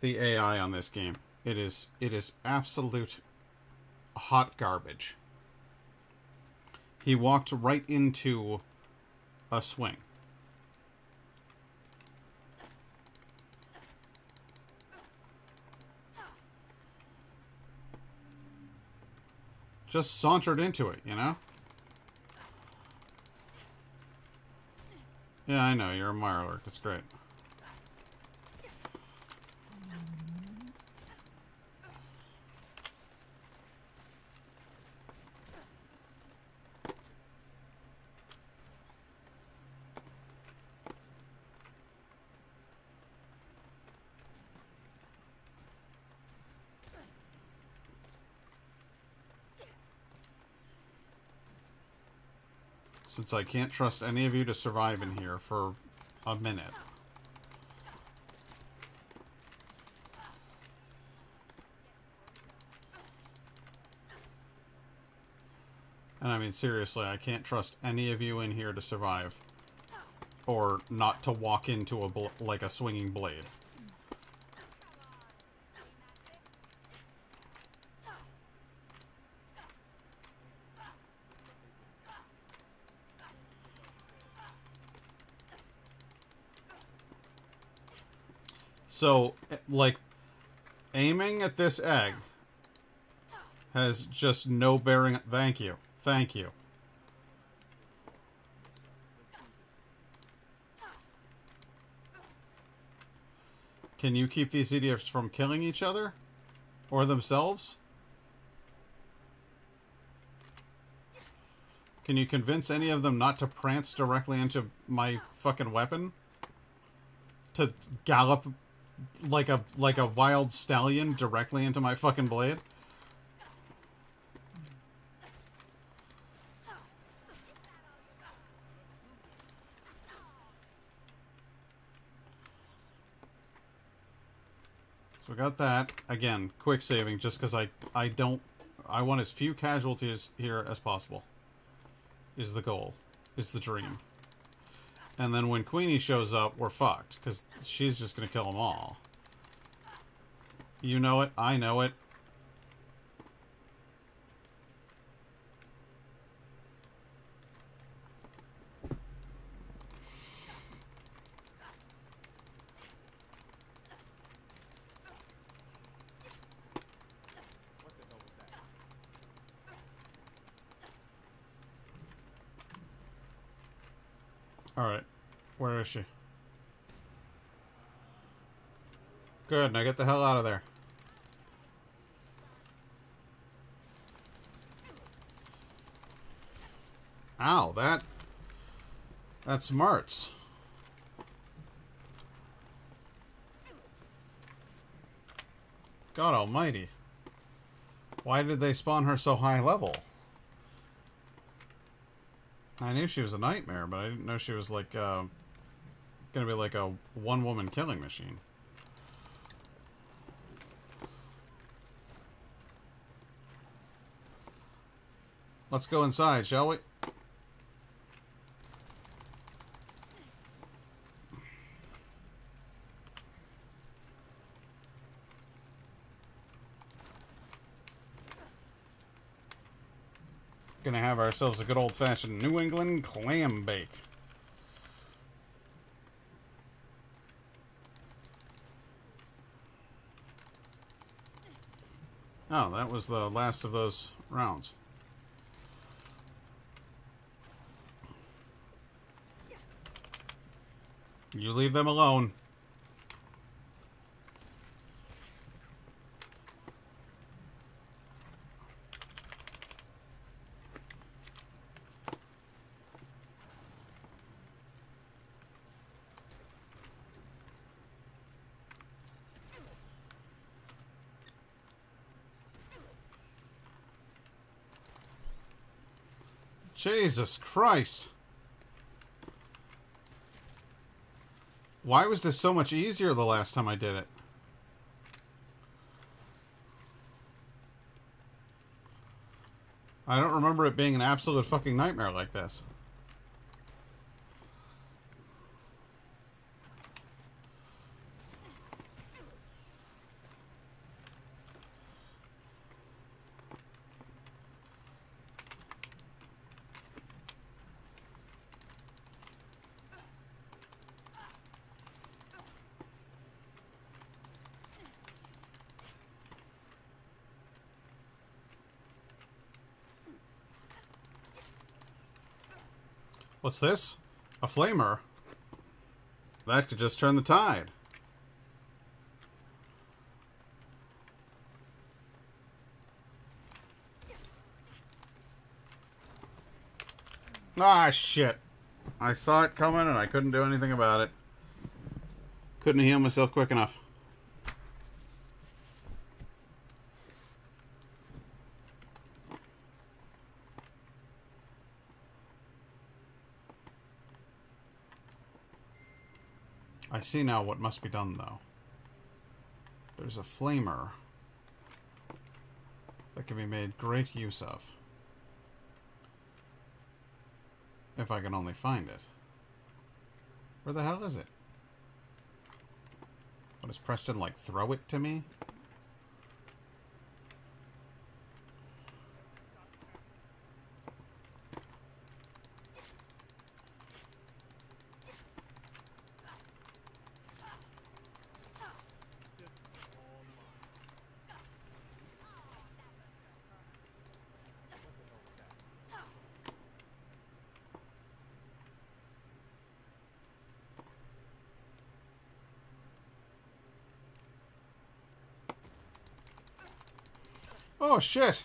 S1: the AI on this game. It is absolute hot garbage. He walked right into a swing. Just sauntered into it, you know? Yeah, I know, you're a Mirelurk. It's great. Since I can't trust any of you to survive in here for a minute. And I mean, seriously, I can't trust any of you in here to survive. Or not to walk into like a swinging blade. So, like, aiming at this egg has just no bearing. Thank you. Thank you. Can you keep these idiots from killing each other? Or themselves? Can you convince any of them not to prance directly into my fucking weapon? To gallop like a wild stallion directly into my fucking blade? So we got that. Again, quick saving just because I want as few casualties here as possible. Is the goal. Is the dream. And then when Queenie shows up, we're fucked. Because she's just going to kill them all. You know it. I know it.
S7: What the hell was that?
S1: Alright. Where is she? Good, now get the hell out of there. Ow, that smarts. God almighty. Why did they spawn her so high level? I knew she was a nightmare, but I didn't know she was like, gonna be like a one-woman killing machine. Let's go inside, shall we? Gonna have ourselves a good old-fashioned New England clam bake. Oh, that was the last of those rounds. You leave them alone. Jesus Christ. Why was this so much easier the last time I did it? I don't remember it being an absolute fucking nightmare like this. What's this? A flamer? That could just turn the tide. Ah, shit. I saw it coming and I couldn't do anything about it. Couldn't heal myself quick enough. I see now what must be done, though. There's a flamer that can be made great use of. If I can only find it. Where the hell is it? What, does Preston, like, throw it to me? Oh, shit!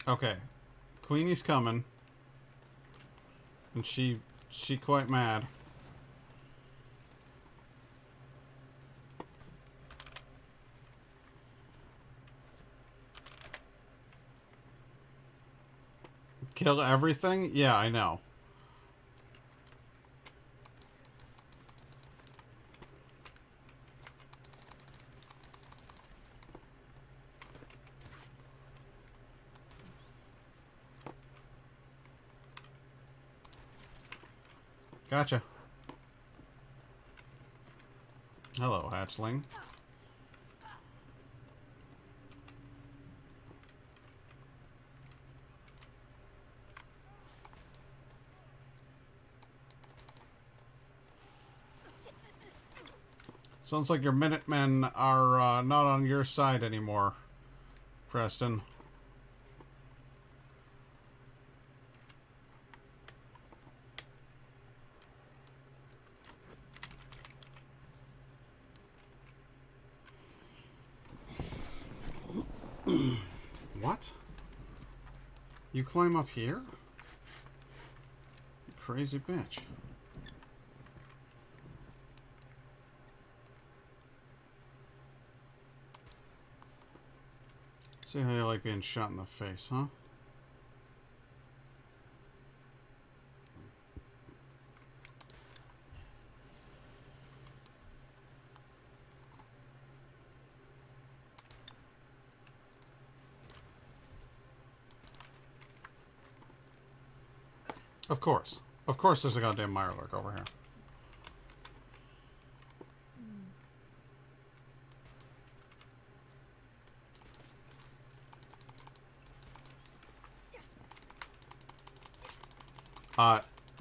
S1: Okay. Queenie's coming. And she quite mad. Kill everything? Yeah, I know. Gotcha. Hello, hatchling. Sounds like your Minutemen are not on your side anymore, Preston. What? You climb up here? You crazy bitch. See how you like being shot in the face, huh? Of course. Of course there's a goddamn Mirelurk over here.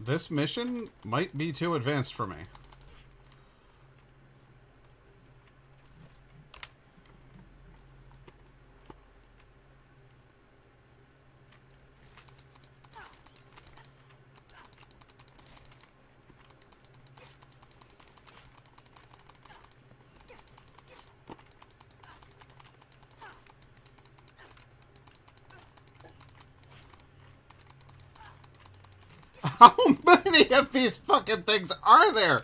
S1: This mission might be too advanced for me. How many of these fucking things are there?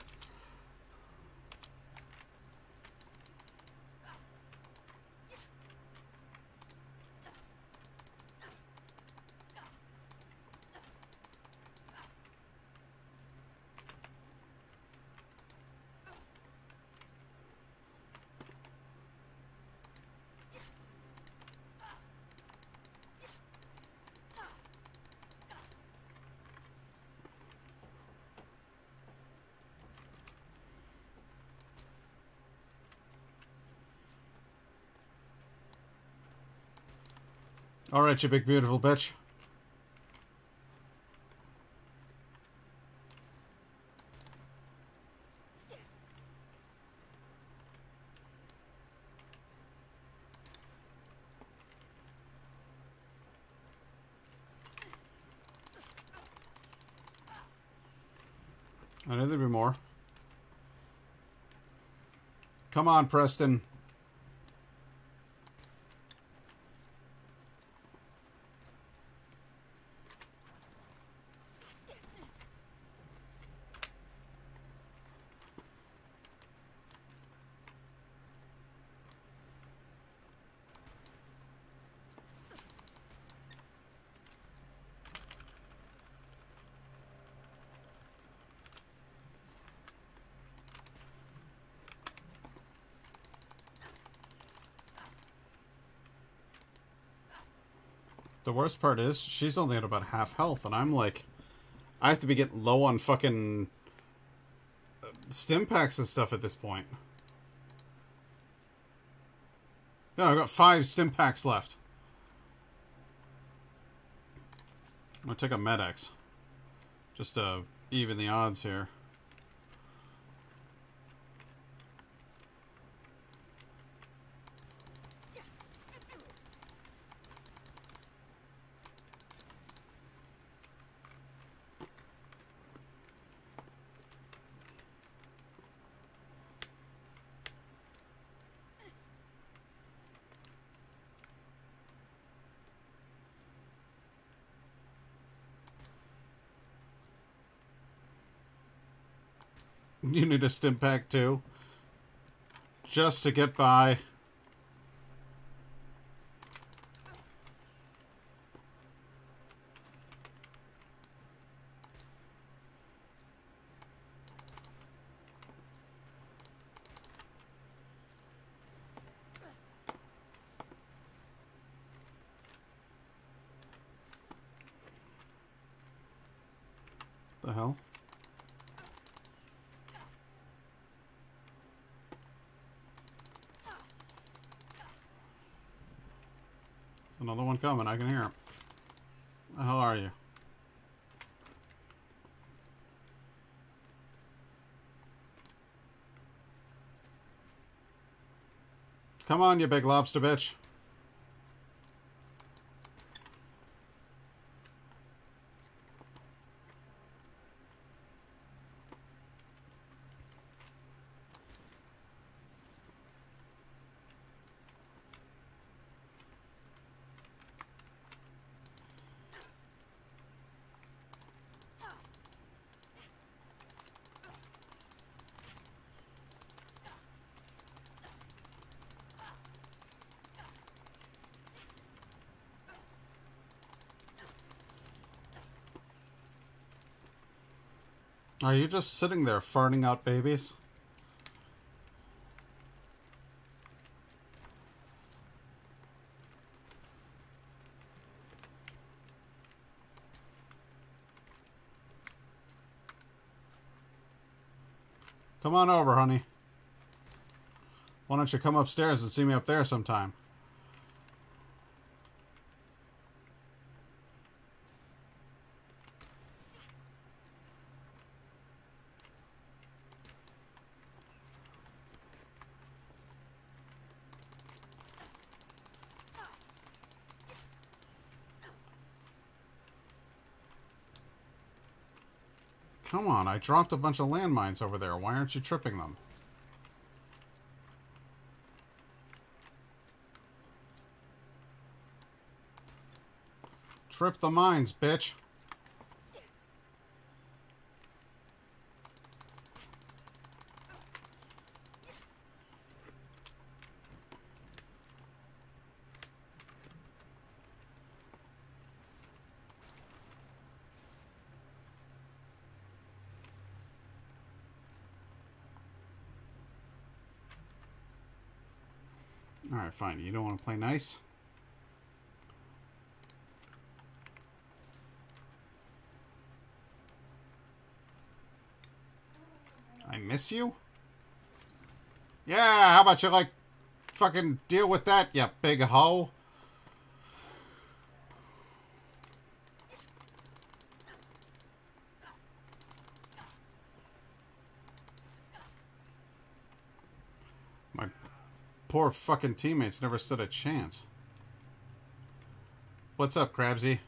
S1: Alright, you big beautiful bitch. I knew there'd be more. Come on, Preston. The worst part is, she's only at about half health, and I'm like, I have to be getting low on fucking stim packs and stuff at this point. Yeah, I've got 5 stim packs left. I'm gonna take a Med-X, just to even the odds here. You need a stim pack too, just to get by. The hell? Another one coming, I can hear him. The hell are you? Come on, you big lobster bitch. Are you just sitting there farting out babies? Come on over, honey. Why don't you come upstairs and see me up there sometime? come on. I dropped a bunch of landmines over there. Why aren't you tripping them? Trip the mines, bitch. Alright, fine. You don't want to play nice? I miss you? Yeah, how about you, like, fucking deal with that, you big hoe? My poor fucking teammates never stood a chance. What's up, Krabsy?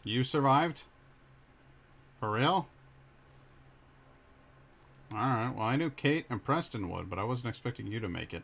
S1: You survived? For real? Alright, well, I knew Kate and Preston would, but I wasn't expecting you to make it.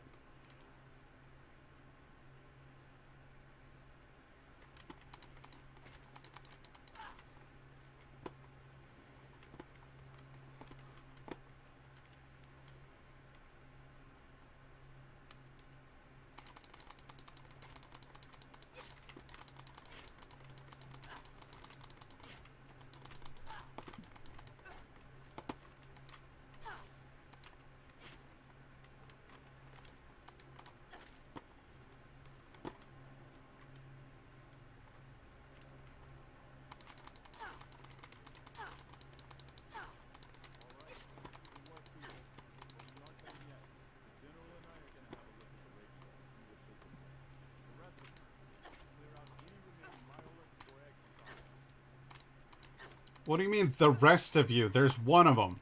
S1: What do you mean, the rest of you? There's one of them.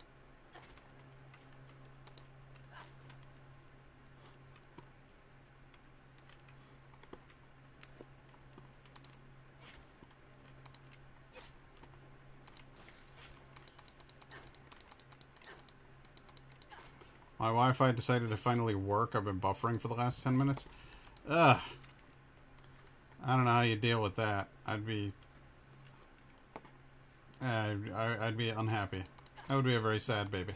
S1: My Wi-Fi decided to finally work. I've been buffering for the last 10 minutes. Ugh. I don't know how you deal with that. I'd be unhappy. That would be a very sad baby.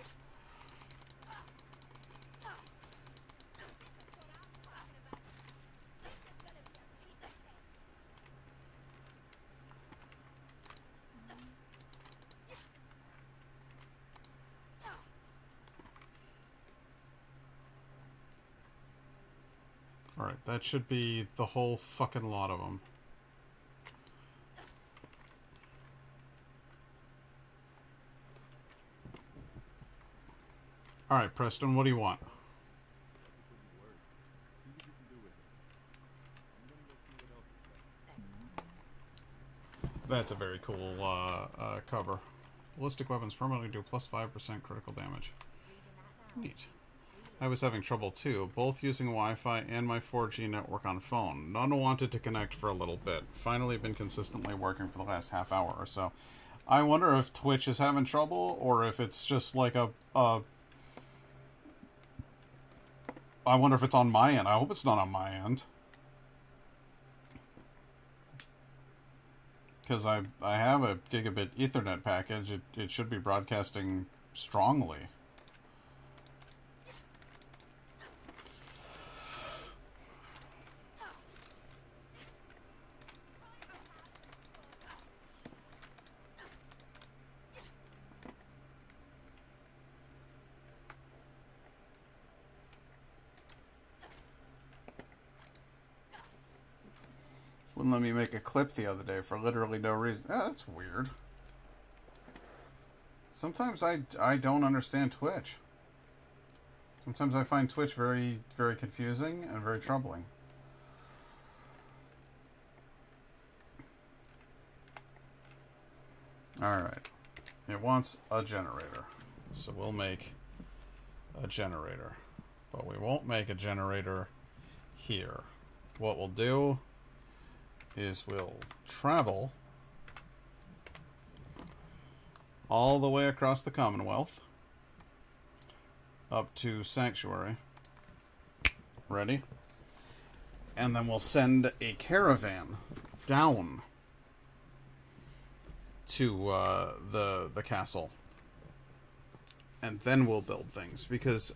S1: Alright, that should be the whole fucking lot of them. Alright, Preston, what do you want? That's a very cool cover. Ballistic weapons permanently do plus 5% critical damage. Neat. I was having trouble too, both using Wi-Fi and my 4G network on phone. None wanted to connect for a little bit. Finally been consistently working for the last half hour or so. I wonder if Twitch is having trouble, or if it's just like I wonder if it's on my end. I hope it's not on my end. Because I have a gigabit Ethernet package. It should be broadcasting strongly. Wouldn't let me make a clip the other day for literally no reason. Oh, that's weird. Sometimes I don't understand Twitch. Sometimes I find Twitch very, very confusing and very troubling. Alright. It wants a generator. So we'll make a generator. But we won't make a generator here. What we'll do is we'll travel all the way across the Commonwealth up to Sanctuary. Ready? And then we'll send a caravan down to the castle. And then we'll build things. Because,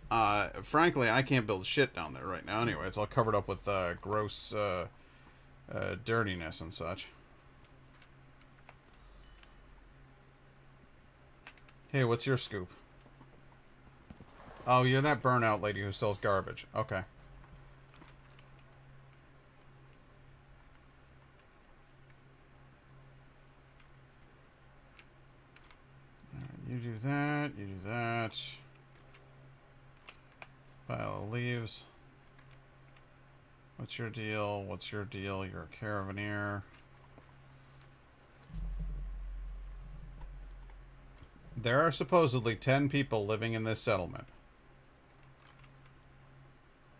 S1: frankly, I can't build shit down there right now anyway. It's all covered up with gross dirtiness and such. Hey, what's your scoop? Oh, you're that burnout lady who sells garbage. Okay. You do that, you do that. Pile of leaves. What's your deal? What's your deal? You're a caravaneer. There are supposedly 10 people living in this settlement.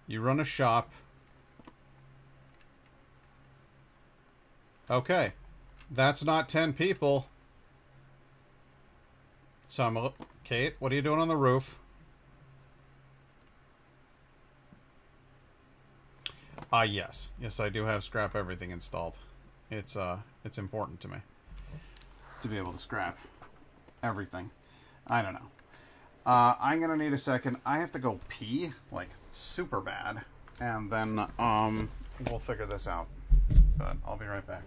S1: You run a shop. Okay. That's not 10 people. So Kate, what are you doing on the roof? Yes. Yes, I do have scrap everything installed. It's important to me to be able to scrap everything. I don't know. I'm gonna need a second. I have to go pee, like, super bad. And then, we'll figure this out. But I'll be right back.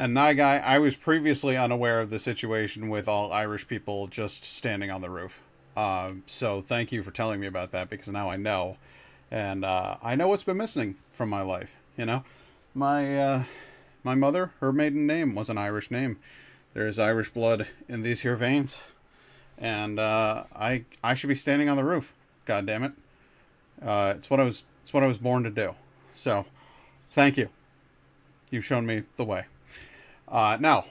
S1: And Guy, I was previously unaware of the situation with all Irish people just standing on the roof. So thank you for telling me about that, because now I know. And I know what's been missing from my life, you know? My mother, her maiden name was an Irish name. There is Irish blood in these here veins. And I should be standing on the roof. God damn it. It's what I was born to do. So, thank you. You've shown me the way. Now,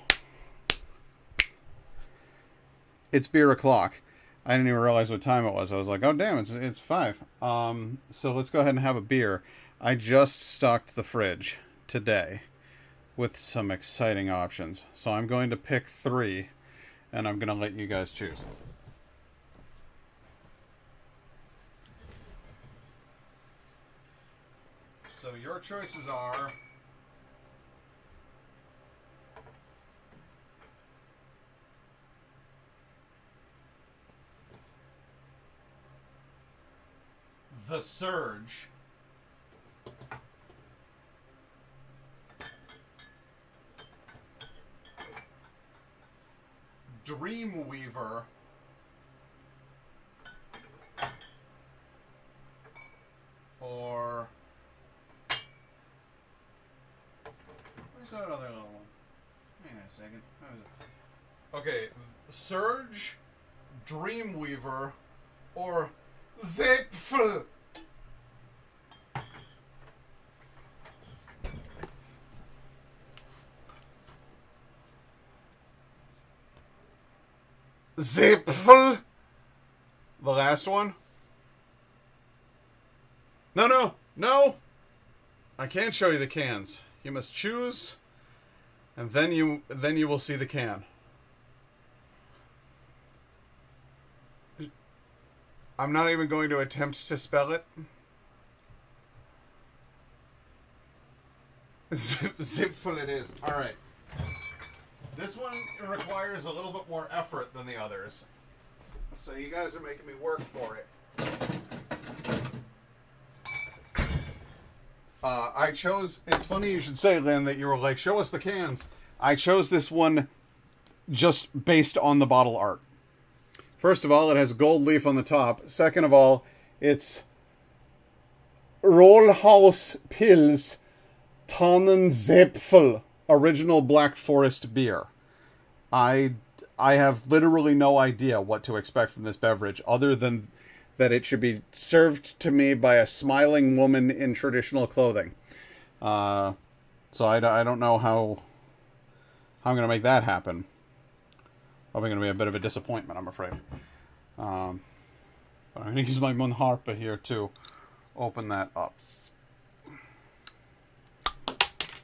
S1: it's beer o'clock. I didn't even realize what time it was. I was like, oh damn, it's 5. So let's go ahead and have a beer. I just stocked the fridge today with some exciting options. So I'm going to pick 3, and I'm going to let you guys choose. So your choices are The Surge, Dreamweaver, or where's that other little one? Hang on a second. How is it? Okay, Surge, Dreamweaver, or Zipfel. Zipfel. The last one? No! I can't show you the cans. You must choose, and then you will see the can. I'm not even going to attempt to spell it. Zipful it is. Alright. This one requires a little bit more effort than the others. So you guys are making me work for it. I chose... It's funny you should say, Lynn, that you were like, show us the cans. I chose this one just based on the bottle art. First of all, it has gold leaf on the top. Second of all, it's Rollhaus Pils Tannenzäpfel, original Black Forest beer. I have literally no idea what to expect from this beverage, other than that it should be served to me by a smiling woman in traditional clothing. So I don't know how I'm going to make that happen. Probably going to be a bit of a disappointment, I'm afraid. But I'm going to use my Munharpa here to open that up.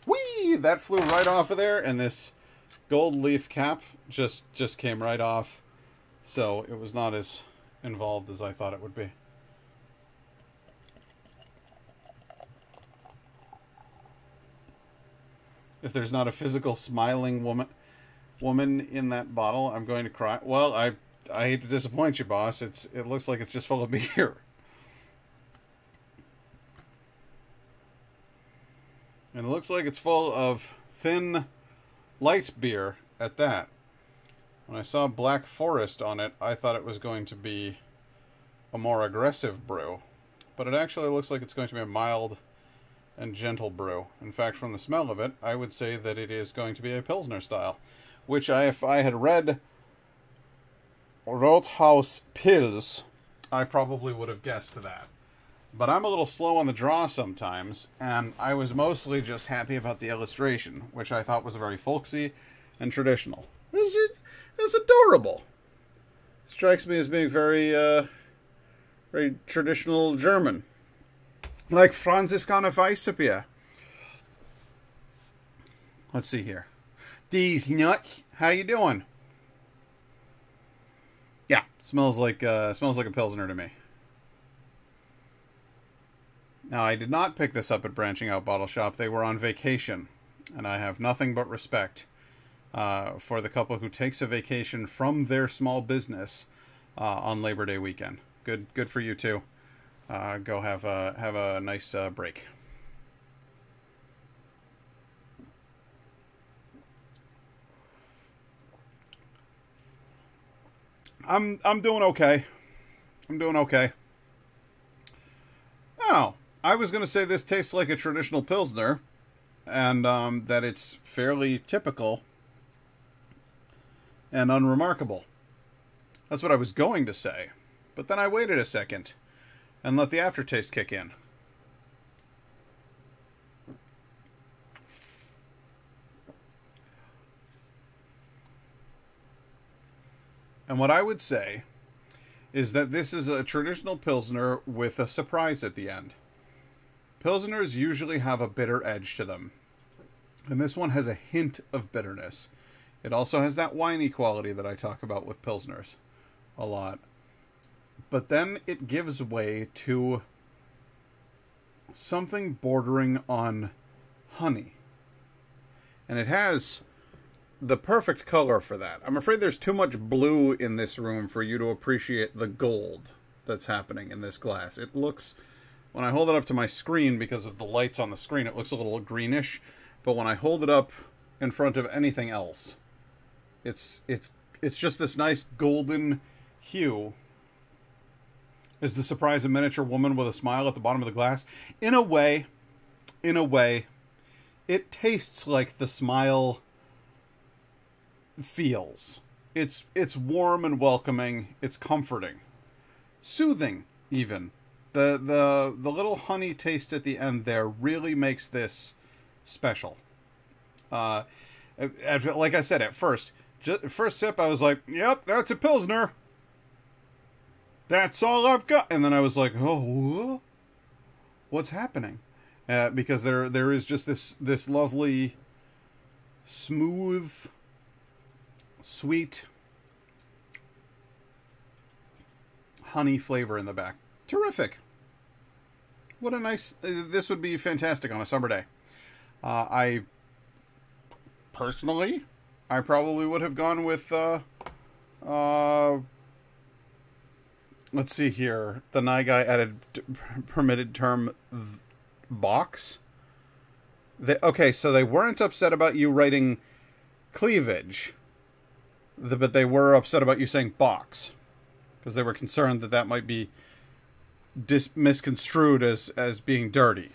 S1: Whee! That flew right off of there, and this gold leaf cap just came right off. So it was not as involved as I thought it would be. If there's not a physical smiling woman in that bottle, I'm going to cry. Well, I hate to disappoint you, boss. It looks like it's just full of beer. And it looks like it's full of thin, light beer at that. When I saw Black Forest on it, I thought it was going to be a more aggressive brew. But it actually looks like it's going to be a mild and gentle brew. In fact, from the smell of it, I would say that it is going to be a Pilsner style. Which, if I had read Rothaus Pils, I probably would have guessed that. But I'm a little slow on the draw sometimes, and I was mostly just happy about the illustration, which I thought was very folksy and traditional. It's adorable. Strikes me as being very, very traditional German. Like Franziskaner Weissbier. Let's see here. These nuts. How you doing? Yeah, smells like a Pilsner to me. Now, I did not pick this up at Branching Out Bottle Shop. They were on vacation, and I have nothing but respect for the couple who takes a vacation from their small business on Labor Day weekend. Good for you too. Go have a nice break. I'm doing okay. I'm doing okay. Oh, I was going to say this tastes like a traditional Pilsner, and that it's fairly typical and unremarkable. That's what I was going to say. But then I waited a second and let the aftertaste kick in. And what I would say is that this is a traditional Pilsner with a surprise at the end. Pilsners usually have a bitter edge to them. And this one has a hint of bitterness. It also has that winey quality that I talk about with Pilsners a lot. But then it gives way to something bordering on honey. And it has the perfect color for that. I'm afraid there's too much blue in this room for you to appreciate the gold that's happening in this glass. It looks, when I hold it up to my screen, because of the lights on the screen, it looks a little greenish. But when I hold it up in front of anything else, it's just this nice golden hue. Is the surprise a miniature woman with a smile at the bottom of the glass? In a way, it tastes like the smile feels. It's warm and welcoming. It's comforting, soothing even. The little honey taste at the end there really makes this special. Like I said, at first sip, I was like, "Yep, that's a Pilsner. That's all I've got." And then I was like, "Oh, what's happening?" Because there is just this lovely, smooth, sweet honey flavor in the back. Terrific. What a nice... this would be fantastic on a summer day. I personally, I probably would have gone with... let's see here. The Nye Guy added permitted term box. Okay, so they weren't upset about you writing cleavage, but they were upset about you saying box, because they were concerned that that might be misconstrued as being dirty.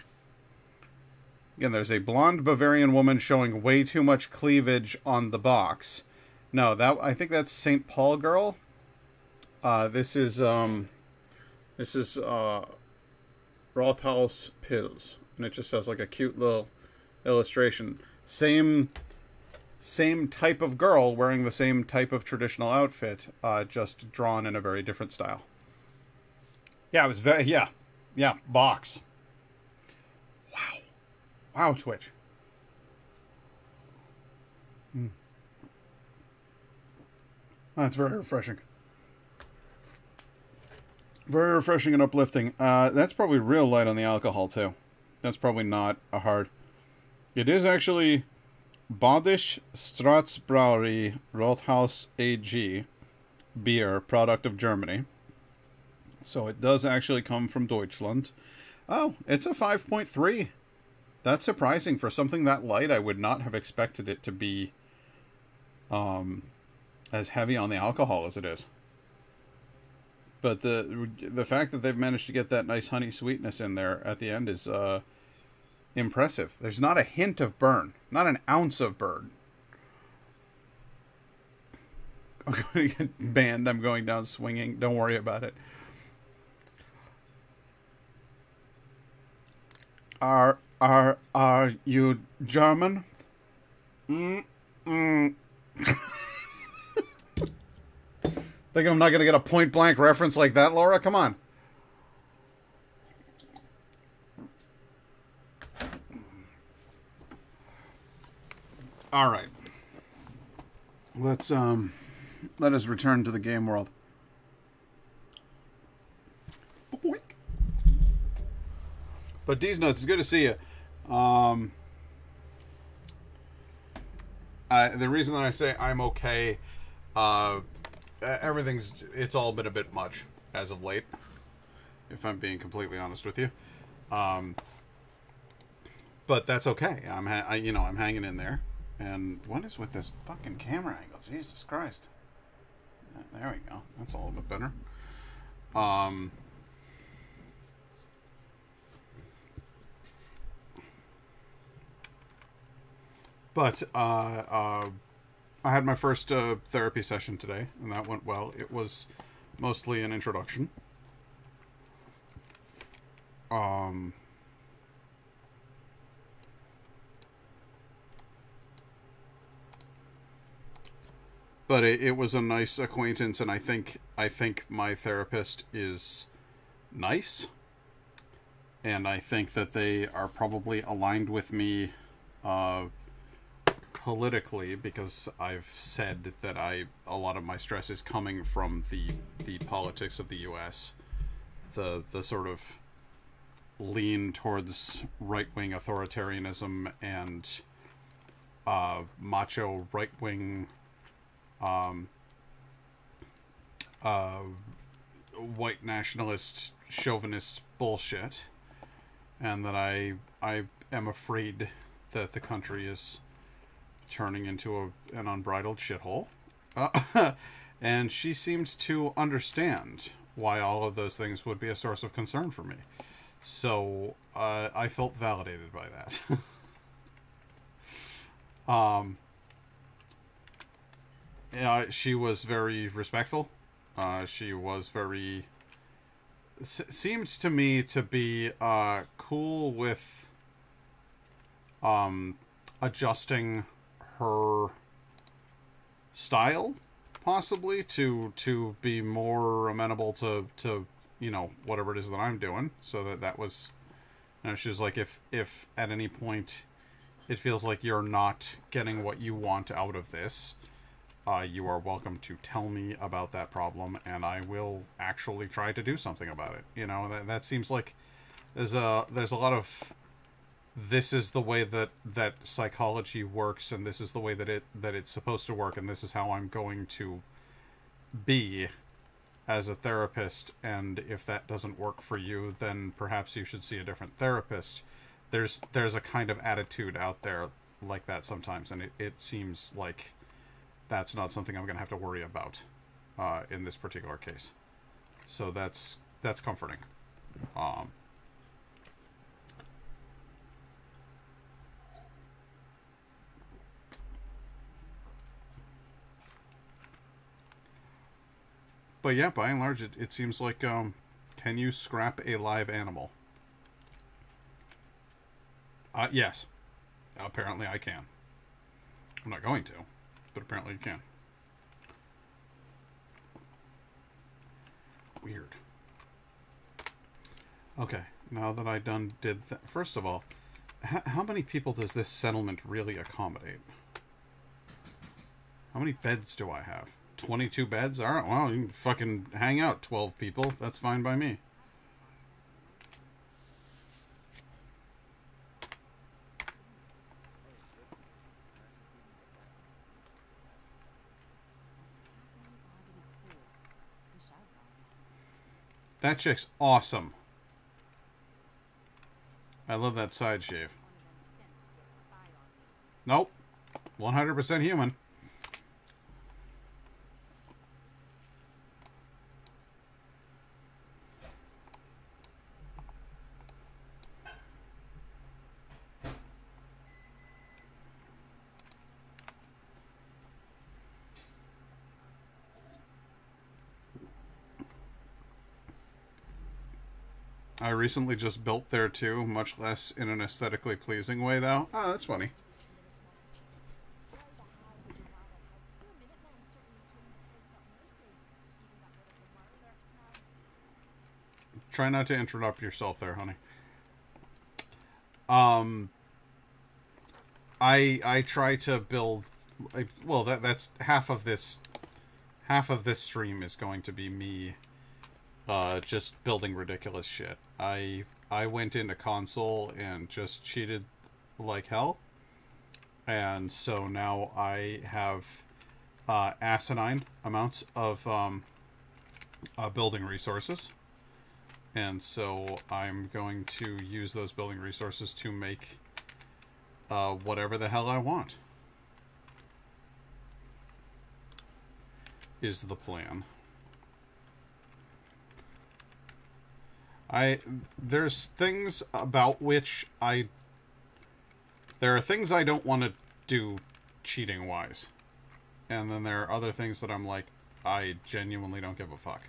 S1: Again, there's a blonde Bavarian woman showing way too much cleavage on the box. No, I think that's St. Paul girl. This is Rothaus Pils, and it just has like a cute little illustration. Same type of girl wearing the same type of traditional outfit, just drawn in a very different style. Yeah, it was very, yeah, box. Wow, Twitch. That's very refreshing. Very refreshing and uplifting. That's probably real light on the alcohol, too. That's probably not a hard... It is actually Badisch Staatsbrauerei Rothaus AG beer, product of Germany. So it does actually come from Deutschland. Oh, it's a 5.3. That's surprising for something that light. I would not have expected it to be as heavy on the alcohol as it is. But the fact that they've managed to get that nice honey sweetness in there at the end is impressive. There's not a hint of burn. Not an ounce of burn. I'm going to get banned. I'm going down swinging. Don't worry about it. Are you German? Think I'm not going to get a point blank reference like that, Laura? Come on. All right. Let us return to the game world. But D's Nuts, it's good to see you. The reason that I say I'm okay, it's all been a bit much as of late, if I'm being completely honest with you. But that's okay. I'm hanging in there. And what is with this fucking camera angle? Jesus Christ. There we go. That's a little bit better. But I had my first therapy session today, and that went well. It was mostly an introduction. but it was a nice acquaintance, and I think my therapist is nice, and I think that they are probably aligned with me politically, because I've said that a lot of my stress is coming from the politics of the U.S., the sort of lean towards right-wing authoritarianism and macho right-wing white nationalist chauvinist bullshit, and that I am afraid that the country is turning into an unbridled shithole. And she seemed to understand why all of those things would be a source of concern for me. So I felt validated by that. Yeah, she was very respectful. She was very... seemed to me to be cool with adjusting her style, possibly, to be more amenable to you know, whatever it is that I'm doing. So that was... You know, she was like, if at any point it feels like you're not getting what you want out of this, you are welcome to tell me about that problem, and I will actually try to do something about it. You know, that seems like there's a lot of, this is the way that psychology works, and this is the way that it's supposed to work, and this is how I'm going to be as a therapist, and if that doesn't work for you, then perhaps you should see a different therapist. There's a kind of attitude out there like that sometimes, and it seems like that's not something I'm going to have to worry about in this particular case. So that's comforting. But yeah, by and large, it seems like, can you scrap a live animal? Yes. Apparently I can. I'm not going to, but apparently you can. Weird. Okay, now that I did that, first of all, how many people does this settlement really accommodate? How many beds do I have? 22 beds? Alright, well, you can fucking hang out 12 people. That's fine by me. That chick's awesome. I love that side shave. Nope. 100% human. I recently just built there too, much less in an aesthetically pleasing way though. Oh, that's funny. Try not to interrupt yourself there, honey. I try to build, like, well, that's half of this stream is going to be me just building ridiculous shit. I went into console and just cheated like hell, and so now I have asinine amounts of building resources, and so I'm going to use those building resources to make whatever the hell I want, is the plan. There's things about which there are things I don't want to do cheating wise. And then there are other things that I'm like, I genuinely don't give a fuck.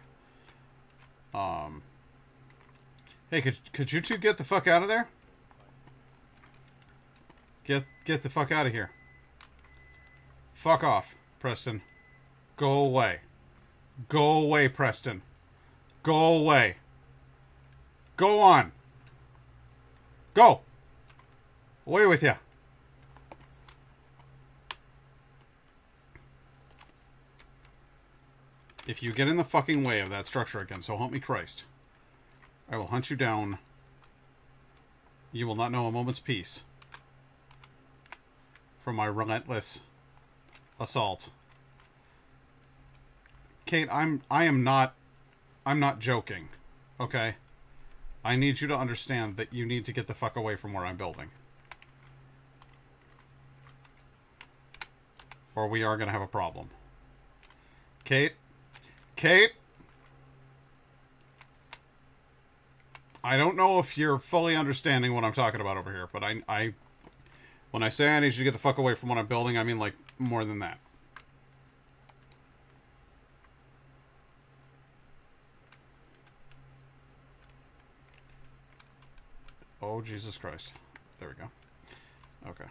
S1: Hey, could you two get the fuck out of there? Get the fuck out of here. Fuck off, Preston. Go away. Go away, Preston. Go away. Go on. Go. Away with you. If you get in the fucking way of that structure again, so help me Christ, I will hunt you down. You will not know a moment's peace from my relentless assault. Kate, I'm not joking, okay? I need you to understand that you need to get the fuck away from where I'm building. Or we are going to have a problem. Kate? Kate? I don't know if you're fully understanding what I'm talking about over here, but I when I say I need you to get the fuck away from what I'm building, I mean like more than that. Oh, Jesus Christ. There we go. Okay.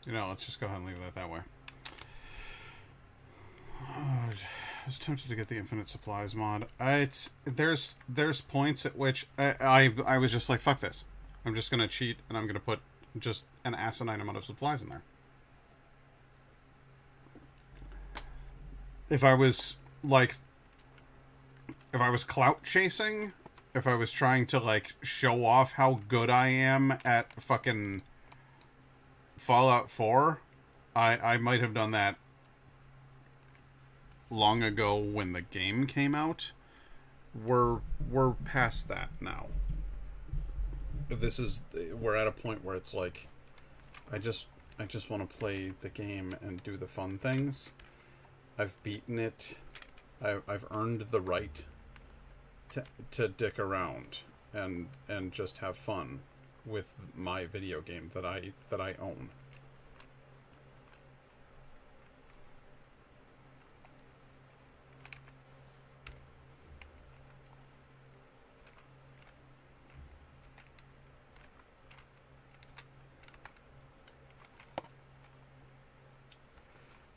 S1: You know, let's just go ahead and leave that way. I was tempted to get the infinite supplies mod. There's points at which I was just like, fuck this. I'm just gonna cheat and I'm gonna put just an asinine amount of supplies in there. If I was clout chasing, if I was trying to like show off how good I am at fucking Fallout 4, I might have done that long ago when the game came out. We're past that now. We're at a point where it's like I just want to play the game and do the fun things. I've beaten it. I've earned the right to dick around and just have fun with my video game that I own.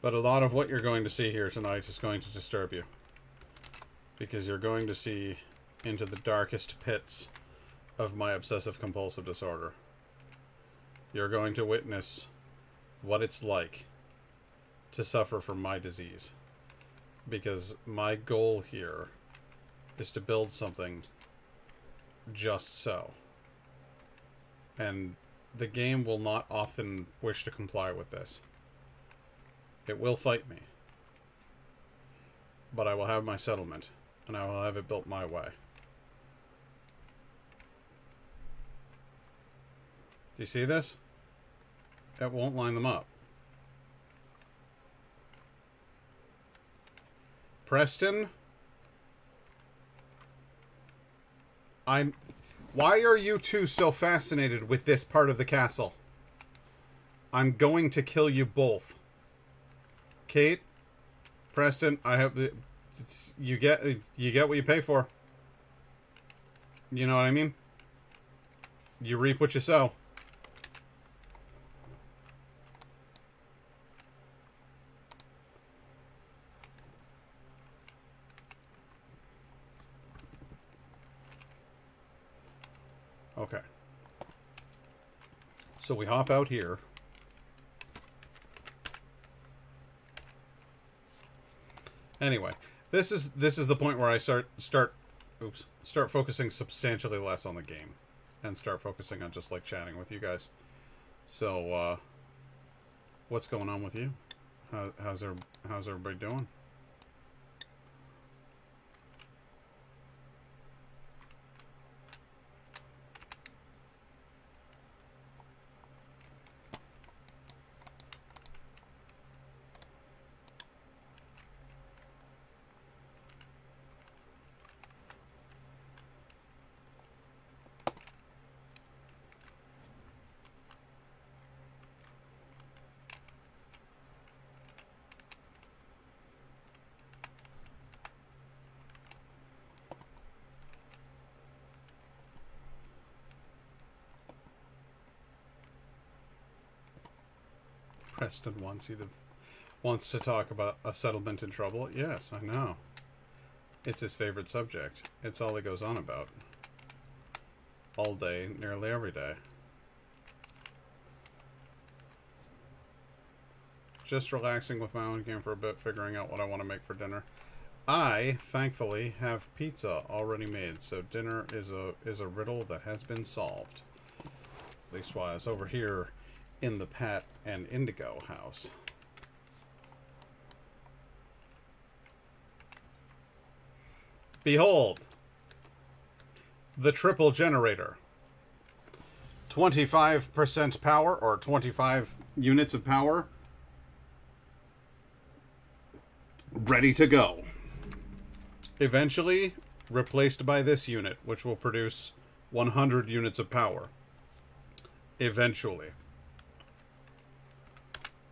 S1: But a lot of what you're going to see here tonight is going to disturb you. Because you're going to see into the darkest pits of my obsessive-compulsive disorder. You're going to witness what it's like to suffer from my disease. Because my goal here is to build something just so. And the game will not often wish to comply with this. It will fight me. But I will have my settlement, and I will have it built my way. Do you see this? It won't line them up. Preston? Why are you two so fascinated with this part of the castle? I'm going to kill you both. Kate? Preston, I have the... You get what you pay for. You know what I mean? You reap what you sow. Okay. So we hop out here. Anyway, this is the point where I start focusing substantially less on the game and start focusing on just like chatting with you guys. So what's going on with you? How's everybody doing? Preston wants to talk about a settlement in trouble. Yes, I know. It's his favorite subject. It's all he goes on about. All day, nearly every day. Just relaxing with my own game for a bit, figuring out what I want to make for dinner. I, thankfully, have pizza already made, so dinner is a riddle that has been solved. At least while I was over here in the Pat and Indigo house. Behold, the triple generator. 25% power, or 25 units of power, ready to go. Eventually replaced by this unit, which will produce 100 units of power. Eventually.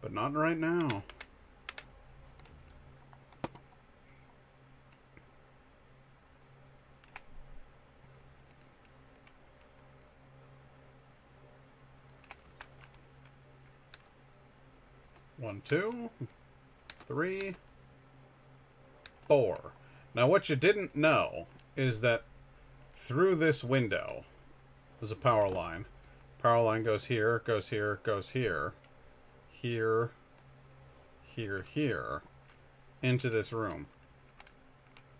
S1: But not right now. One, 2, 3, 4. Now, what you didn't know is that through this window there's a power line. Power line goes here, goes here, goes here, here, here, here, into this room.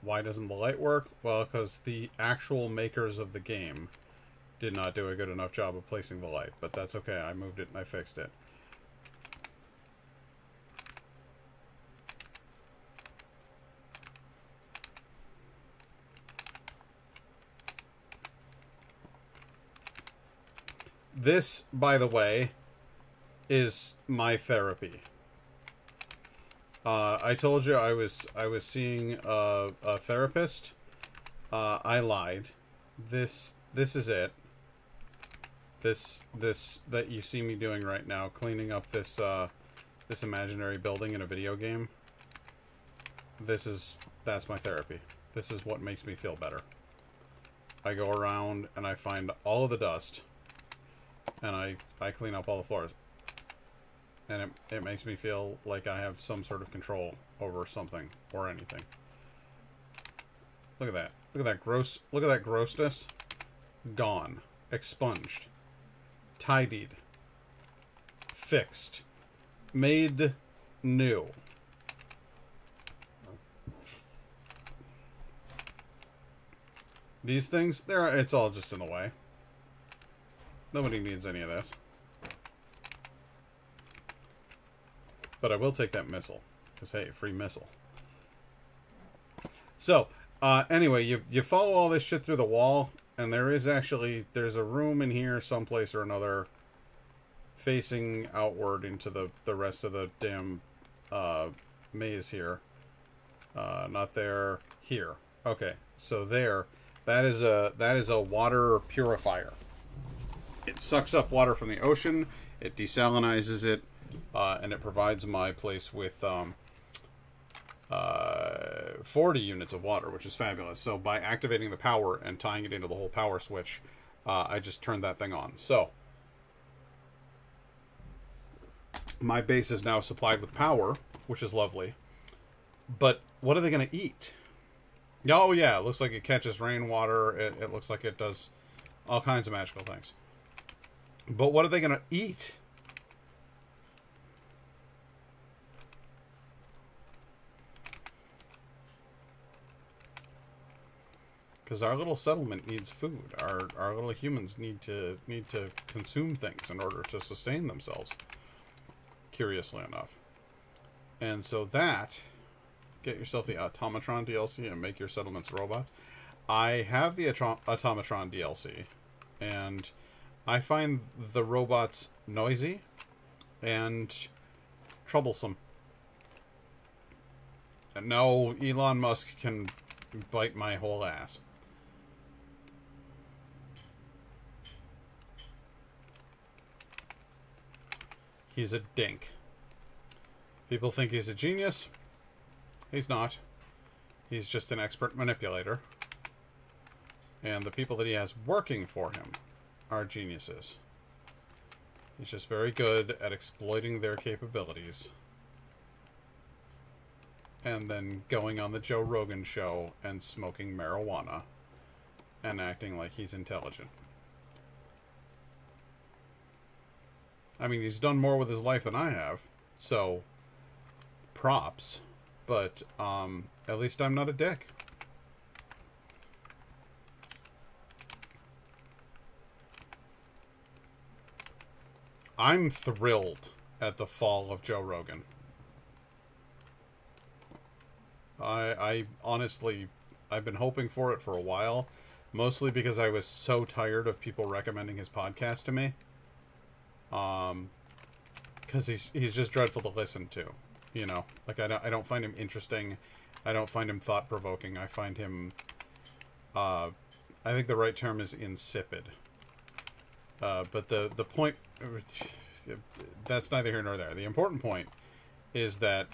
S1: Why doesn't the light work? Well, because the actual makers of the game did not do a good enough job of placing the light. But that's okay. I moved it and I fixed it. This, by the way, is my therapy. I told you I was seeing a therapist. I lied. This is it. This that you see me doing right now, cleaning up this this imaginary building in a video game. That's my therapy. This is what makes me feel better. I go around and I find all of the dust. And I clean up all the floors. And it makes me feel like I have some sort of control over something or anything. Look at that. Look at that grossness. Gone. Expunged. Tidied. Fixed. Made new. These things, it's all just in the way. Nobody needs any of this. But I will take that missile. Because, hey, free missile. So, anyway, you follow all this shit through the wall. And there's a room in here someplace or another. Facing outward into the rest of the damn maze here. Not there. Here. Okay, so there. That is a water purifier. It sucks up water from the ocean, it desalinizes it, and it provides my place with 40 units of water, which is fabulous. So by activating the power and tying it into the whole power switch, I just turned that thing on. So my base is now supplied with power, which is lovely. But what are they going to eat? Oh yeah, it looks like it catches rainwater. It looks like it does all kinds of magical things. But what are they going to eat? Because our little settlement needs food. Our little humans need to consume things in order to sustain themselves. Curiously enough. And so that, get yourself the Automatron DLC and make your settlements robots. I have the Automatron DLC, and I find the robots noisy and troublesome. And no, Elon Musk can bite my whole ass. He's a dink. People think he's a genius. He's not. He's just an expert manipulator. And the people that he has working for him are geniuses. He's just very good at exploiting their capabilities. And then going on the Joe Rogan show and smoking marijuana and acting like he's intelligent. I mean, he's done more with his life than I have, so props. But at least I'm not a dick. I'm thrilled at the fall of Joe Rogan. I honestly, I've been hoping for it for a while, mostly because I was so tired of people recommending his podcast to me. Because he's just dreadful to listen to, you know. Like I don't find him interesting. I don't find him thought provoking. I find him, I think the right term is insipid. But the point, that's neither here nor there. The important point is that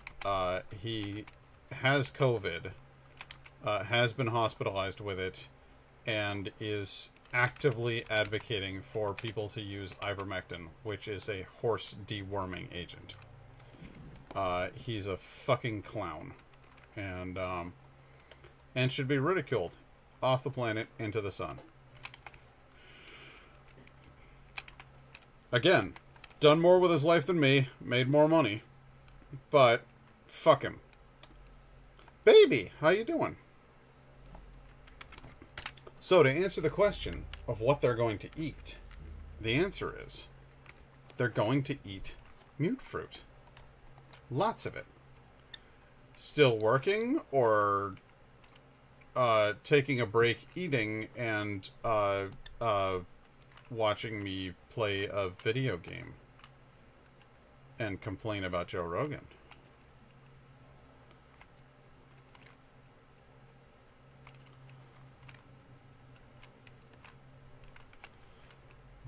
S1: he has COVID, has been hospitalized with it, and is actively advocating for people to use ivermectin, which is a horse deworming agent. He's a fucking clown, and should be ridiculed off the planet into the sun. Again, done more with his life than me, made more money, but fuck him. Baby, how you doing? So, to answer the question of what they're going to eat, the answer is they're going to eat mute fruit. Lots of it. Still working, or taking a break eating and watching me play a video game and complain about Joe Rogan.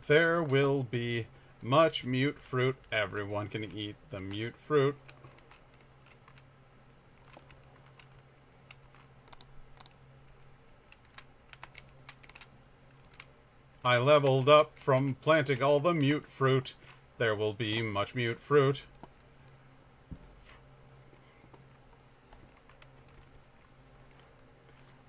S1: There will be much mute fruit. Everyone can eat the mute fruit. I leveled up from planting all the mute fruit. There will be much mute fruit.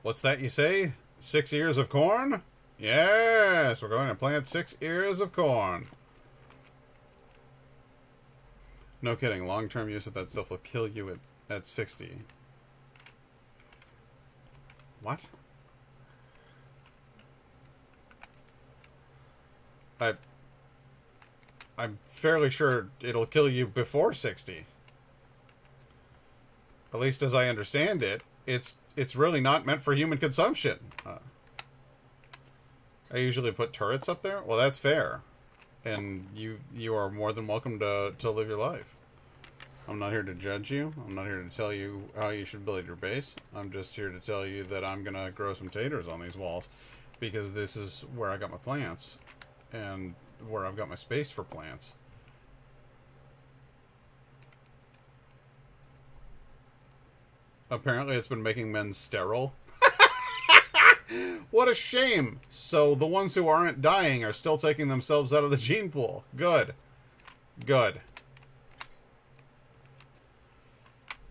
S1: What's that you say? 6 ears of corn? Yes, we're going to plant 6 ears of corn. No kidding. Long-term use of that stuff will kill you at 60. What? I'm fairly sure it'll kill you before 60. At least as I understand it, it's really not meant for human consumption. I usually put turrets up there. Well, that's fair. And you are more than welcome to live your life. I'm not here to judge you. I'm not here to tell you how you should build your base. I'm just here to tell you that I'm going to grow some taters on these walls, because this is where I got my plants and where I've got my space for plants. Apparently it's been making men sterile. What a shame. So the ones who aren't dying are still taking themselves out of the gene pool. Good. Good.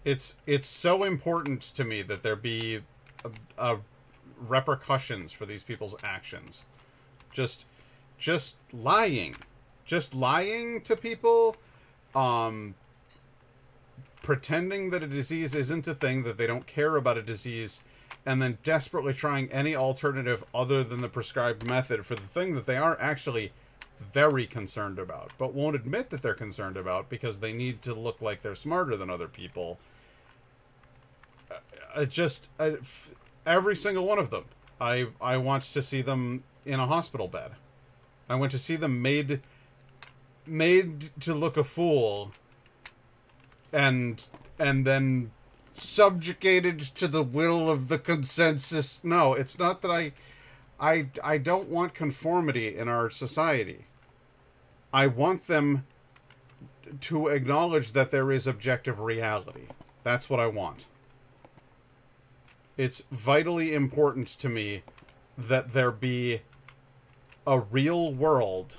S1: It's so important to me that there be repercussions for these people's actions. Just lying. Just lying to people. Pretending that a disease isn't a thing, that they don't care about a disease, and then desperately trying any alternative other than the prescribed method for the thing that they are actually very concerned about, but won't admit that they're concerned about because they need to look like they're smarter than other people. Every single one of them. I want to see them in a hospital bed. I want to see them made to look a fool, and then subjugated to the will of the consensus. No, it's not that I don't want conformity in our society. I want them to acknowledge that there is objective reality. That's what I want. It's vitally important to me that there be a real world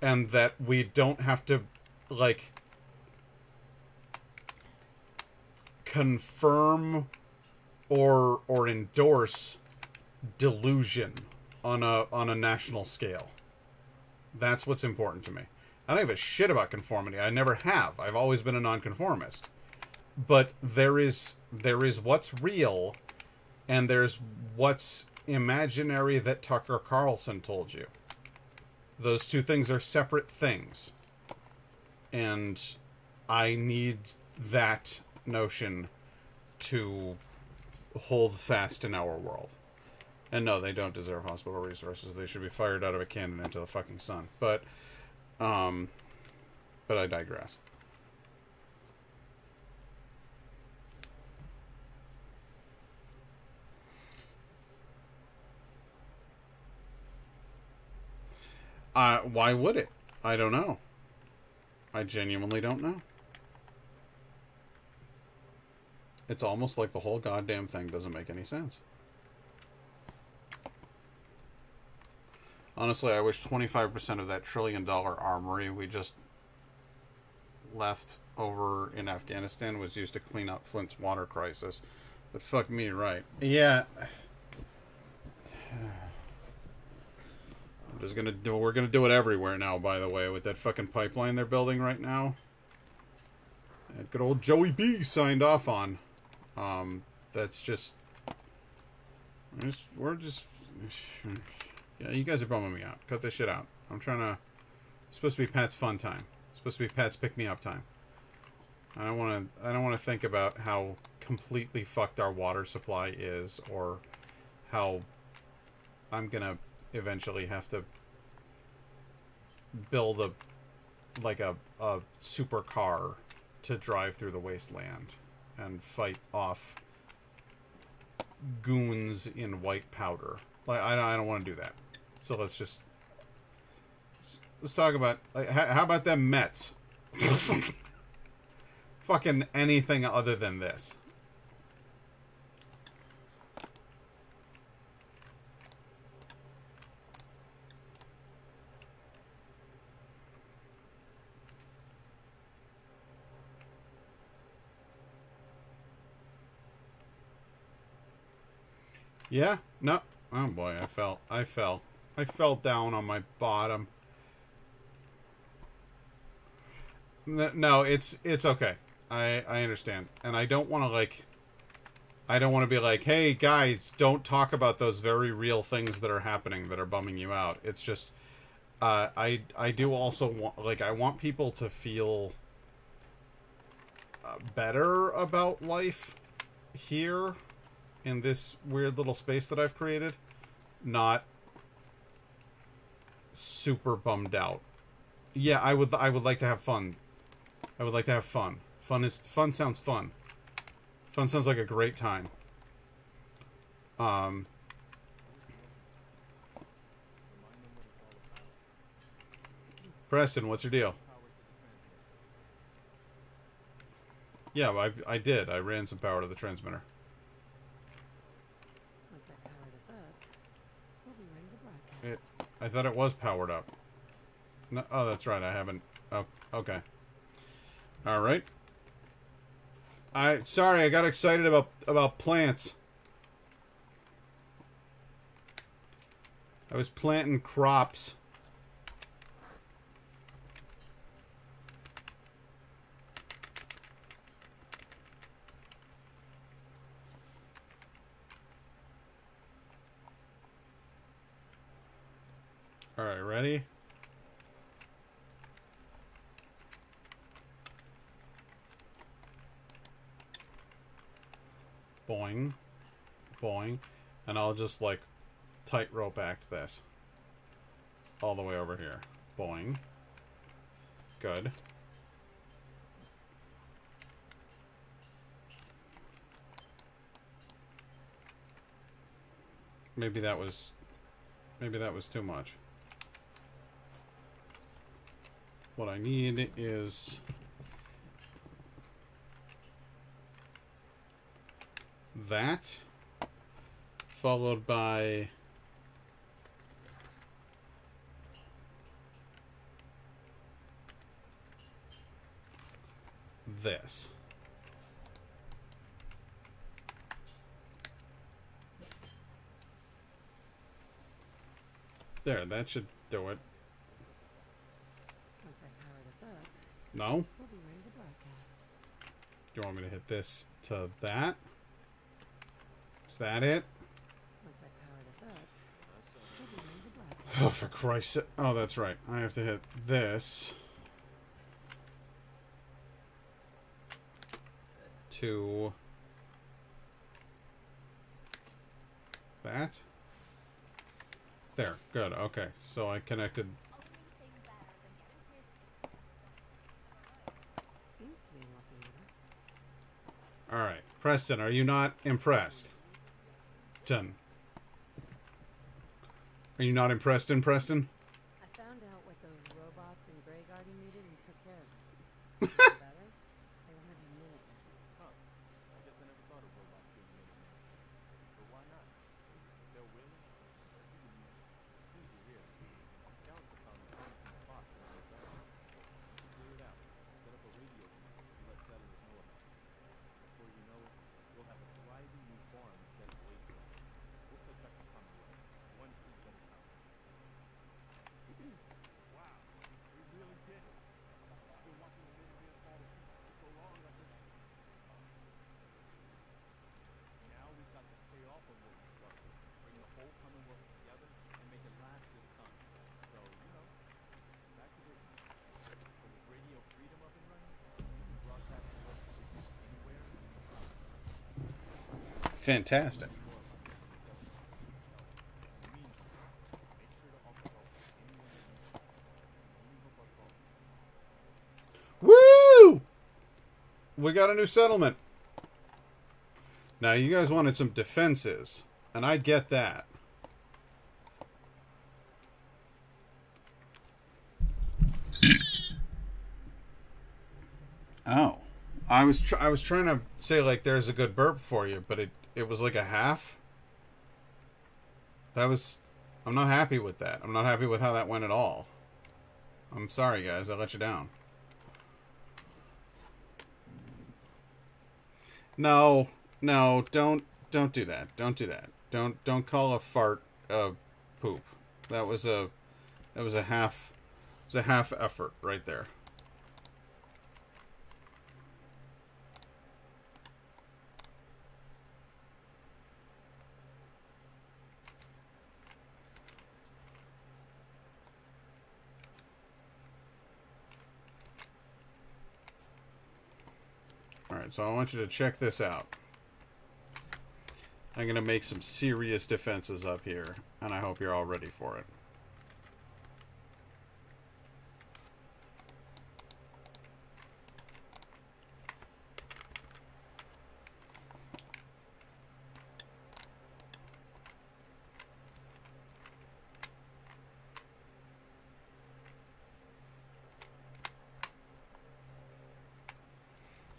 S1: and that we don't have to, like, confirm or endorse delusion on a national scale. That's what's important to me. I don't give a shit about conformity. I never have. I've always been a nonconformist. But there is what's real, and there's what's imaginary that Tucker Carlson told you. Those two things are separate things. And I need that notion to hold fast in our world. And no, they don't deserve hospital resources. They should be fired out of a cannon into the fucking sun. But I digress. Why would it? I don't know. I genuinely don't know. It's almost like the whole goddamn thing doesn't make any sense. Honestly, I wish 25% of that $1 trillion armory we just left over in Afghanistan was used to clean up Flint's water crisis. But fuck me, right. Yeah. We're gonna do it everywhere now, by the way, with that fucking pipeline they're building right now. That good old Joey B signed off on. That's just... We're just... Yeah, you guys are bumming me out. Cut this shit out. I'm trying to... It's supposed to be Pat's fun time. It's supposed to be Pat's pick-me-up time. I don't want to think about how completely fucked our water supply is, or how I'm gonna eventually have to build a supercar to drive through the wasteland and fight off goons in white powder. Like, I don't want to do that. So let's talk about, like, how about them Mets? Fucking anything other than this. Yeah? No. Oh boy, I fell down on my bottom. No, it's okay. I understand. And I don't want to, like... I don't want to be like, hey, guys, don't talk about those very real things that are happening that are bumming you out. It's just... I do also want... Like, I want people to feel... better about life here in this weird little space that I've created. Not super bummed out. Yeah, I would like to have fun. I would like to have fun. Fun sounds fun. Fun sounds like a great time. Preston, what's your deal? Yeah, I did. I ran some power to the transmitter.
S9: Once I power this up, we'll be ready to broadcast.
S1: I thought it was powered up. No, oh, that's right. I haven't. Oh, okay. All right. Sorry, I got excited about plants. I was planting crops. All right, ready? Boing, boing, and I'll just like tightrope act this all the way over here. Boing. Good. Maybe that was too much. What I need is that, followed by this. There, that should do it.
S9: Once I power this up,
S1: No?
S9: we'll be ready to broadcast.
S1: Do you want me to hit this to that? Is that it?
S9: Once I power this up, we'll be ready to broadcast.
S1: Oh, for Christ's sake. Oh, that's right. I have to hit this to that. There. Good. Okay. So I connected.
S9: Seems to be working either.
S1: All right. Preston, are you not impressed? Done. Are you not impressed in Preston?
S9: I found out what those robots in Grey Garden needed and took care of it. Better? They wanted a minute.
S7: Huh. I guess I never thought of robots being Minutemen. But why not? If they're willing, seems you're here. Scouts have found a promising spot for this settlement. We should clear it out. Set up a radio link to let settlers know about it. Before you know it, we'll have a thriving new farm instead of a wasteland. We'll take back the Commonwealth, one piece at a time. Wow, we really did it. I've been watching the Minutemen fall to pieces for so long, I just... Now we've got to pay off on what we started, bring the whole Commonwealth together, and make it last this time. So, back to business. So with Radio Freedom up and running, we can broadcast the world anywhere, anytime.
S1: Fantastic.
S7: More about this in the settlement. In the meantime, make sure to offer help to anyone that needs it. Only hope our call.
S1: Woo! We got a new settlement. Now, you guys wanted some defenses, and I get that. Oh. I was trying to say, like, there's a good burp for you, but it was like a half. I'm not happy with that. I'm not happy with how that went at all. I'm sorry, guys. I let you down. No, don't do that. Don't do that. Don't call a fart poop. That was a half effort right there. Alright, so I want you to check this out. I'm going to make some serious defenses up here, and I hope you're all ready for it.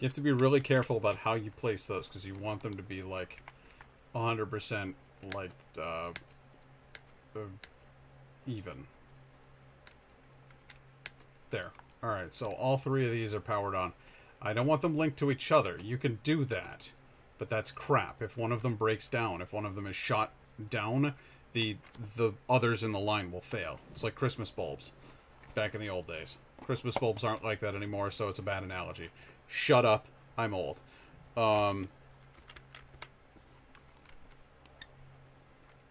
S1: You have to be really careful about how you place those, because you want them to be like 100% like even. There. Alright, so all three of these are powered on. I don't want them linked to each other. You can do that, but that's crap. If one of them breaks down, if one of them is shot down, the others in the line will fail. It's like Christmas bulbs back in the old days. Christmas bulbs aren't like that anymore, so it's a bad analogy. Shut up. I'm old.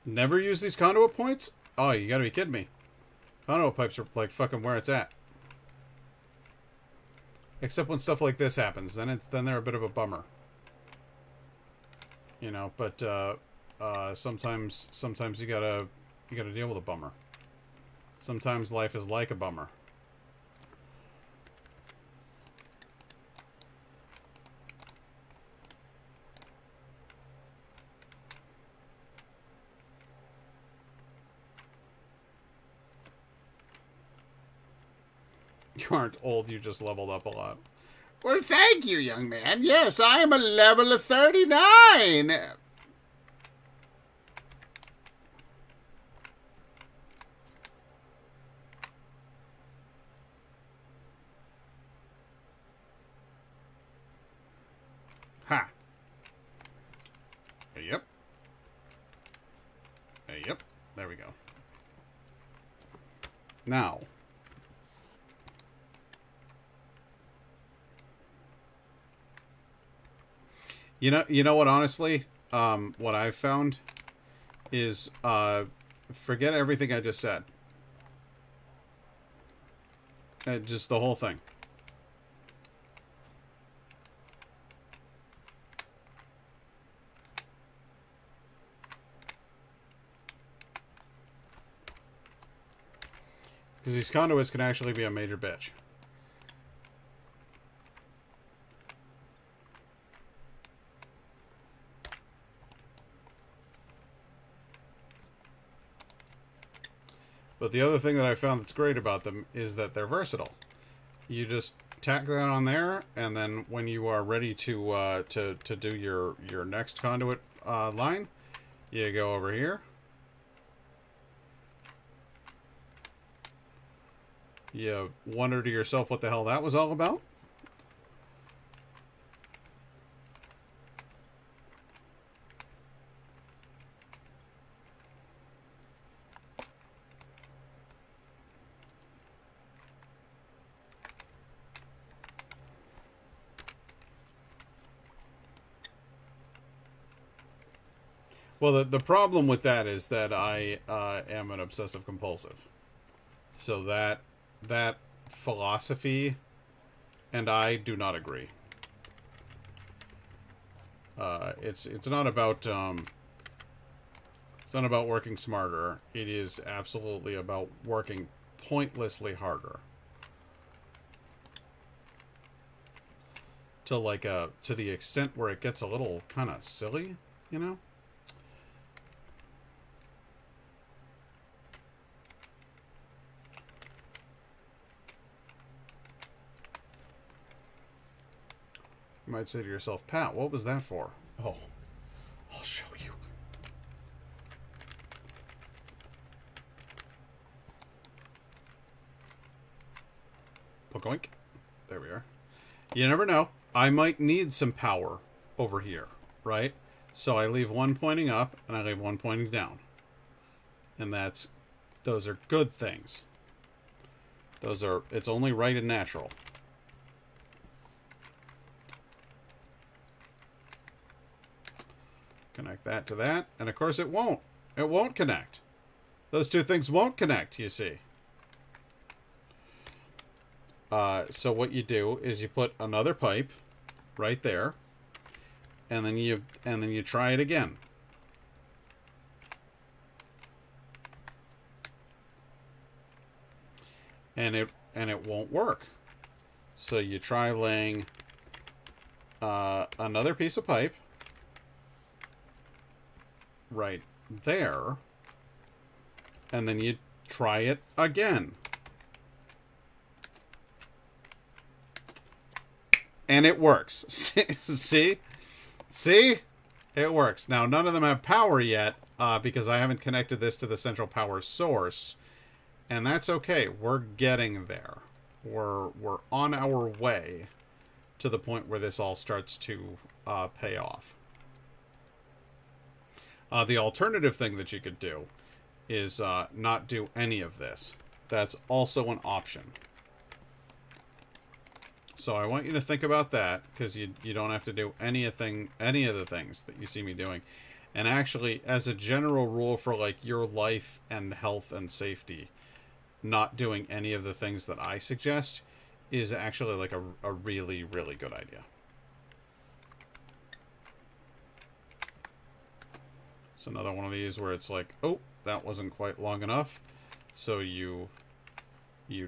S1: Never use these conduit points? Oh, you gotta be kidding me. Conduit pipes are like fucking where it's at. Except when stuff like this happens, then they're a bit of a bummer. You know, but sometimes you gotta deal with a bummer. Sometimes life is like a bummer. You aren't old, you just leveled up a lot. Well, thank you, young man. Yes, I am a level of 39. There we go. Now, you know what? Honestly, what I've found is forget everything I just said. Just the whole thing. Because these conduits can actually be a major bitch. But the other thing that I found that's great about them is that they're versatile. You just tack that on there, and then when you are ready to do your next conduit line, you go over here. You wonder to yourself what the hell that was all about? Well, the problem with that is that I am an obsessive compulsive. So that philosophy and I do not agree. It's not about working smarter. It is absolutely about working pointlessly harder. To the extent where it gets a little kind of silly, you know? You might say to yourself, Pat, what was that for? Oh, I'll show you. Pokoink. There we are. You never know. I might need some power over here, right? So I leave one pointing up and I leave one pointing down. And those are good things. It's only right and natural. Connect that to that. And of course it won't. It won't connect. Those two things won't connect, you see. So what you do is you put another pipe right there. And then you try it again. And it won't work. So you try laying another piece of pipe right there, and then you try it again, and it works. see it works. Now none of them have power yet because I haven't connected this to the central power source, and that's okay. We're getting there. We're on our way to the point where this all starts to pay off. The alternative thing that you could do is not do any of this. That's also an option. So I want you to think about that, because you don't have to do any of the things that you see me doing. And actually, as a general rule for like your life and health and safety, not doing any of the things that I suggest is actually like a really, really good idea. It's another one of these where it's like, oh, that wasn't quite long enough. So you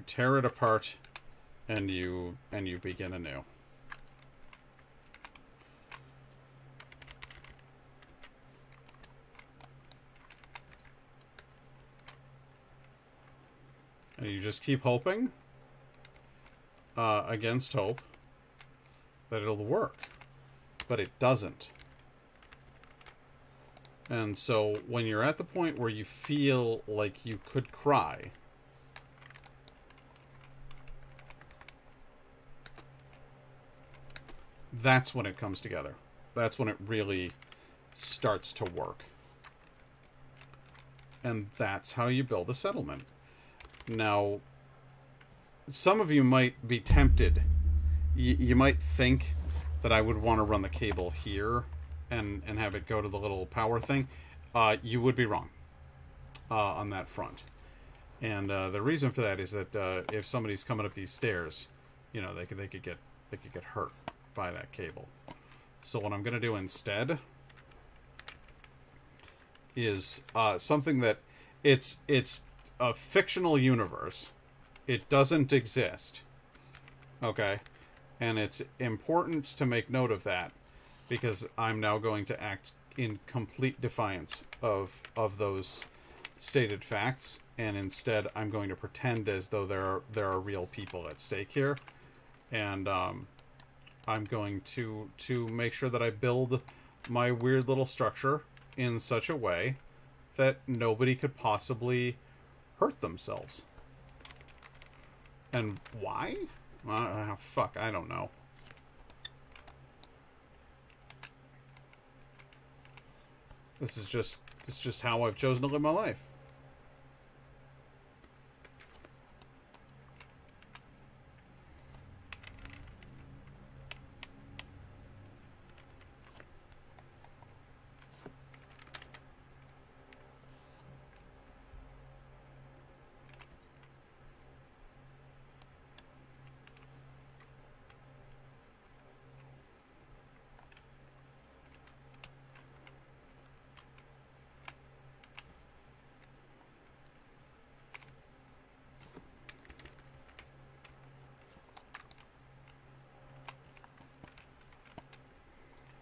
S1: tear it apart and you begin anew. And you just keep hoping against hope that it'll work. But it doesn't. And so when you're at the point where you feel like you could cry, that's when it comes together. That's when it really starts to work. And that's how you build a settlement. Now, some of you might be tempted. You might think that I would want to run the cable here and have it go to the little power thing. You would be wrong on that front. And the reason for that is that if somebody's coming up these stairs, you know, they could get hurt by that cable. So what I'm going to do instead is something that it's a fictional universe. It doesn't exist. Okay? And it's important to make note of that, because I'm now going to act in complete defiance of those stated facts, and instead I'm going to pretend as though there are real people at stake here, and I'm going to make sure that I build my weird little structure in such a way that nobody could possibly hurt themselves. And why? Fuck, I don't know. This is just how I've chosen to live my life.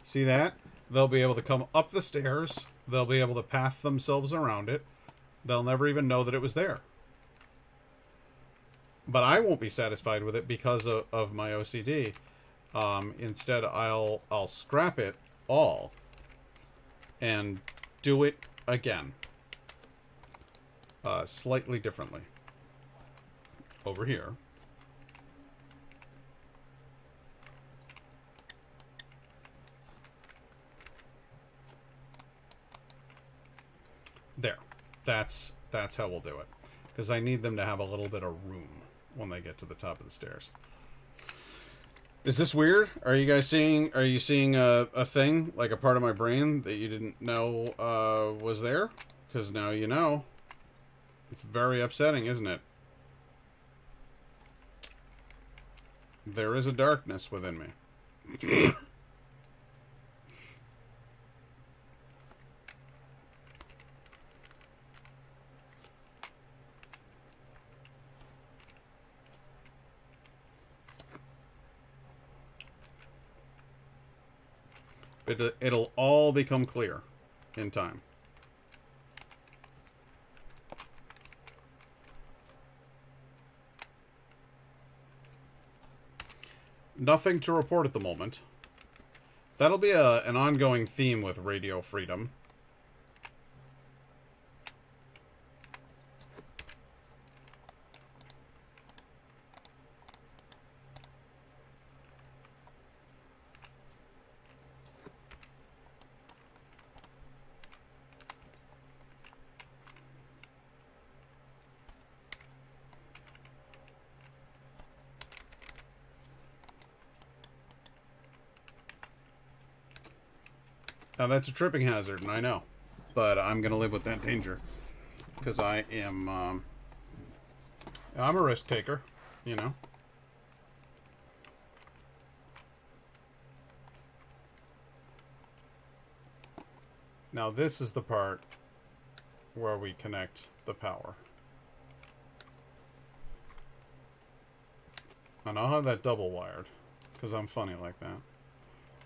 S1: See that? They'll be able to come up the stairs. They'll be able to path themselves around it. They'll never even know that it was there. But I won't be satisfied with it because of my OCD. Instead, I'll scrap it all and do it again. Slightly differently. Over here. There. That's how we'll do it. Because I need them to have a little bit of room when they get to the top of the stairs. Is this weird? Are you guys seeing... Are you seeing a thing, like a part of my brain that you didn't know was there? Because now you know. It's very upsetting, isn't it? There is a darkness within me. It'll all become clear in time. Nothing to report at the moment. That'll be an ongoing theme with Radio Freedom. Now that's a tripping hazard, and I know. But I'm going to live with that danger. Because I am, I'm a risk taker, you know. Now this is the part where we connect the power. And I'll have that double wired, because I'm funny like that.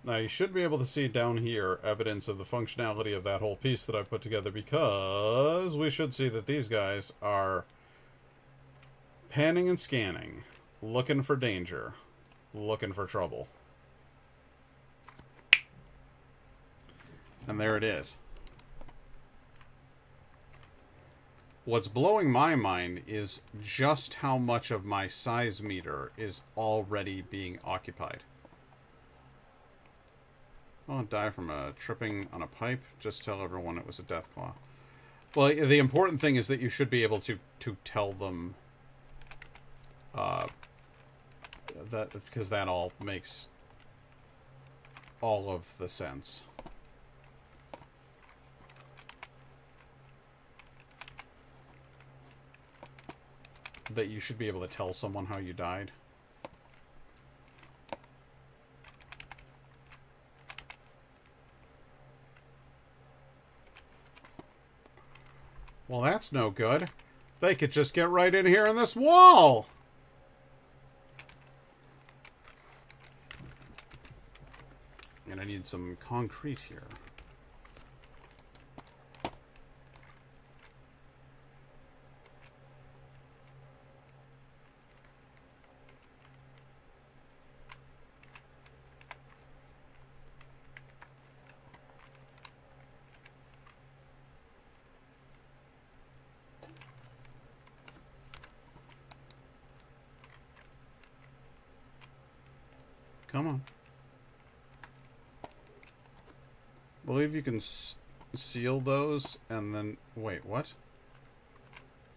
S1: Now, you should be able to see down here evidence of the functionality of that whole piece that I put together, because we should see that these guys are panning and scanning, looking for danger, looking for trouble. And there it is. What's blowing my mind is just how much of my size meter is already being occupied. Oh, die from a tripping on a pipe. Just tell everyone it was a Deathclaw. Well, the important thing is that you should be able to tell them that, because that all makes all of the sense. That you should be able to tell someone how you died. Well, that's no good. They could just get right in here in this wall. And I need some concrete here. Come on. Believe you can seal those and then... Wait, what?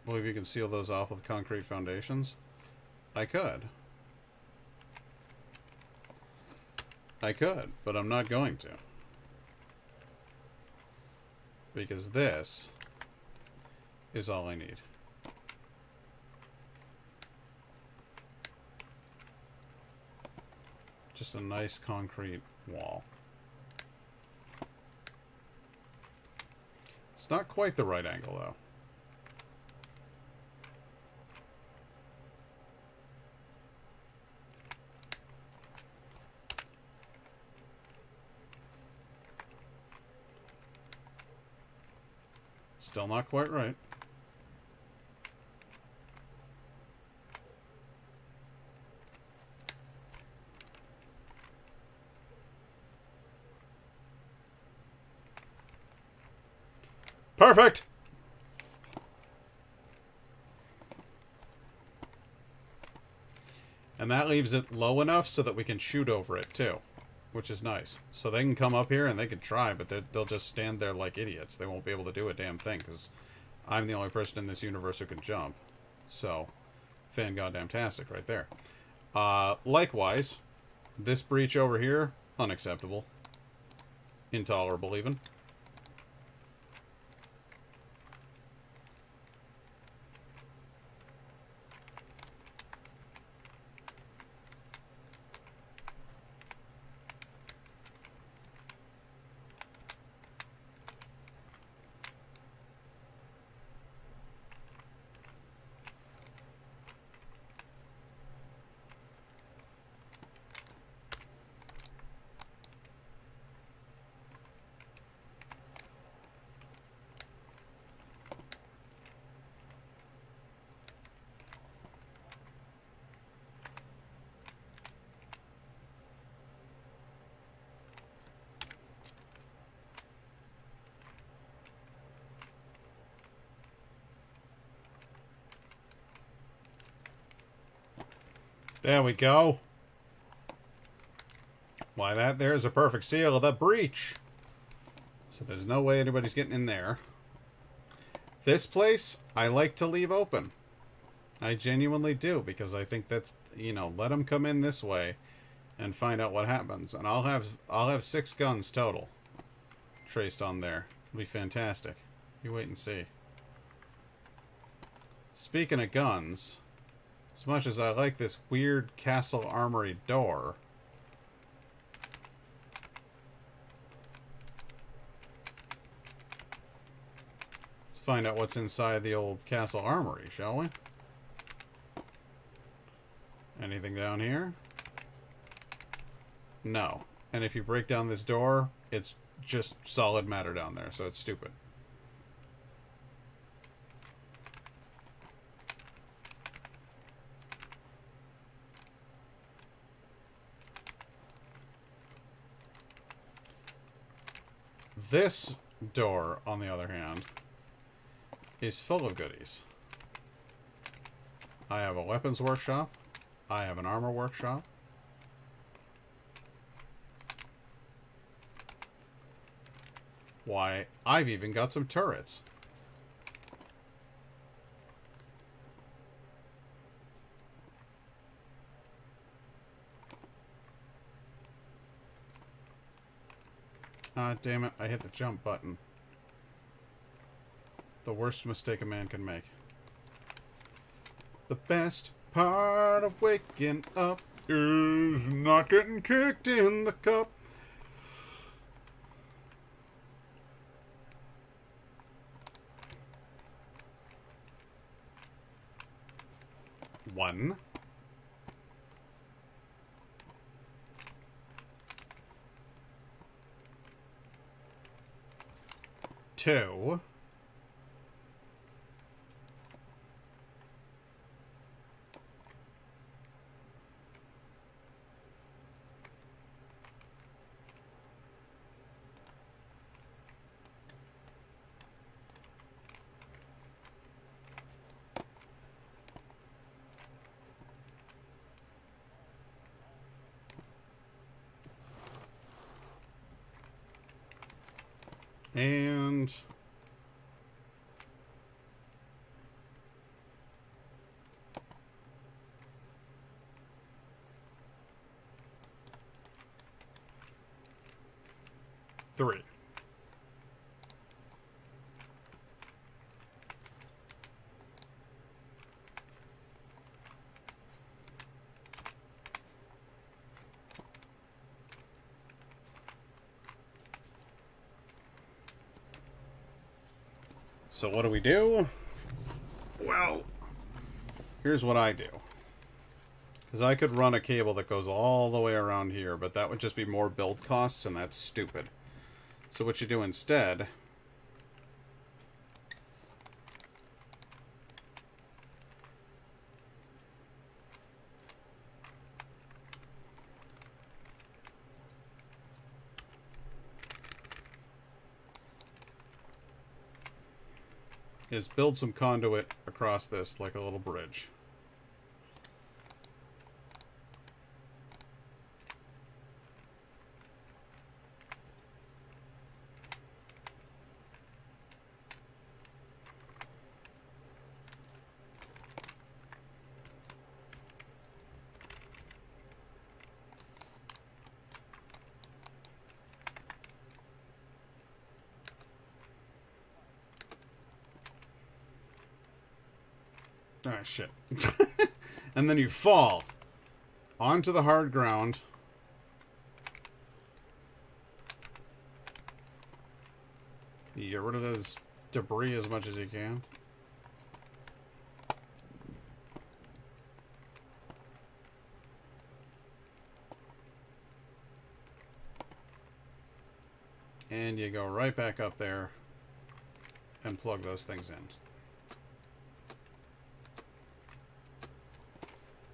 S1: Believe you can seal those off with concrete foundations? I could. I could, but I'm not going to. Because this is all I need. Just a nice concrete wall. It's not quite the right angle, though. Still not quite right. Perfect! And that leaves it low enough so that we can shoot over it, too. Which is nice. So they can come up here and they can try, but they'll just stand there like idiots. They won't be able to do a damn thing, because I'm the only person in this universe who can jump. So, fan-goddamn-tastic right there. Likewise, this breach over here, unacceptable. Intolerable, even. There we go. Why, that there's a perfect seal of the breach. So there's no way anybody's getting in there. This place, I like to leave open. I genuinely do, because I think that's, you know, let them come in this way and find out what happens. And I'll have 6 guns total traced on there. It'll be fantastic. You wait and see. Speaking of guns... As much as I like this weird castle armory door, let's find out what's inside the old castle armory, shall we? Anything down here? No. And if you break down this door, it's just solid matter down there, so it's stupid. This door, on the other hand, is full of goodies. I have a weapons workshop. I have an armor workshop. Why, I've even got some turrets. Ah, damn it. I hit the jump button. The worst mistake a man can make. The best part of waking up is not getting kicked in the cup. One. Two. And three. So what do? Well, here's what I do. Because I could run a cable that goes all the way around here, but that would just be more build costs, and that's stupid. So what you do instead is build some conduit across this like a little bridge. Ah, shit. And then you fall onto the hard ground. You get rid of those debris as much as you can. And you go right back up there and plug those things in.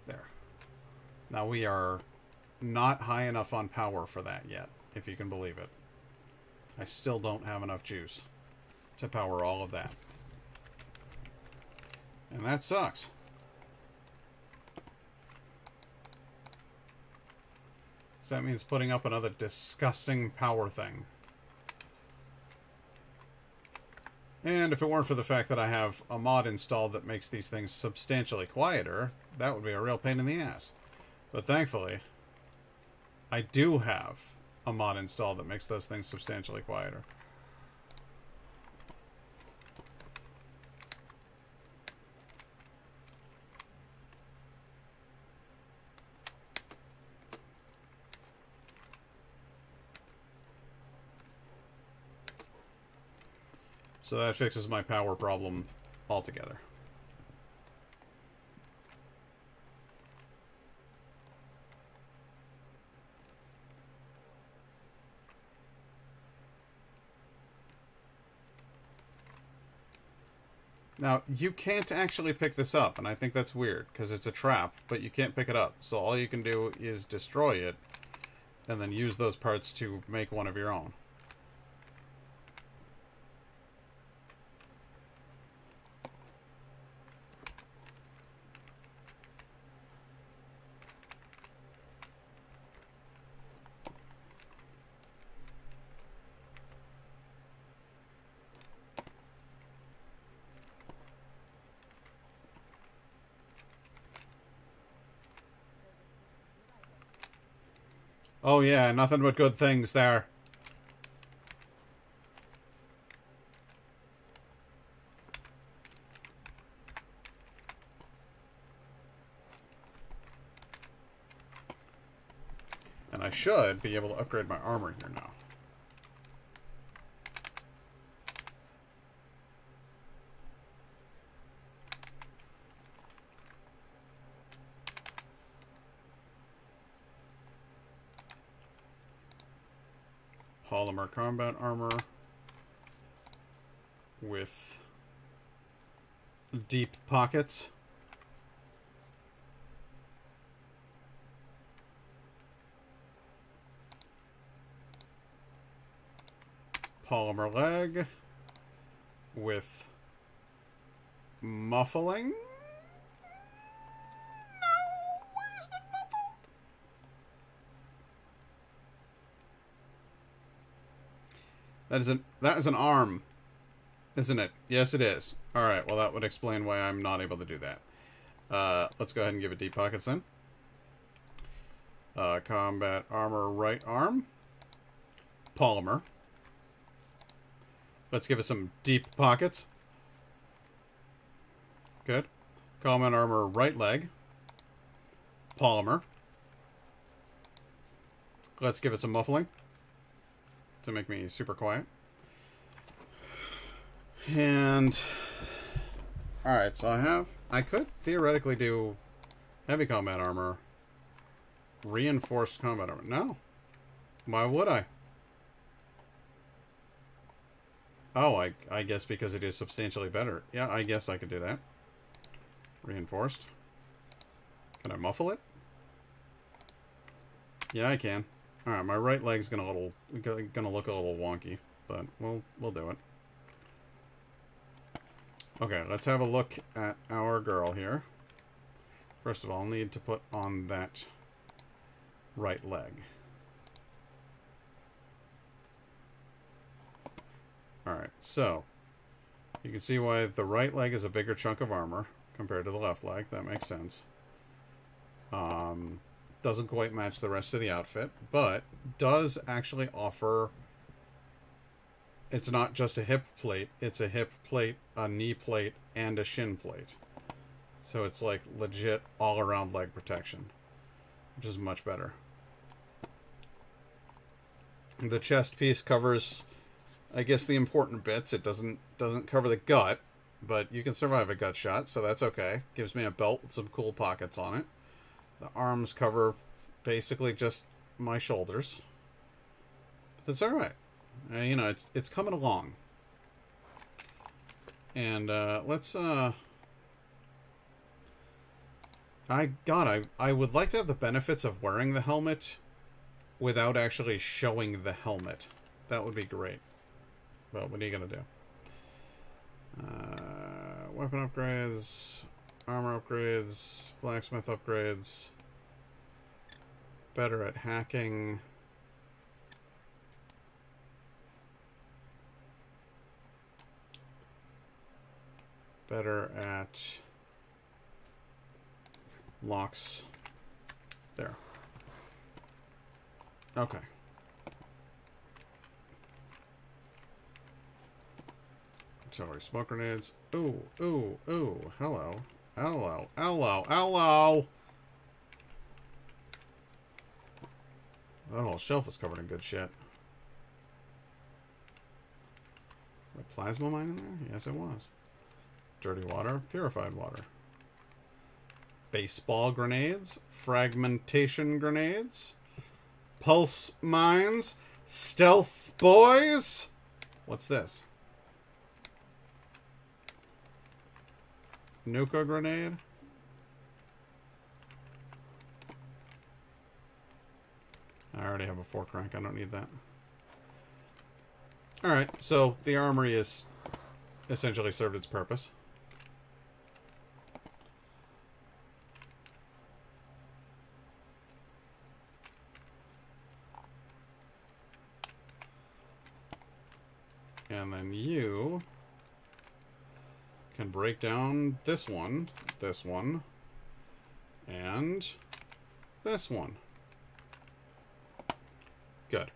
S1: There. Now we are not high enough on power for that yet, if you can believe it. I still don't have enough juice to power all of that. And that sucks. So that means putting up another disgusting power thing. And if it weren't for the fact that I have a mod installed that makes these things substantially quieter, that would be a real pain in the ass. But thankfully, I do have a mod installed that makes those things substantially quieter. So that fixes my power problem altogether. Now, you can't actually pick this up, and I think that's weird, because it's a trap, but you can't pick it up. So all you can do is destroy it, and then use those parts to make one of your own. Oh yeah, nothing but good things there. I should be able to upgrade my armor here now. Polymer combat armor with deep pockets. Polymer leg with muffling. That is an arm, isn't it? Yes, it is. All right. Well, that would explain why I'm not able to do that. Let's go ahead and give it deep pockets then. Combat armor right arm. Polymer. Let's give it some deep pockets. Good. Combat armor right leg. Polymer. Let's give it some muffling to make me super quiet. And alright, so I could theoretically do heavy combat armor, reinforced combat armor. No. Why would I? Oh, I guess because it is substantially better. Yeah, I guess I could do that. Reinforced. Can I muffle it? Yeah, I can. Alright, my right leg's gonna look a little wonky, but we'll do it. Okay, let's have a look at our girl here. First of all, I'll need to put on that right leg. Alright, so you can see why the right leg is a bigger chunk of armor compared to the left leg. That makes sense. Doesn't quite match the rest of the outfit, but does actually offer... It's not just a hip plate, it's a hip plate, a knee plate, and a shin plate. So it's like legit all-around leg protection, which is much better. The chest piece covers, I guess, the important bits. It doesn't cover the gut, but you can survive a gut shot, so that's okay. Gives me a belt with some cool pockets on it. The arms cover basically just my shoulders. But that's alright. You know, it's coming along. And let's I would like to have the benefits of wearing the helmet without actually showing the helmet. That would be great. But what are you gonna do? Weapon upgrades, armor upgrades, blacksmith upgrades, better at hacking. Better at locks. There. Okay. Artillery smoke grenades. Ooh, ooh, ooh. Hello. Hello. Hello. Hello. That whole shelf is covered in good shit. Is there a plasma mine in there? Yes, it was. Dirty water, purified water. Baseball grenades, fragmentation grenades, pulse mines, stealth boys. What's this? Nuka grenade. I already have a 4-crank. I don't need that. Alright, so the armory is essentially served its purpose. And then you can break down this one, and this one. Good.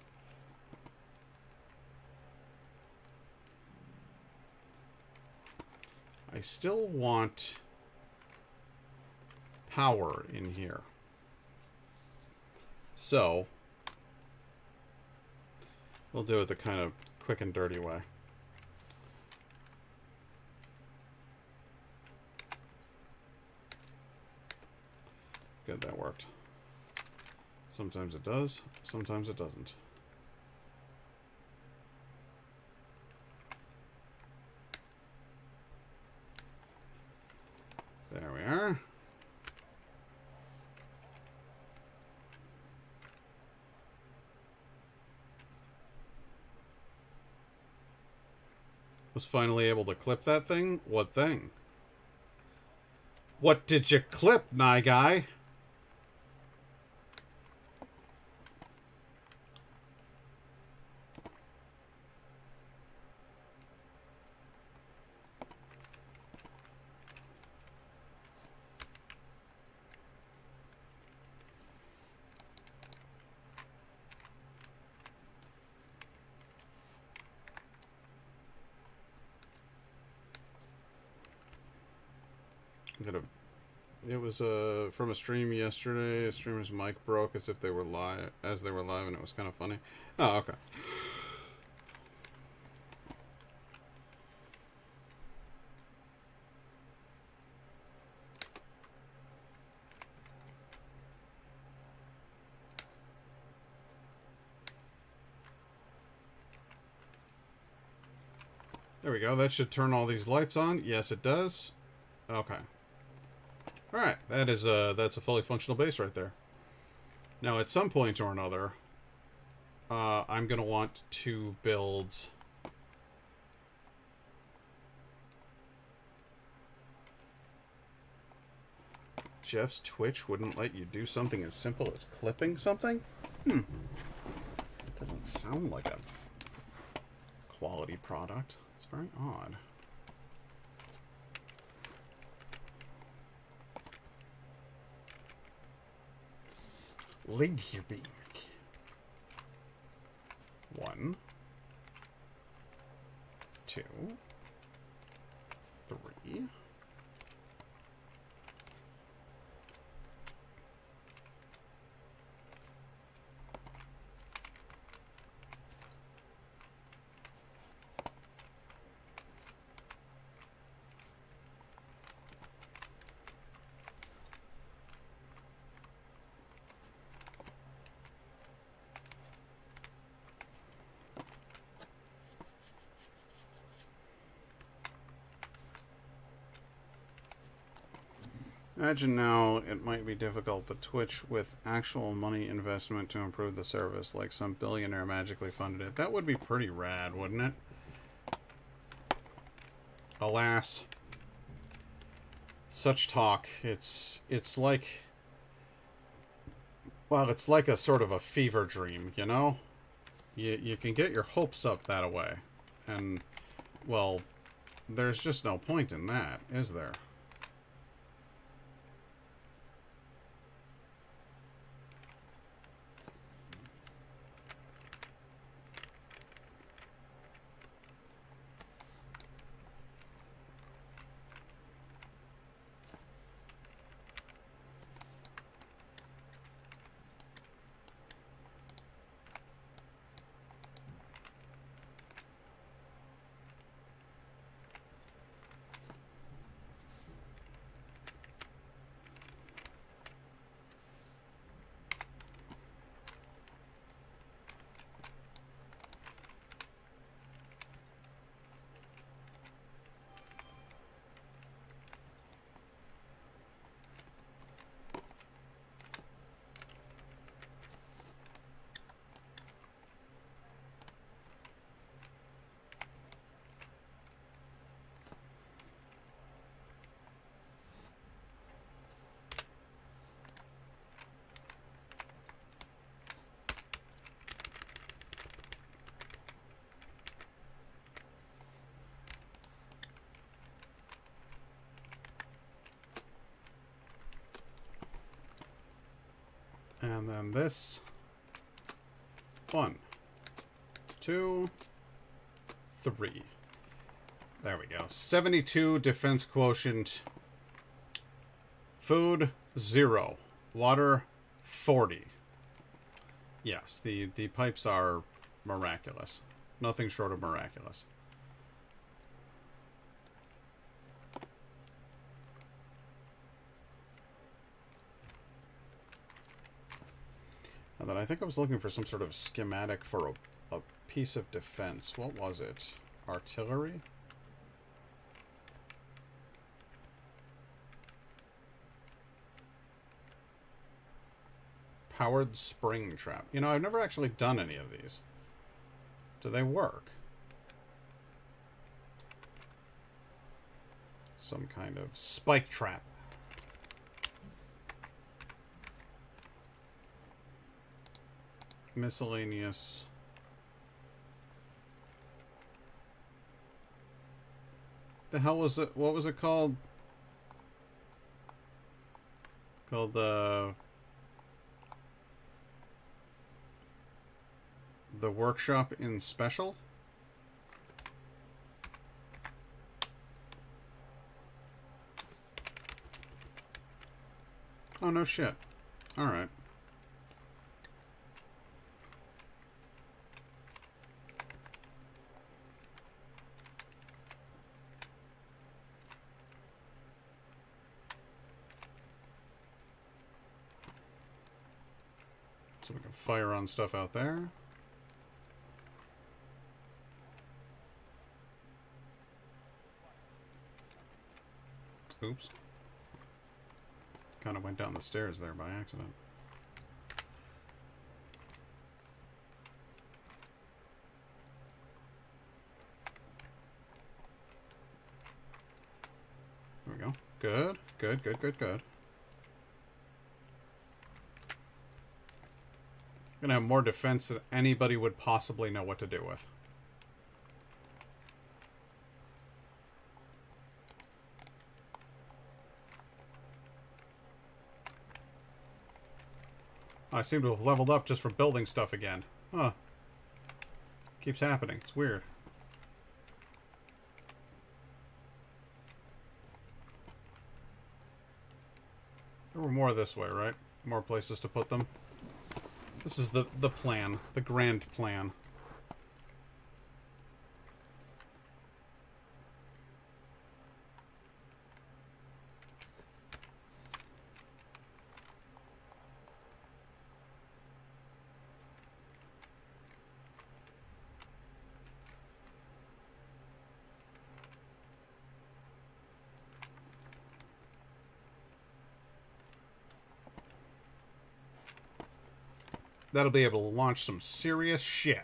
S1: I still want power in here. So, We'll do it the kind of quick and dirty way. Good, that worked. Sometimes it does, sometimes it doesn't. There we are. Was finally able to clip that thing? What thing? What did you clip, Nye Guy? It was from a stream yesterday. A streamer's mic broke as they were live, and it was kind of funny. Oh, okay. There we go. That should turn all these lights on. Yes, it does. Okay. Alright, that's a fully functional base right there. Now, at some point or another, I'm going to want to build... Jeff's Twitch wouldn't let you do something as simple as clipping something? Doesn't sound like a quality product. It's very odd. Laser beam. 1, 2, 3. Imagine now it might be difficult, but Twitch with actual money investment to improve the service, like some billionaire magically funded it. That would be pretty rad, wouldn't it? Alas, such talk. It's like, well, it's like a sort of a fever dream, you know? You can get your hopes up that way. And, well, there's just no point in that, is there? And then this. 1, 2, 3. There we go. 72 defense quotient. Food, 0. Water, 40. Yes, the pipes are miraculous. Nothing short of miraculous. And then I think I was looking for some sort of schematic for a piece of defense. What was it? Artillery? Powered spring trap. You know, I've never actually done any of these. Do they work? Some kind of spike trap. Miscellaneous. The hell was it? What was it called? Called the workshop in special? Oh, no shit. Alright. So we can fire on stuff out there. Oops. Kind of went down the stairs there by accident. There we go. Good, good, good, good, good. Gonna have more defense than anybody would possibly know what to do with. I seem to have leveled up just for building stuff again. Huh. Keeps happening. It's weird. There were more this way, right? More places to put them. This is the plan. The grand plan. That'll be able to launch some serious shit.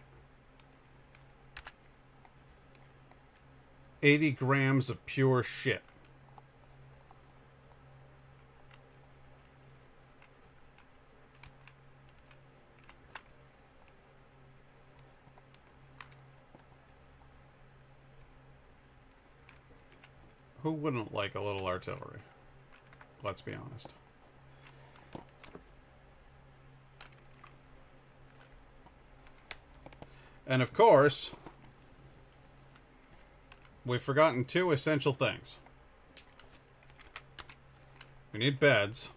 S1: 80 grams of pure shit. Who wouldn't like a little artillery? Let's be honest. And of course, we've forgotten two essential things. We need beds.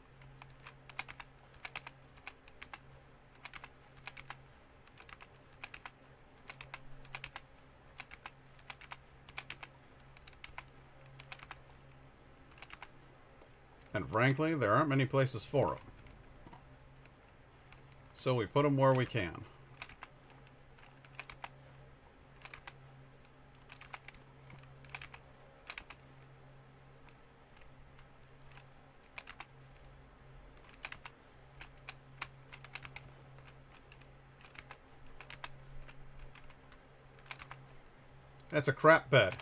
S1: And frankly, there aren't many places for them. So we put them where we can. That's a crap bed.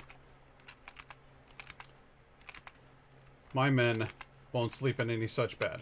S1: My men won't sleep in any such bed.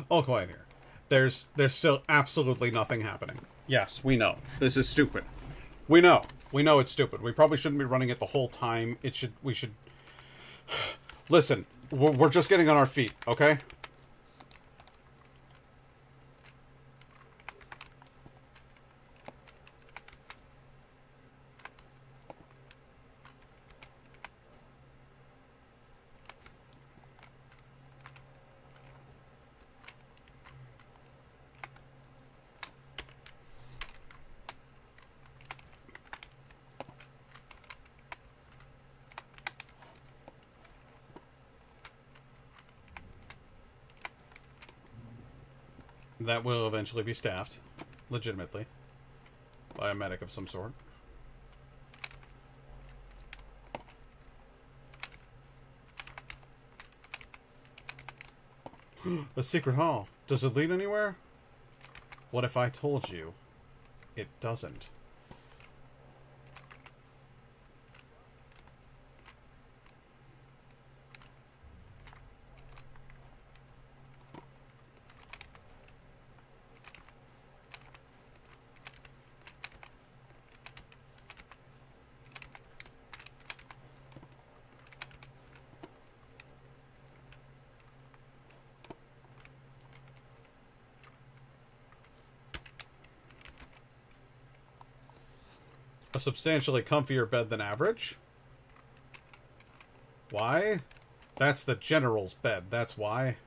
S1: all quiet here. There's still absolutely nothing happening. Yes, we know. This is stupid. We know. We know it's stupid. We probably shouldn't be running it the whole time. We should... Listen, we're just getting on our feet, okay? That will eventually be staffed, legitimately, by a medic of some sort. A secret hall. Does it lead anywhere? What if I told you it doesn't? A substantially comfier bed than average? Why? That's the general's bed, that's why.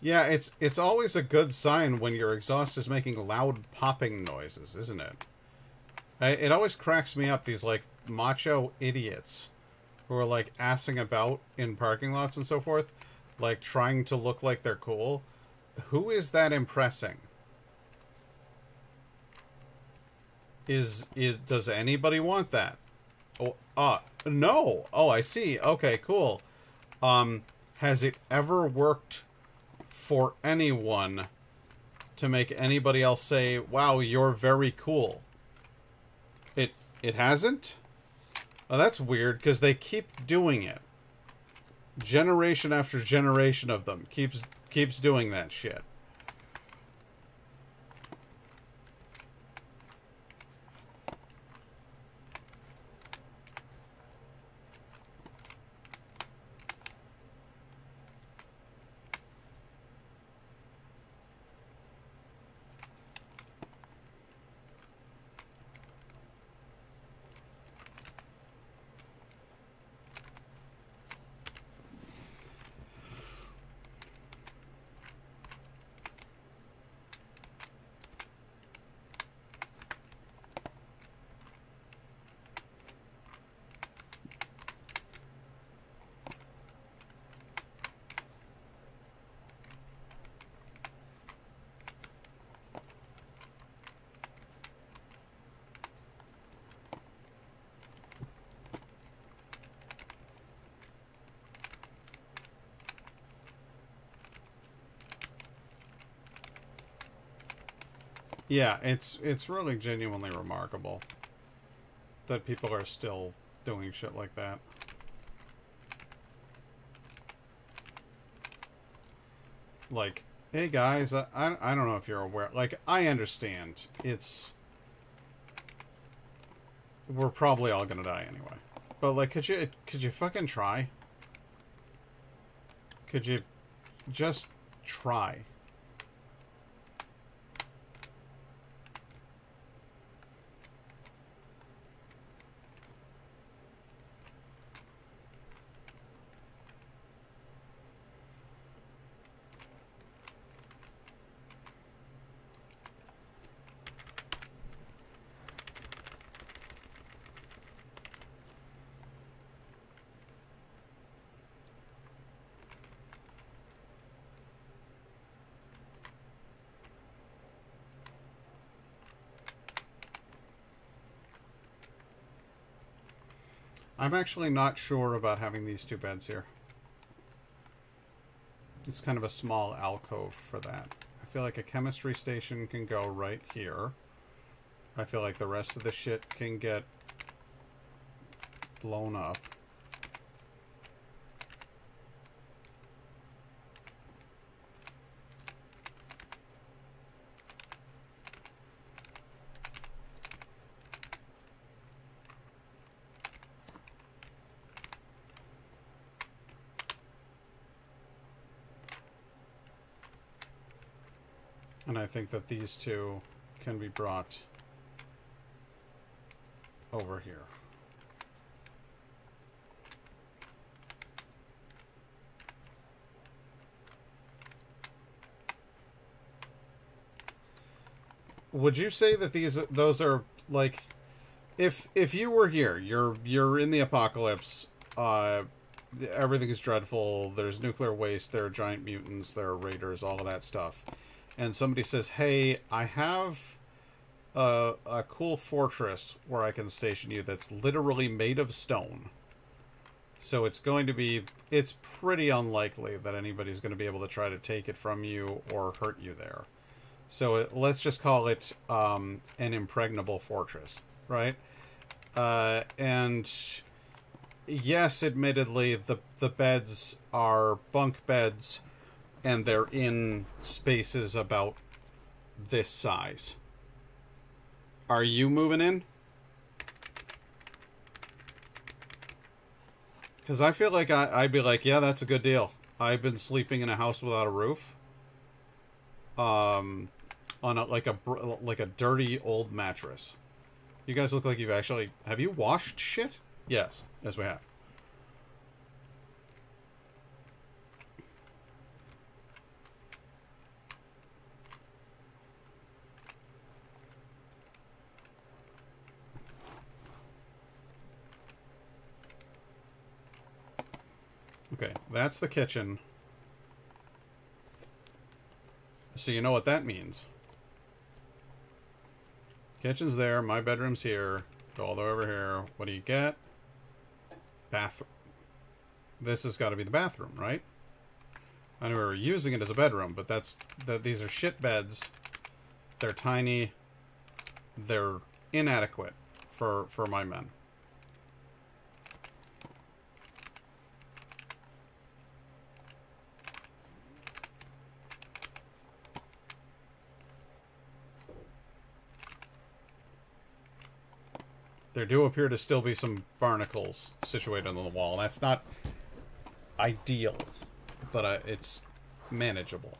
S1: Yeah, it's always a good sign when your exhaust is making loud popping noises, isn't it? It always cracks me up, these, like, macho idiots who are, like, assing about in parking lots and so forth, like, trying to look like they're cool. Who is that impressing? Does anybody want that? Oh, no! Oh, I see. Okay, cool. Has it ever worked for anyone to make anybody else say, wow, you're very cool? It hasn't? Oh, that's weird, because they keep doing it. Generation after generation of them keeps doing that shit. Yeah, it's really genuinely remarkable that people are still doing shit like that. Like, hey guys, I don't know if you're aware, like, I understand we're probably all gonna die anyway, but like, could you fucking try? Could you just try? I'm actually not sure about having these two beds here. It's kind of a small alcove for that. I feel like a chemistry station can go right here. I feel like the rest of the shit can get blown up. And I think that these two can be brought over here. Would you say that those are like, if you were here, you're in the apocalypse, everything is dreadful, there's nuclear waste, there are giant mutants, there are raiders, all of that stuff, and somebody says, hey, I have a cool fortress where I can station you that's literally made of stone. So it's pretty unlikely that anybody's going to be able to try to take it from you or hurt you there. So let's just call it an impregnable fortress, right? And yes, admittedly, the beds are bunk beds, and they're in spaces about this size. Are you moving in? Because I feel like I'd be like, yeah, that's a good deal. I've been sleeping in a house without a roof. On like a dirty old mattress. You guys look like you've actually... Have you washed shit? Yes. Yes, we have. Okay, that's the kitchen. So you know what that means. Kitchen's there, my bedroom's here. Go all the way over here. What do you get? Bathroom. This has got to be the bathroom, right? I know we were using it as a bedroom, but these are shit beds. They're tiny. They're inadequate for my men. There do appear to still be some barnacles situated on the wall. That's not ideal, but it's manageable.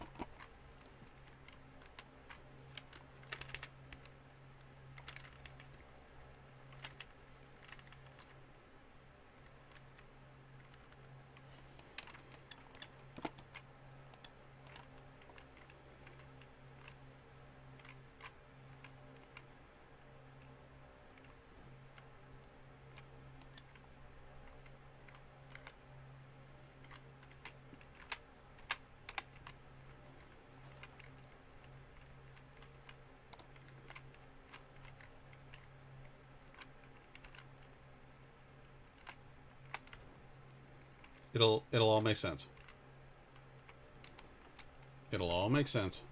S1: It'll all make sense. It'll all make sense.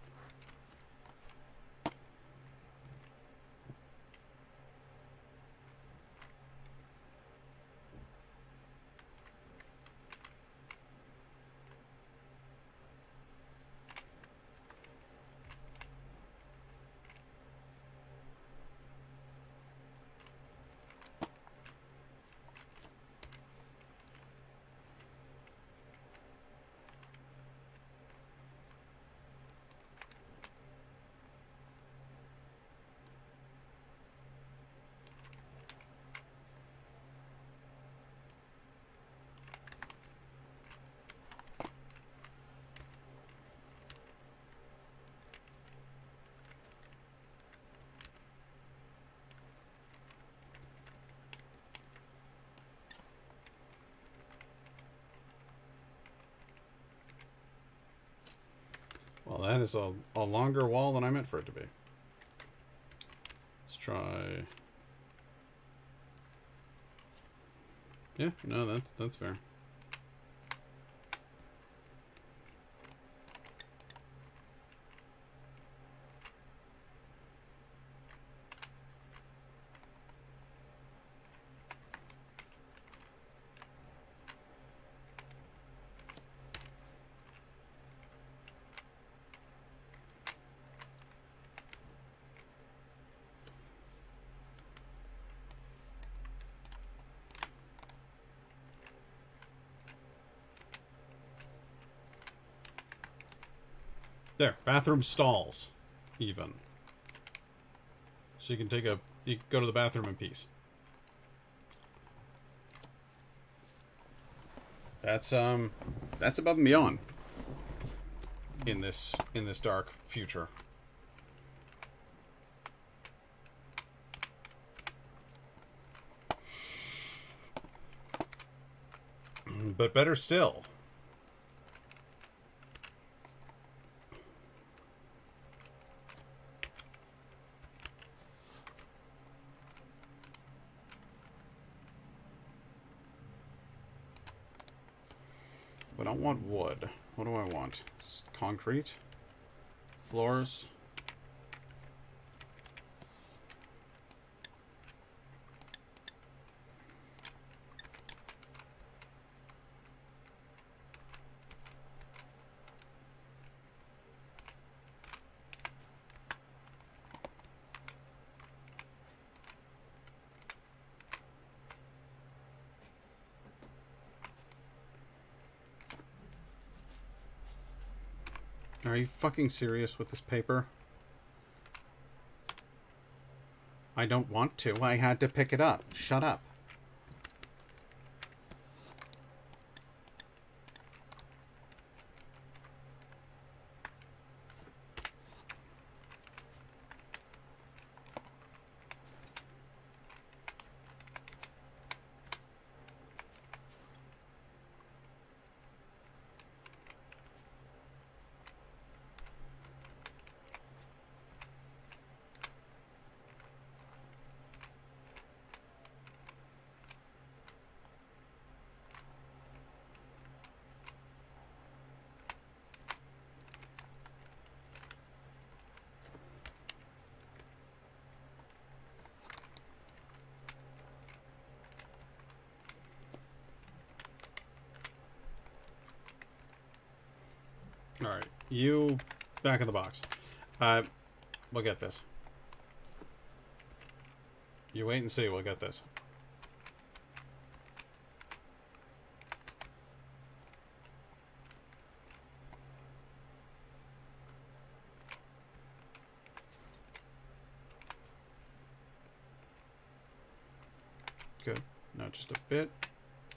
S1: Well, that is a longer wall than I meant for it to be. Let's try Yeah, no, that's fair. There, bathroom stalls, even. So you can go to the bathroom in peace. That's above and beyond in this dark future. But better still. But I don't want wood. What do I want? Concrete? Floors? Are you fucking serious with this paper? I don't want to. I had to pick it up. Shut up. Alright, you back in the box. We'll get this. You wait and see, we'll get this. Good. Now just a bit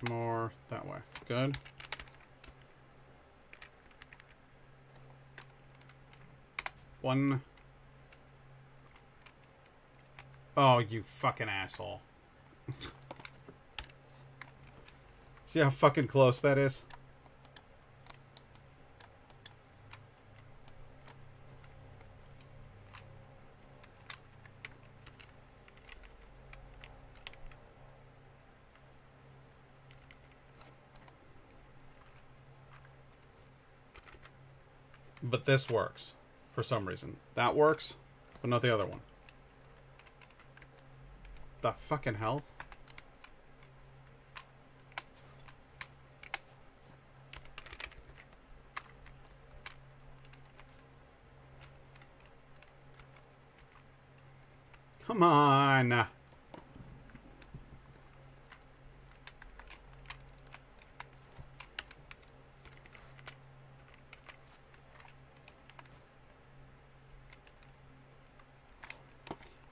S1: more that way. Good. One. Oh, you fucking asshole. See how fucking close that is? But this works. For some reason. That works, but not the other one. The fucking hell? Come on!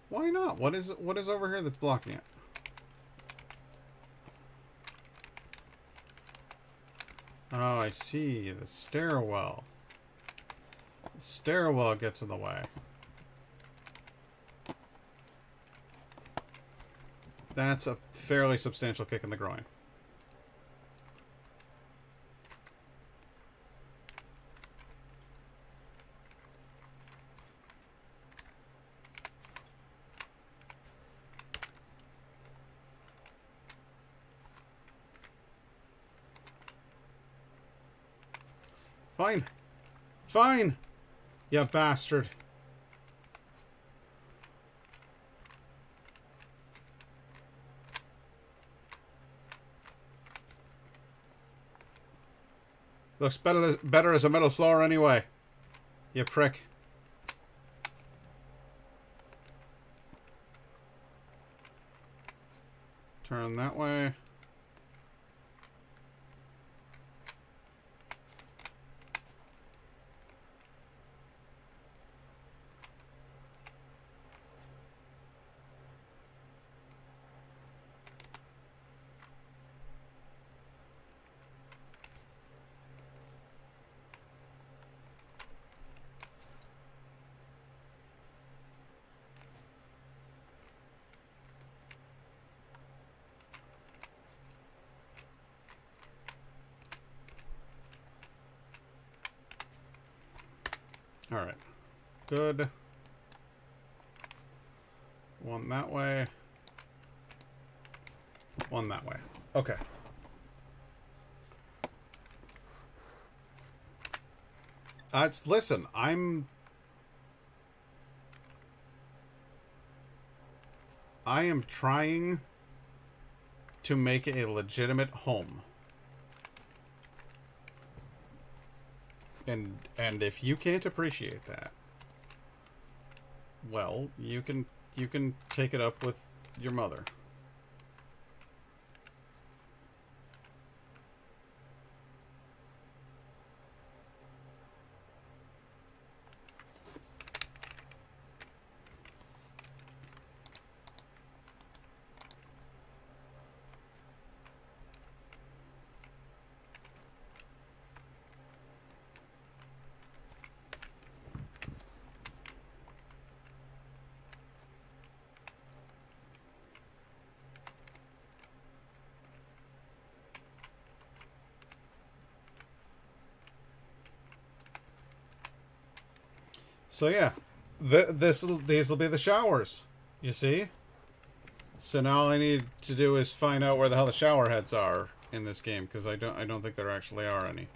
S1: Why not? What is over here that's blocking it? Oh, I see. The stairwell. The stairwell gets in the way. That's a fairly substantial kick in the groin. Fine. Fine! You bastard. Looks better as a metal floor anyway. You prick. Turn that way. Alright. Good. One that way. One that way. Okay. Listen, I am trying to make a legitimate home. And if you can't appreciate that, well, you can take it up with your mother. So yeah, these will be the showers. You see. So now all I need to do is find out where the hell the shower heads are in this game, because I don't think there actually are any.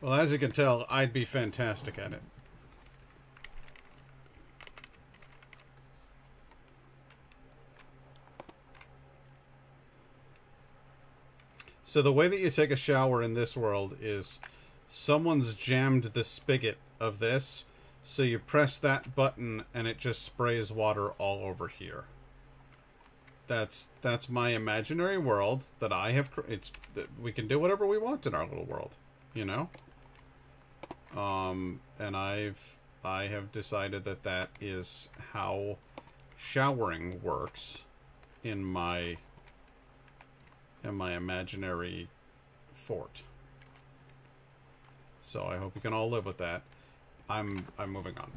S1: Well, as you can tell, I'd be fantastic at it. So the way that you take a shower in this world is someone's jammed the spigot of this, so you press that button and it just sprays water all over here. That's my imaginary world that I have. We can do whatever we want in our little world, you know. And I have decided that is how showering works in my imaginary fort. So I hope you can all live with that. I'm moving on.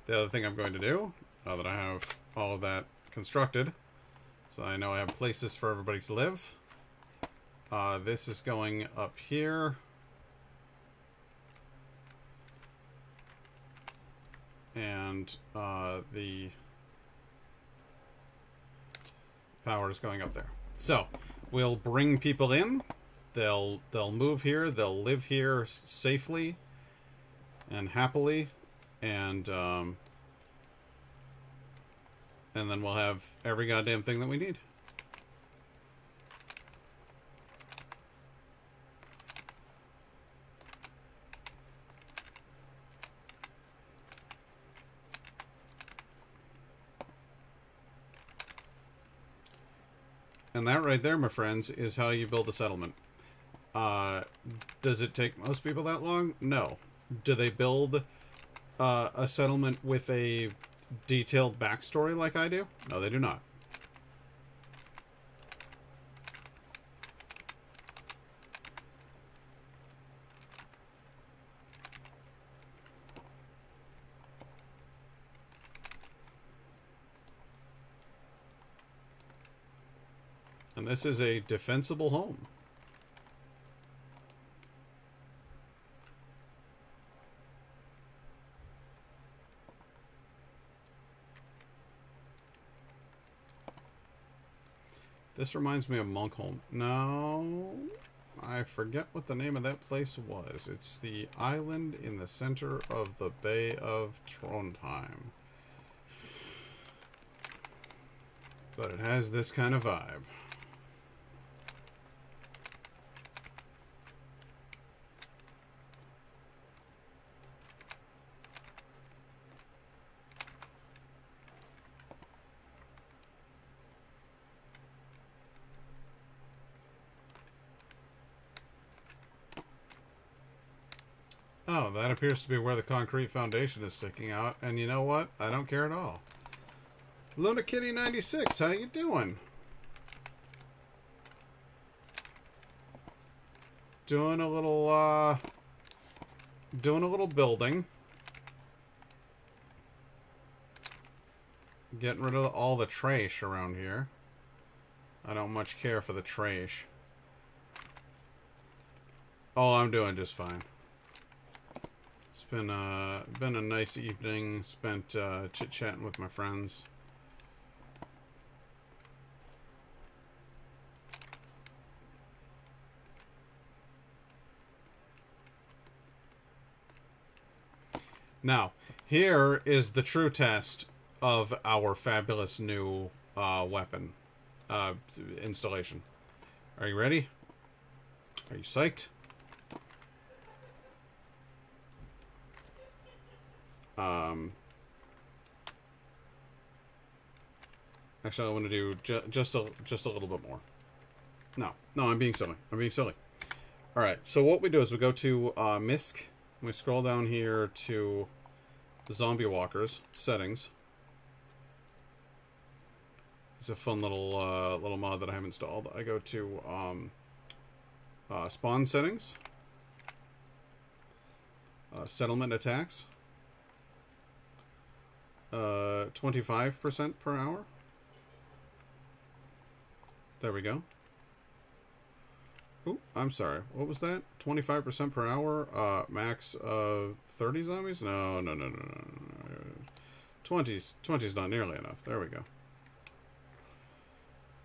S1: The other thing I'm going to do, now that I have all of that constructed, so I know I have places for everybody to live. This is going up here. And the power is going up there. So we'll bring people in. They'll move here. They'll live here safely and happily, and then we'll have every goddamn thing that we need. And that right there, my friends, is how you build a settlement. Does it take most people that long? No. Do they build a settlement with a detailed backstory like I do? No, they do not. And this is a defensible home. This reminds me of Monkholm. No, I forget what the name of that place was. It's the island in the center of the Bay of Trondheim. But it has this kind of vibe. Oh, that appears to be where the concrete foundation is sticking out. And you know what? I don't care at all. Luna Kitty 96, how you doing? Doing a little building. Getting rid of all the trash around here. I don't much care for the trash. Oh, I'm doing just fine. It's been a nice evening spent chit-chatting with my friends. Now, here is the true test of our fabulous new weapon installation. Are you ready? Are you psyched? Actually, I want to do just a little bit more. No, I'm being silly. All right. So what we do is we go to MISC. We scroll down here to Zombie Walkers settings. It's a fun little mod that I have installed. I go to spawn settings, settlement attacks, 25% per hour. There we go. Ooh, I'm sorry. What was that? 25% per hour? Max of 30 zombies? No. 20's not nearly enough. There we go.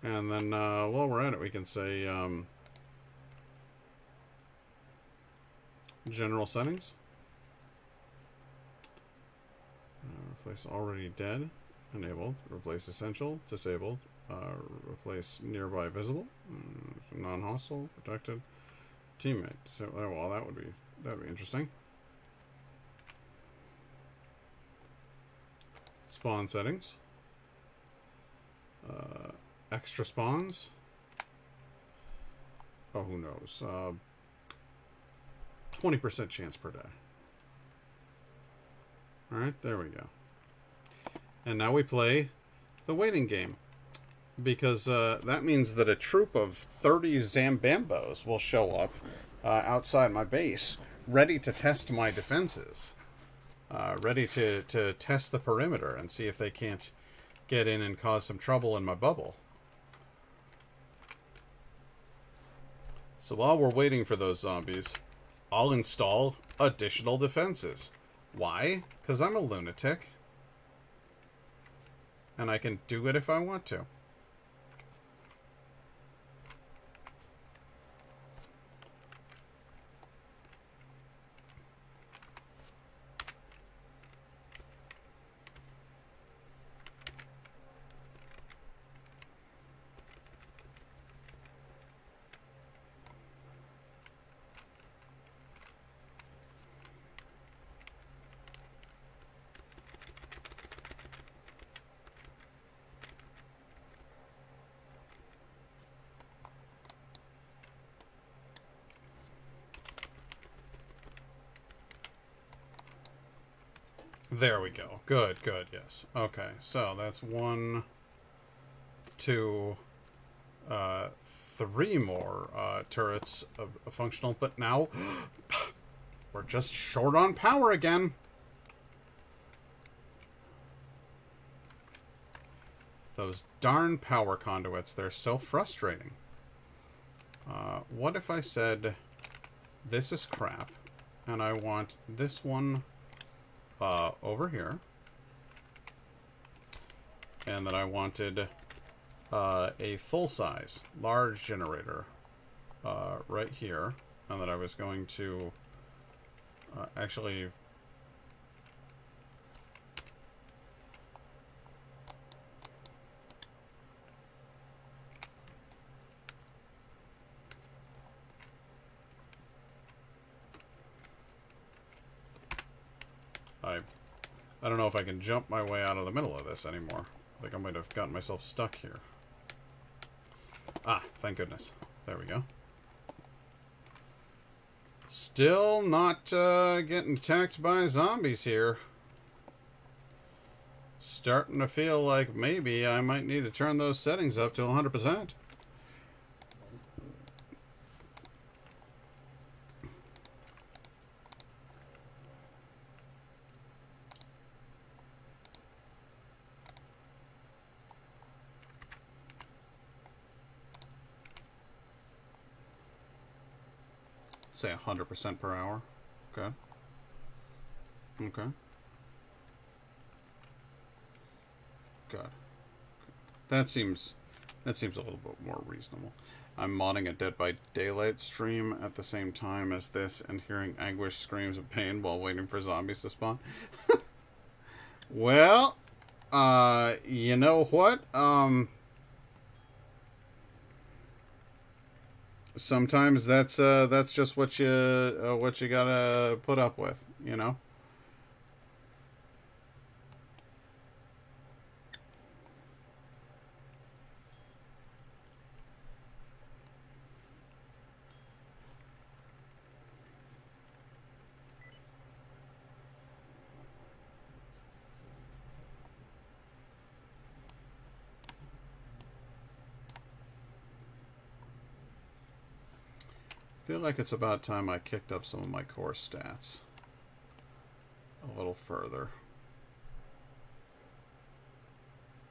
S1: And then while we're at it, we can say general settings. Replace already dead. Enabled. Replace essential. Disabled. Replace nearby visible. Non-hostile. Protected. Teammate. So, well, that'd be interesting. Spawn settings. Extra spawns. Oh, who knows? 20% chance per day. Alright, there we go. And now we play the waiting game. Because that means that a troop of 30 Zambambos will show up outside my base, ready to test my defenses. Ready to test the perimeter and see if they can't get in and cause some trouble in my bubble. So while we're waiting for those zombies, I'll install additional defenses. Why? Because I'm a lunatic. And I can do it if I want to. There we go. Good, good, yes. Okay, so that's 1, 2, 3 more turrets of functional, but now we're just short on power again. Those darn power conduits, they're so frustrating. What if I said, this is crap, and I want this one over here, and then I wanted a full-size, large generator right here, and that I was going to actually... I don't know if I can jump my way out of the middle of this anymore. I think I might have gotten myself stuck here. Ah, thank goodness. There we go. Still not getting attacked by zombies here. Starting to feel like maybe I might need to turn those settings up to 100%. Say 100% per hour. Okay. Okay. Good. That seems a little bit more reasonable. I'm modding a Dead by Daylight stream at the same time as this and hearing anguish screams of pain while waiting for zombies to spawn. Well, you know what? Sometimes that's just what you gotta put up with, you know. I feel like it's about time I kicked up some of my core stats a little further.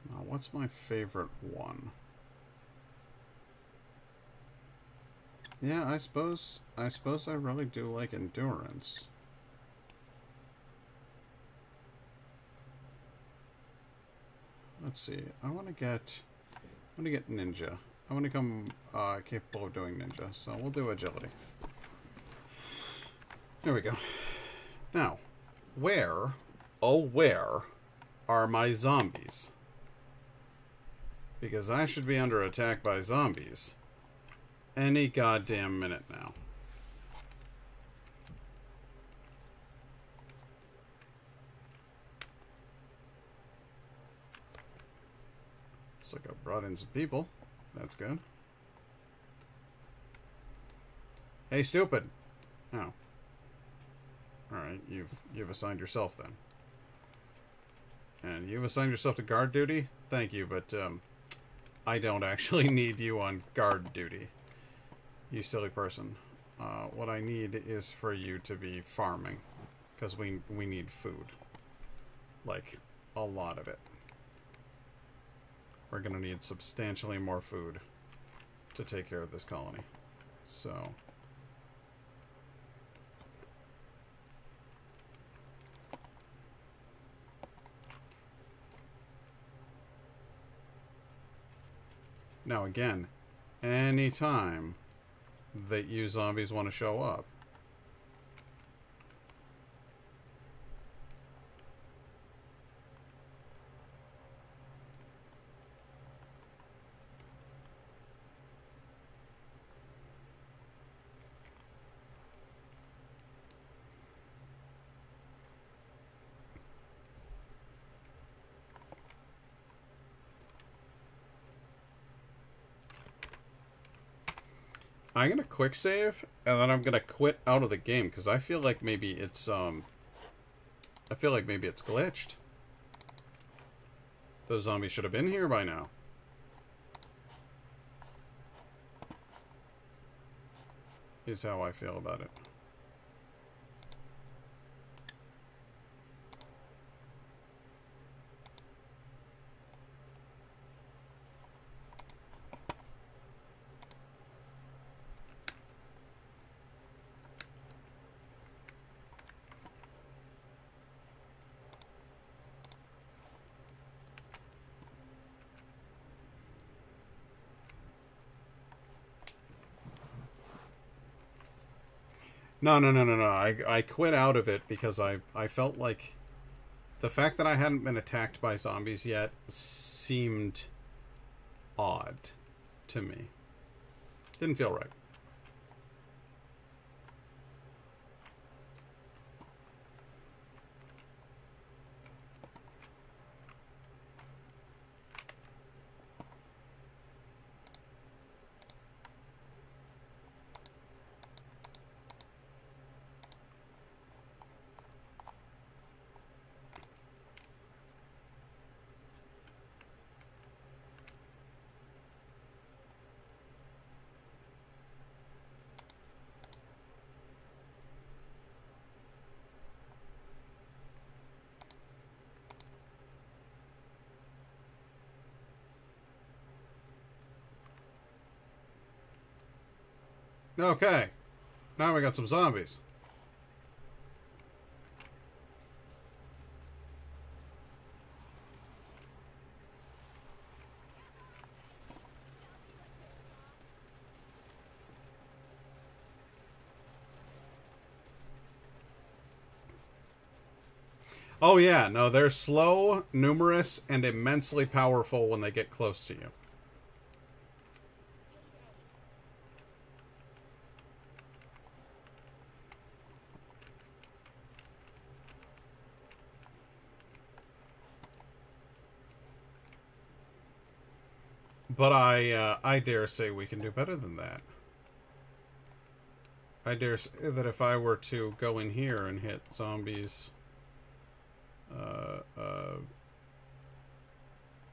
S1: Now, what's my favorite one? Yeah, I suppose I really do like endurance. Let's see. I want to get ninja. I want to become capable of doing ninja, so we'll do agility. There we go. Now, where, oh where, are my zombies? Because I should be under attack by zombies any goddamn minute now. Looks like I brought in some people. That's good. Hey, stupid. Oh. Alright, you've assigned yourself then. And you've assigned yourself to guard duty? Thank you, but I don't actually need you on guard duty. You silly person. What I need is for you to be farming. Because we need food. Like, a lot of it. We're going to need substantially more food to take care of this colony. So... Now again, anytime that you zombies want to show up, I'm going to quick save, and then I'm going to quit out of the game, because I feel like maybe it's I feel like maybe it's glitched. Those zombies should have been here by now. Is how I feel about it. No. I quit out of it because I felt like the fact that I hadn't been attacked by zombies yet seemed odd to me. Didn't feel right. Okay. Now we got some zombies. Oh yeah, no, they're slow, numerous, and immensely powerful when they get close to you. But I dare say we can do better than that. I dare say that if I were to go in here and hit zombies,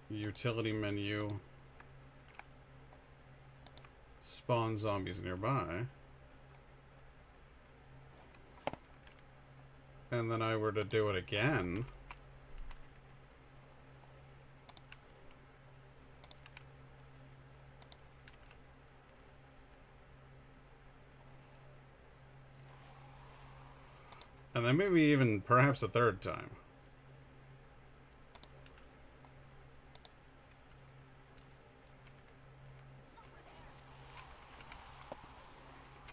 S1: utility menu, spawn zombies nearby, and then I were to do it again, and then maybe even perhaps a third time.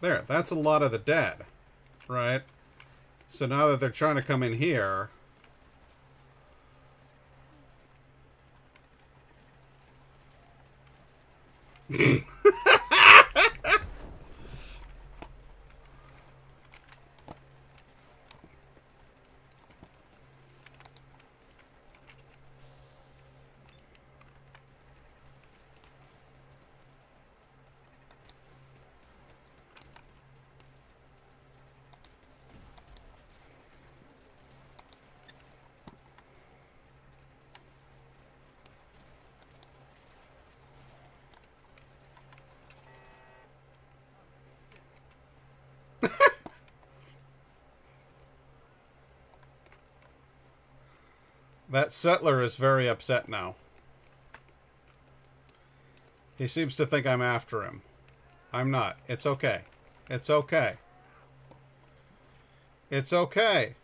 S1: There, that's a lot of the dead, right? So now that they're trying to come in here... That settler is very upset now. He seems to think I'm after him. I'm not. It's okay. It's okay. It's okay.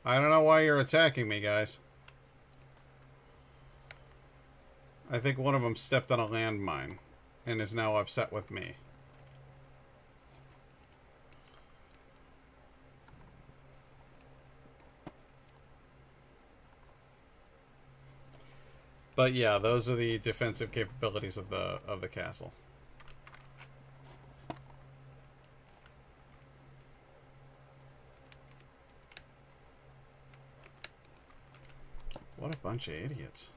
S1: I don't know why you're attacking me, guys. I think one of them stepped on a landmine and is now upset with me. But yeah, those are the defensive capabilities of the castle. What a bunch of idiots.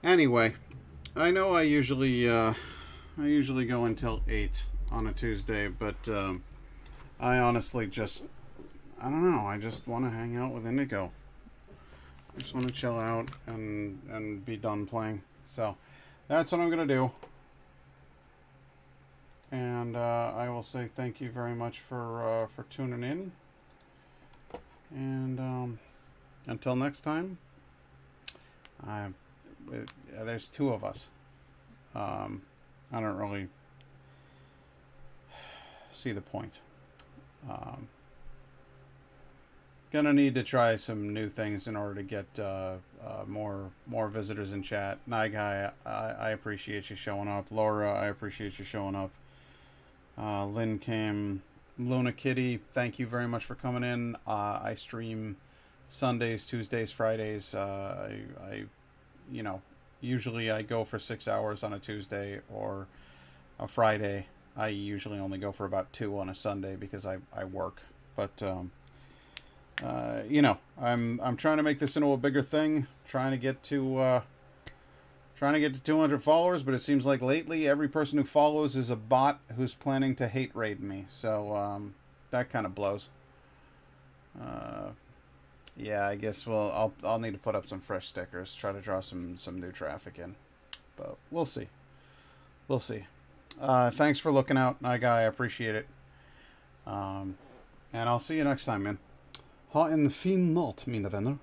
S1: Anyway, I know I usually go until 8 on a Tuesday, but I honestly just, I don't know, I just want to hang out with Indigo. I just want to chill out and be done playing. So that's what I'm going to do. And I will say thank you very much for tuning in. And until next time, there's 2 of us. I don't really see the point. Gonna need to try some new things in order to get more visitors in chat. Night Guy, I appreciate you showing up. Laura, I appreciate you showing up. Lynn Kim, Luna Kitty, thank you very much for coming in. I stream Sundays, Tuesdays, Fridays. Usually I go for 6 hours on a Tuesday or a Friday. I usually only go for about 2 on a Sunday because I work. But I'm trying to make this into a bigger thing. Trying to get to 200 followers, but it seems like lately every person who follows is a bot who's planning to hate raid me. So that kind of blows. Yeah, I guess I'll need to put up some fresh stickers, try to draw some new traffic in, but we'll see. Thanks for looking out, Night Guy. I appreciate it. And I'll see you next time, man. Ha en fin natt, mina vänner.